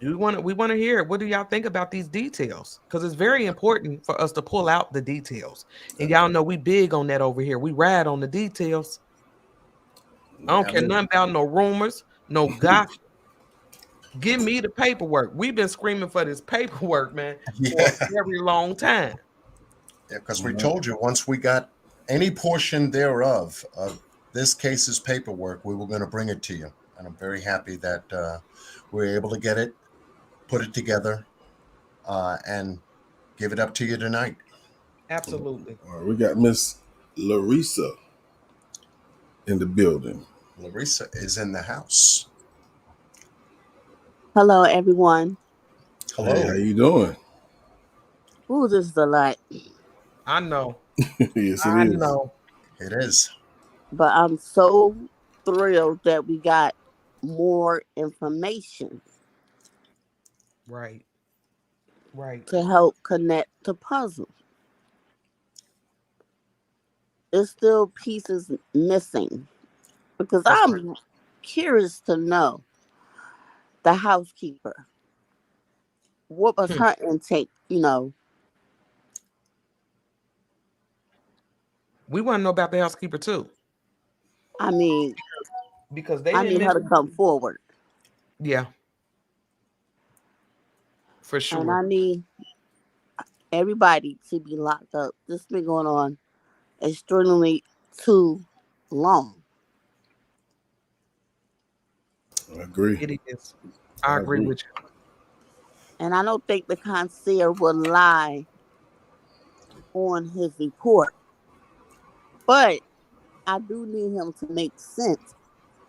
We want to hear it. What do y'all think about these details? Because it's very important for us to pull out the details. And y'all know we big on that over here. We ride on the details. I don't care nothing about no rumors, no gossip. Give me the paperwork. We've been screaming for this paperwork, man, for a very long time. Yeah, because we told you once we got any portion thereof of this case's paperwork, we were going to bring it to you. And I'm very happy that we were able to get it, put it together, and give it up to you tonight. Absolutely. All right, we got Miss Larissa in the building. Larissa is in the house. Hello, everyone. Hello. Hey, how you doing? Ooh, this is a lot. I know. Yes, it I is. know. It is. But I'm so thrilled that we got more information Right. Right. to help connect the puzzle. There's still pieces missing because That's right. I'm curious to know the housekeeper. What was Hmm. her intake? We want to know about the housekeeper too, I mean, because they I didn't need her to mention. come forward, Yeah, for and sure. I need everybody to be locked up. This has been going on extremely too long, I agree. It is. I I agree agree. with you. and I don't think the concierge will lie on his report, but I do need him to make sense.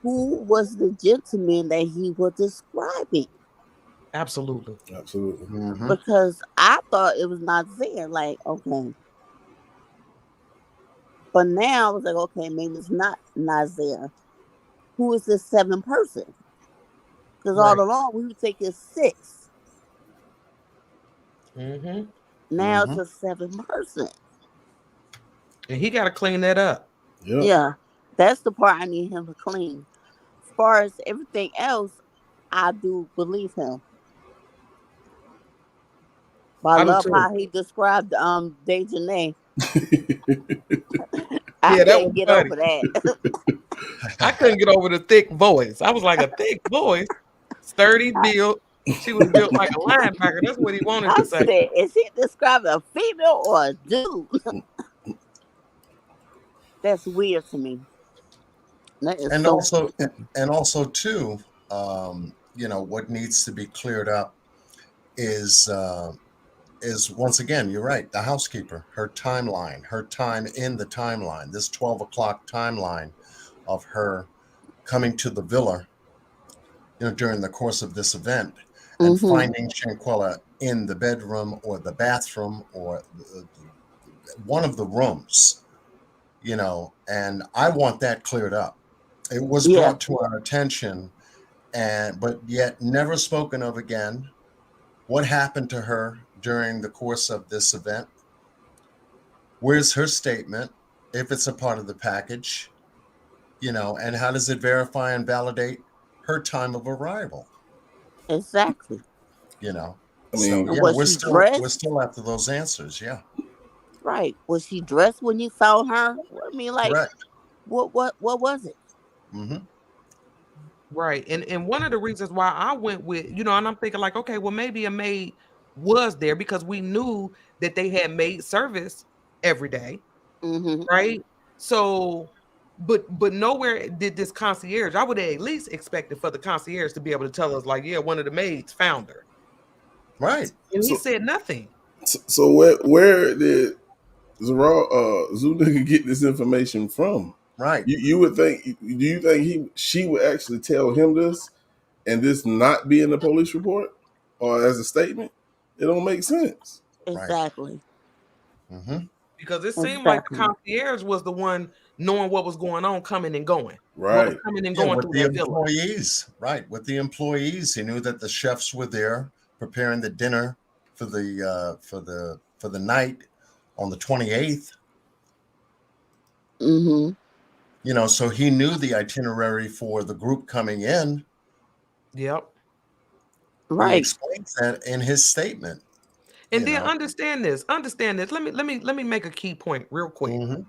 Who was the gentleman that he was describing? Absolutely. Absolutely. Mm-hmm. Because I thought it was not there. Like, okay. But now I was like, okay, maybe it's not there. Who is this seven person? Because all Right. along we would think it's six. Mm-hmm. Now it's Mm-hmm. a seven person. And he got to clean that up. Yep. Yeah. That's the part I need him to clean. As far as everything else, I do believe him. But I I do love too. how he described Dejanay. I Yeah, that was couldn't get funny. over that. I couldn't get over the thick voice. I was like, a thick voice, sturdy I, built. She was built like a linebacker. That's what he wanted I to say. said, is he describing a female or a dude? That's weird to me. That is And so also, and also too, what needs to be cleared up is once again, you're right, the housekeeper, her timeline, her time in the timeline, this 12 o'clock timeline of her coming to the villa, during the course of this event, and mm-hmm. finding Shanquella in the bedroom or the bathroom or one of the rooms, and I want that cleared up. It was Yeah, brought to our attention, but yet never spoken of again. What happened to her during the course of this event? Where's her statement, if it's a part of the package, and how does it verify and validate her time of arrival? exactly. You know, I so mean, And yeah, was we're she still we're dressed? still after those answers. Yeah, Right. Was she dressed when you found her? I mean, like, correct. what was it? Mm-hmm. Right. And one of the reasons why I went with, and I'm thinking like, okay, well, maybe a maid was there because we knew that they had maid service every day. Mm-hmm. Right. So, but nowhere did this concierge. I would have at least expected for the concierge to be able to tell us, like, yeah, one of the maids found her. Right. And he so said nothing. so where did Zuniga get this information from? Right. You would think. Do you think she would actually tell him this, and this not be in the police report or as a statement? It don't make sense. Right. Exactly. Mm-hmm. Because it seemed like the Exactly. concierge was the one knowing what was going on, coming and going. What was Right. coming and Yeah, going with through the that villa. employees. Right. With the employees, he knew that the chefs were there preparing the dinner for the night on the 28th. Mm-hmm. So he knew the itinerary for the group coming in. Yep. He Right. explains that in his statement. And You then know. understand this. Understand this. Let me make a key point real quick. Mm-hmm.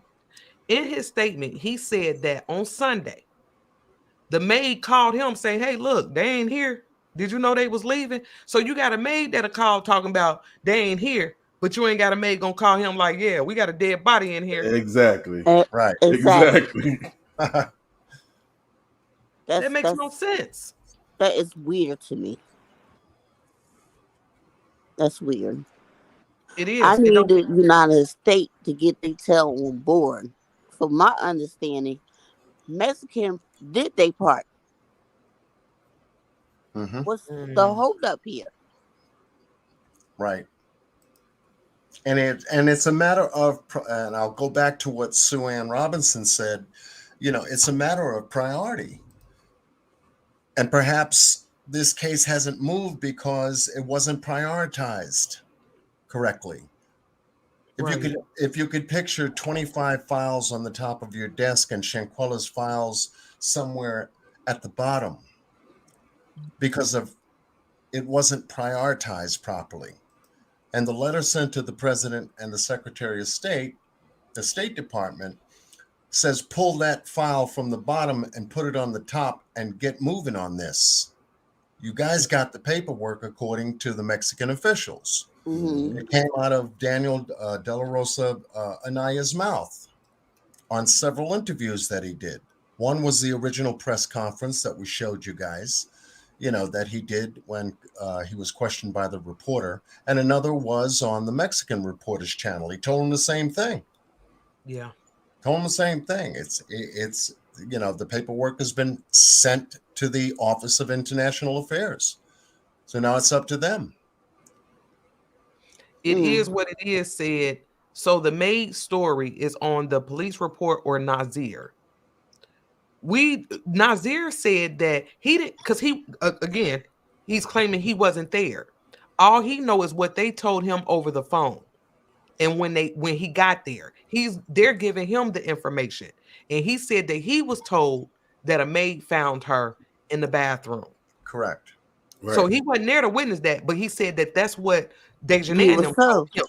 In his statement, he said that on Sunday, the maid called him saying, "Hey, look, they ain't here. Did you know they was leaving?" So you got a maid that'll call talking about they ain't here, but you ain't got a maid gonna call him like, "Yeah, we got a dead body in here." Exactly. Right. Exactly. Exactly. That That's makes no that's sense. that is weird to me. That's weird. It I is. It need don't. the United States to get their tail on board. From my understanding, Mexican did their part. Mm-hmm. What's the Mm, hold up here? Right. And it's a matter of, and I'll go back to what Sue Ann Robinson said, it's a matter of priority. And perhaps this case hasn't moved because it wasn't prioritized correctly. If you could picture 25 files on the top of your desk and Shanquella's files somewhere at the bottom because of it wasn't prioritized properly. And the letter sent to the president and the Secretary of State, the State Department, says pull that file from the bottom and put it on the top and get moving on this. You guys got the paperwork according to the Mexican officials. Mm-hmm. It came out of Daniel De La Rosa Anaya's mouth on several interviews that he did. One was the original press conference that we showed you guys, that he did when he was questioned by the reporter. And another was on the Mexican reporter's channel. He told him the same thing. Yeah. Told him the same thing. It's the paperwork has been sent to the Office of International Affairs. So now it's up to them. It is what it is, said. So the maid story is on the police report or Nazir. Nazir said that he didn't, because he again, he's claiming he wasn't there. All he know is what they told him over the phone. And when he got there, they're giving him the information. And he said that he was told that a maid found her in the bathroom. Correct. Right. So he wasn't there to witness that, but he said that that's what Dejanay and them told him.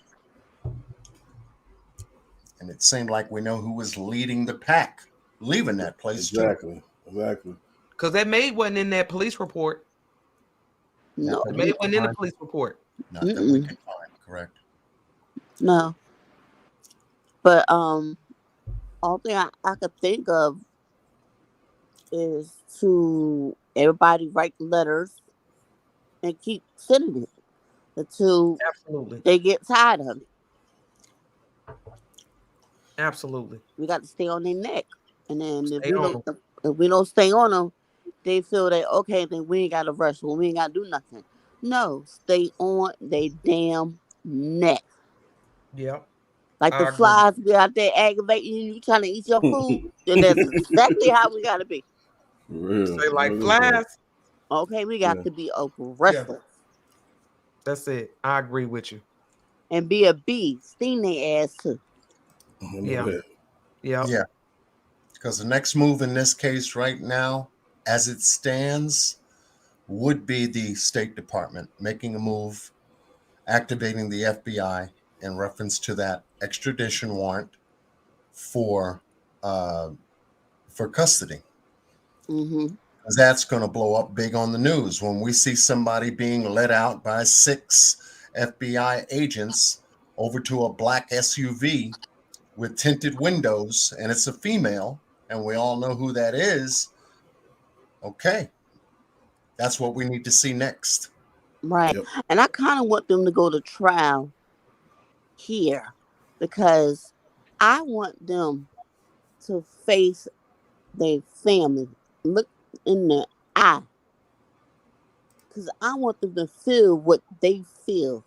And it seemed like we know who was leading the pack, leaving that place Exactly. too. Exactly. Because that maid wasn't in that police report. No, the maid wasn't in the police report. Not that we can find, correct? No. But all thing I could think of is to everybody write letters and keep sending it until they get tired of it. Absolutely. We got to stay on their neck. And then if we don't stay on them, they feel that, okay, then we ain't got to rush. Well, we ain't got to do nothing. No, stay on their damn neck. Yep. Like the flies be out there aggravating you, trying to eat your food. Then that's exactly how we got to be. Real. Say like flies. Okay, we got to be aggressive. Yeah. That's it. I agree with you. And be a bee. Sting their ass too. Yeah. Yeah. Because the next move in this case right now, as it stands, would be the State Department making a move, activating the FBI in reference to that extradition warrant for custody. Mm-hmm. Because that's going to blow up big on the news when we see somebody being led out by 6 FBI agents over to a black SUV with tinted windows, and it's a female, and we all know who that is. Okay. That's what we need to see next. Right. Yep. And I kind of want them to go to trial here because I want them to face their family, look in their eye, because I want them to feel what they feel,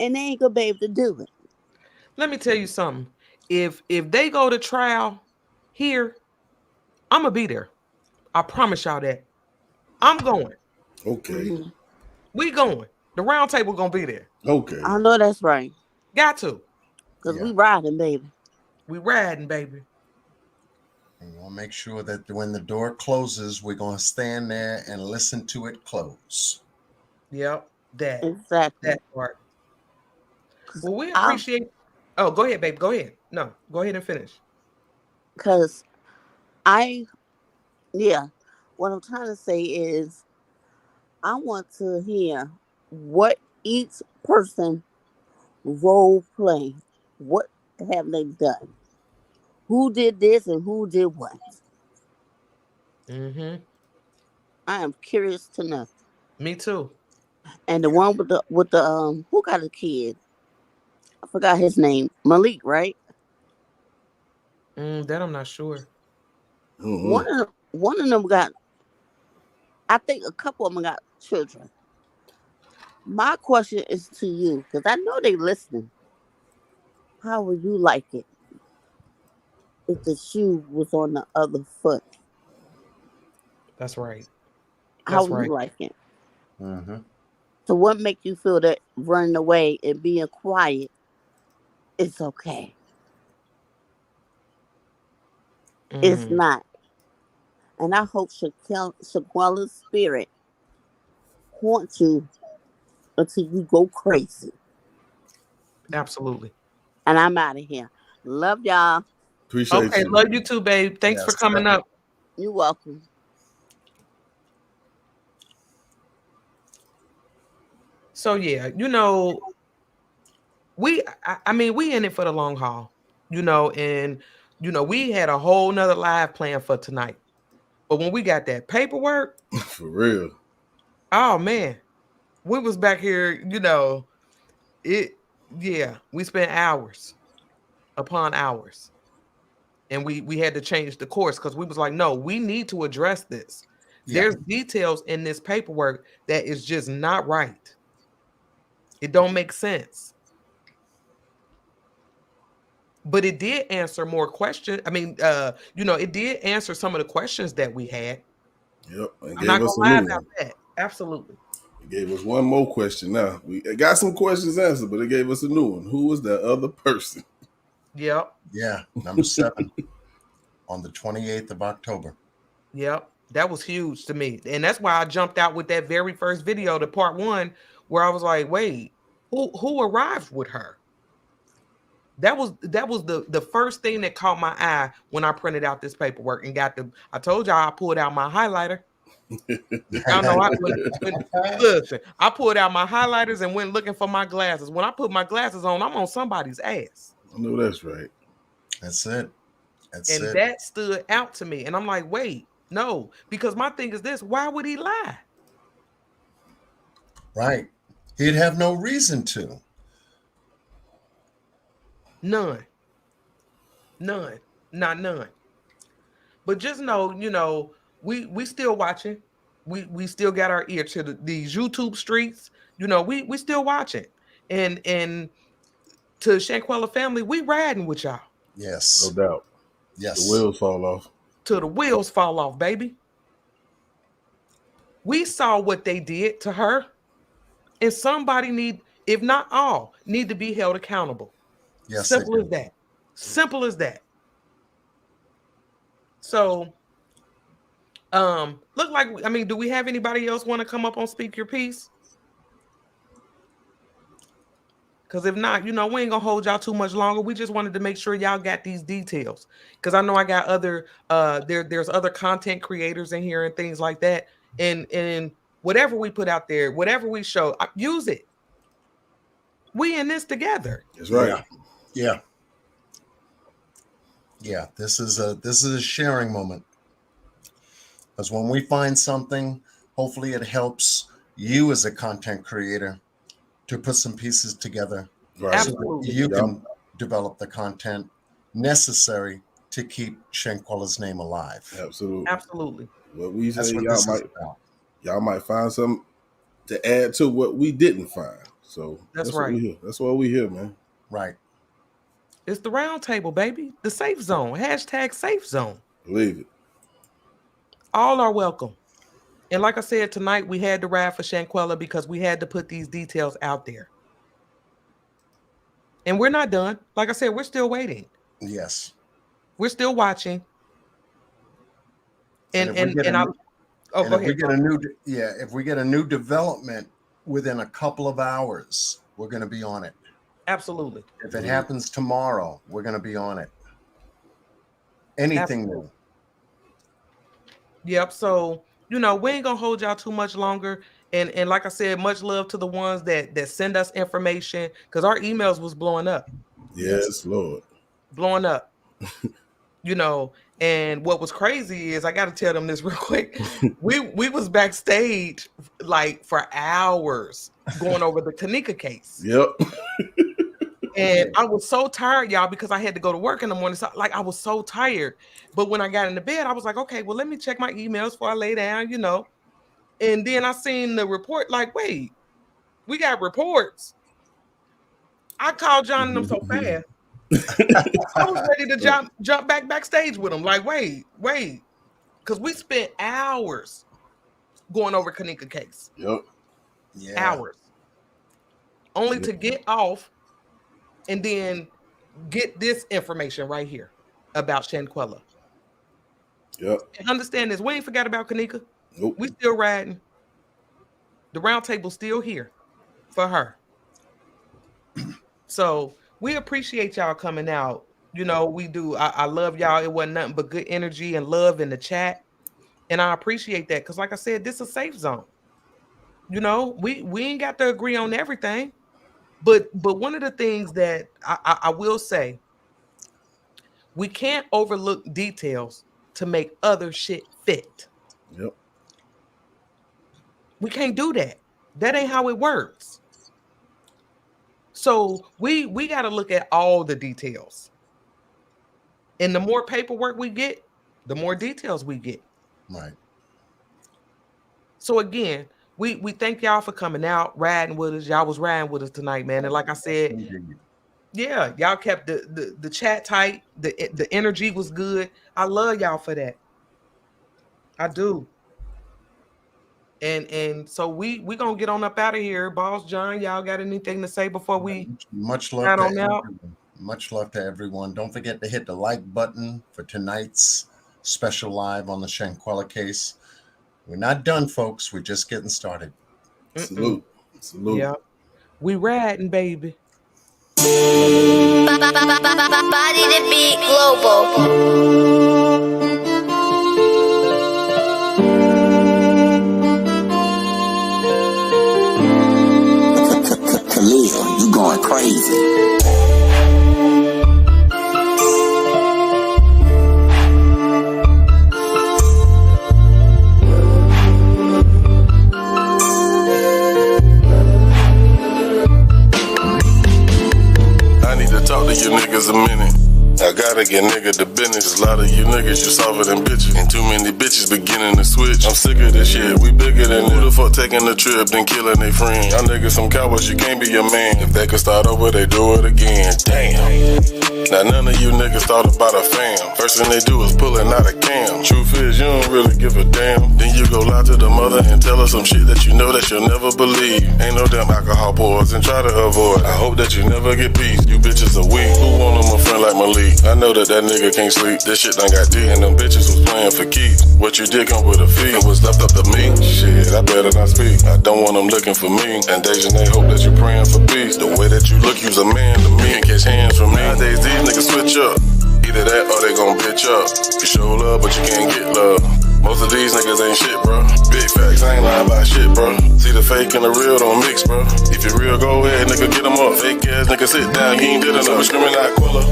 and they ain't gonna be able to do it. Let me tell you something. If they go to trial here, I'm gonna be there. I promise y'all that. I'm going. Okay. Mm-hmm. We going. The round table gonna be there. Okay. I know that's right. Got to. Because we riding, baby. We riding, baby. And we'll make sure that when the door closes, we're going to stand there and listen to it close. Yep. That. Exactly. That part. Well, we appreciate... Oh, go ahead, babe. Go ahead. No, go ahead and finish. Because what I'm trying to say is I want to hear what each person role play. What have they done? Who did this and who did what? Mm-hmm. I am curious to know. Me too. And the one with the who got a kid? I forgot his name. Malik, right? That I'm not sure. Mm-hmm. One of them got. I think a couple of them got children. My question is to you, because I know they listening. How would you like it if the shoe was on the other foot? That's right. How That's would you right. like it? Mm-hmm. So what makes you feel that running away and being quiet is okay? It's Mhm. not. And I hope Shaquella's spirit haunts you until you go crazy. Absolutely. And I'm out of here. Love y'all. Appreciate Okay, you. love you too, babe. Thanks for Yes, coming up. You're welcome. So yeah, I mean, we in it for the long haul, and we had a whole nother live plan for tonight. But when we got that paperwork, For real. oh man, we was back here, it yeah, we spent hours upon hours. And we had to change the course because we was like, no, we need to address this. Yeah. There's details in this paperwork that is just not right. It don't make sense. But it did answer more questions. I mean, it did answer some of the questions that we had. Yep. And I'm gave not gonna us a lie new about one. that. Absolutely. It gave us one more question now. We got some questions answered, but it gave us a new one. Who was that other person? Yep. Yeah. Number 7 on the 28th of October. Yep. That was huge to me. And that's why I jumped out with that very first video, the part 1, where I was like, wait, who arrived with her? That was the first thing that caught my eye when I printed out this paperwork and I told y'all I pulled out my highlighter. Y'all know listen, I pulled out my highlighters and went looking for my glasses. When I put my glasses on, I'm on somebody's ass. I know that's right. That's it. And that stood out to me. And I'm like, wait, no, because my thing is this: why would he lie? Right. He'd have no reason to. None. Not none. But just know, we still watching. We still got our ear to these YouTube streets. We still watching. And to Shanquella family, we riding with y'all. Yes. No doubt. Yes. The wheels fall off. Till the wheels fall off, baby. We saw what they did to her. And somebody if not all, need to be held accountable. Yes, Simple as that. Simple as that. So look like, I mean, do we have anybody else want to come up on Speak Your Piece? Because if not, we ain't gonna hold y'all too much longer. We just wanted to make sure y'all got these details. Because I know I got other there's other content creators in here and things like that. And whatever we put out there, whatever we show, use it. We in this together. That's right. Yeah. Yeah. This is a sharing moment. Because when we find something, hopefully it helps you as a content creator to put some pieces together. Right. Absolutely. So you can develop the content necessary to keep Shanquella's name alive. Absolutely. Absolutely. What we say, That's what y'all might find something to add to what we didn't find. So That's what right. we hear. That's why we here, man. Right. It's the RoundTable, baby. The safe zone. #safe zone. Believe it. All are welcome. And like I said, tonight we had to ride for Shanquella because we had to put these details out there. And we're not done. Like I said, we're still waiting. Yes. We're still watching. If we get a new development within a couple of hours, we're going to be on it. Absolutely. If it happens tomorrow, we're going to be on it. Anything new. Yep. So, we ain't gonna hold y'all too much longer. And like I said, much love to the ones that send us information, because our emails was blowing up. Yes, Lord. Blowing up. And what was crazy is, I got to tell them this real quick. we was backstage like for hours going over the Kanika case. Yep. And I was so tired, y'all, because I had to go to work in the morning. So, I was so tired. But when I got into bed, I was like, okay, well, let me check my emails before I lay down, And then I seen the report, like, wait, we got reports. I called John and them so fast. I was ready to jump backstage with him. Like, wait, because we spent hours going over Kanika case. Yep. Yeah. Hours. Only to get off and then get this information right here about Shanquella. Yep. And understand this. We ain't forgot about Kanika. Nope. We still riding. The round table's still here for her. So we appreciate y'all coming out. You know, we do. I love y'all. It wasn't nothing but good energy and love in the chat. And I appreciate that. Because like I said, this is a safe zone. You know, we ain't got to agree on everything. But one of the things that I will say, we can't overlook details to make other shit fit. Yep. We can't do that. That ain't how it works. So we got to look at all the details. And the more paperwork we get, the more details we get. Right. So again, we thank y'all for coming out, riding with us. Y'all was riding with us tonight, man. And like I said, yeah, y'all kept the chat tight. The energy was good. I love y'all for that. I do. And so we gonna get on up out of here. Boss John, y'all got anything to say before we much love to everyone. Much love to everyone. Don't forget to hit the like button for tonight's special live on the Shanquella case. We're not done, folks. We're just getting started. Salute. Yeah. We riding, baby. Body to beat global. Khalil, you going crazy. Talk to you niggas a minute. I gotta get nigga to business. A lot of you niggas, you softer than bitches. And too many bitches beginning to switch. I'm sick of this shit. We bigger than who the fuck taking the trip, then killing they friends. Y'all niggas some cowards, you can't be a man. If they could start over, they do it again. Damn. Now none of you niggas thought about a fam. First thing they do is pulling out a cam. Truth is, you don't really give a damn. Then you go lie to the mother and tell her some shit that you know that you'll never believe. Ain't no damn alcohol pours and try to avoid. I hope that you never get peace. You bitches are weak. Who want them a friend like Malik? I know that nigga can't sleep. This shit done got deep. And them bitches was playing for keeps. What you did come with a fee. It was left up to me. Shit, I better not speak. I don't want them looking for me. And Deja, they hope that you're praying for peace. The way that you look, you's a man to me. And catch hands from me. Nowadays, these niggas switch up. Either that or they gon' bitch up. You show love, but you can't get love. Most of these niggas ain't shit, bro. Big facts, I ain't lying about shit, bro. See the fake and the real don't mix, bro. If you real, go ahead, nigga, get them up. Fake ass nigga, sit down, you ain't did enough. We screaming out, Quella.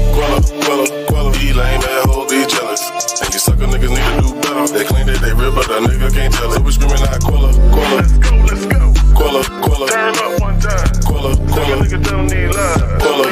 He lame, that hoe be jealous. And you sucker niggas need to do better. They claim that they real, but that nigga can't tell it. We screaming out, Quella. Let's go. Quella. Turn up one time. Quella. Nigga don't need love. Quella.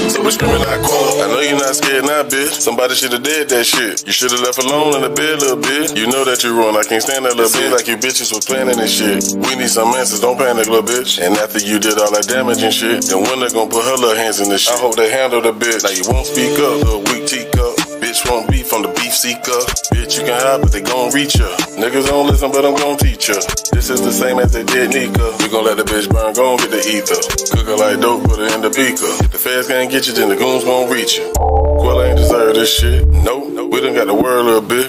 So we screaming out, Quella. I know you're not scared now, bitch. Somebody should've did that shit. You should've left alone in the bed, little bitch. You know that you're wrong, I can't stand that little bitch. Like you bitches was planning this shit. We need some answers, don't panic, little bitch. And after you did all that damage and shit, then when they gon' put her little hands in this shit? I hope they handle the bitch. Now you won't speak up, little weak teacup. Bitch won't be from the beef seeker. Bitch, you can hide, but they gon' reach ya. Niggas don't listen, but I'm gon' teach ya. This is the same as they did Nika. We gon' let the bitch burn, gon' get the ether. Cook her like dope, put her in the beaker. If the feds can't get you, then the goons gon' reach you. Quella ain't deserve this shit. Nope, we done got the word a little bit.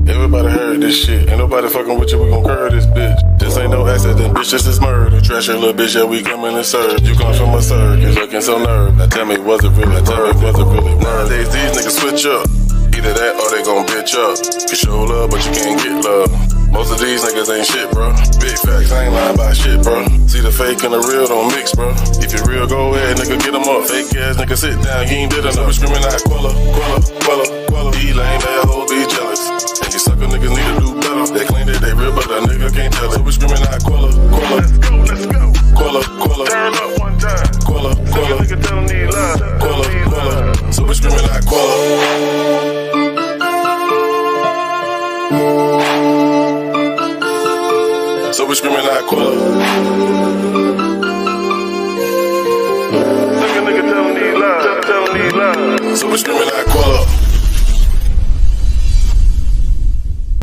Everybody heard this shit. Ain't nobody fucking with you, we gon' curve this bitch. This ain't no accident, bitch, this is murder. Trash your little bitch, yeah, we coming to serve. You come from a circus, looking so nerve. Now tell me, was it really? Nowadays, these niggas switch up. Either that or they gon' bitch up. You show love, but you can't get love. Most of these niggas ain't shit, bro. Big facts, I ain't lying about shit, bro. See the fake and the real don't mix, bro. If you real, go ahead, nigga, get them up. Fake ass nigga, sit down, you ain't did enough. We screaming out, Quella. He lame, that hoe be jealous. And you sucker niggas need to do better. They claim that they real, but that nigga can't tell it. We screaming out, Quella. Let's go. Quella. Turn up one time. Quella.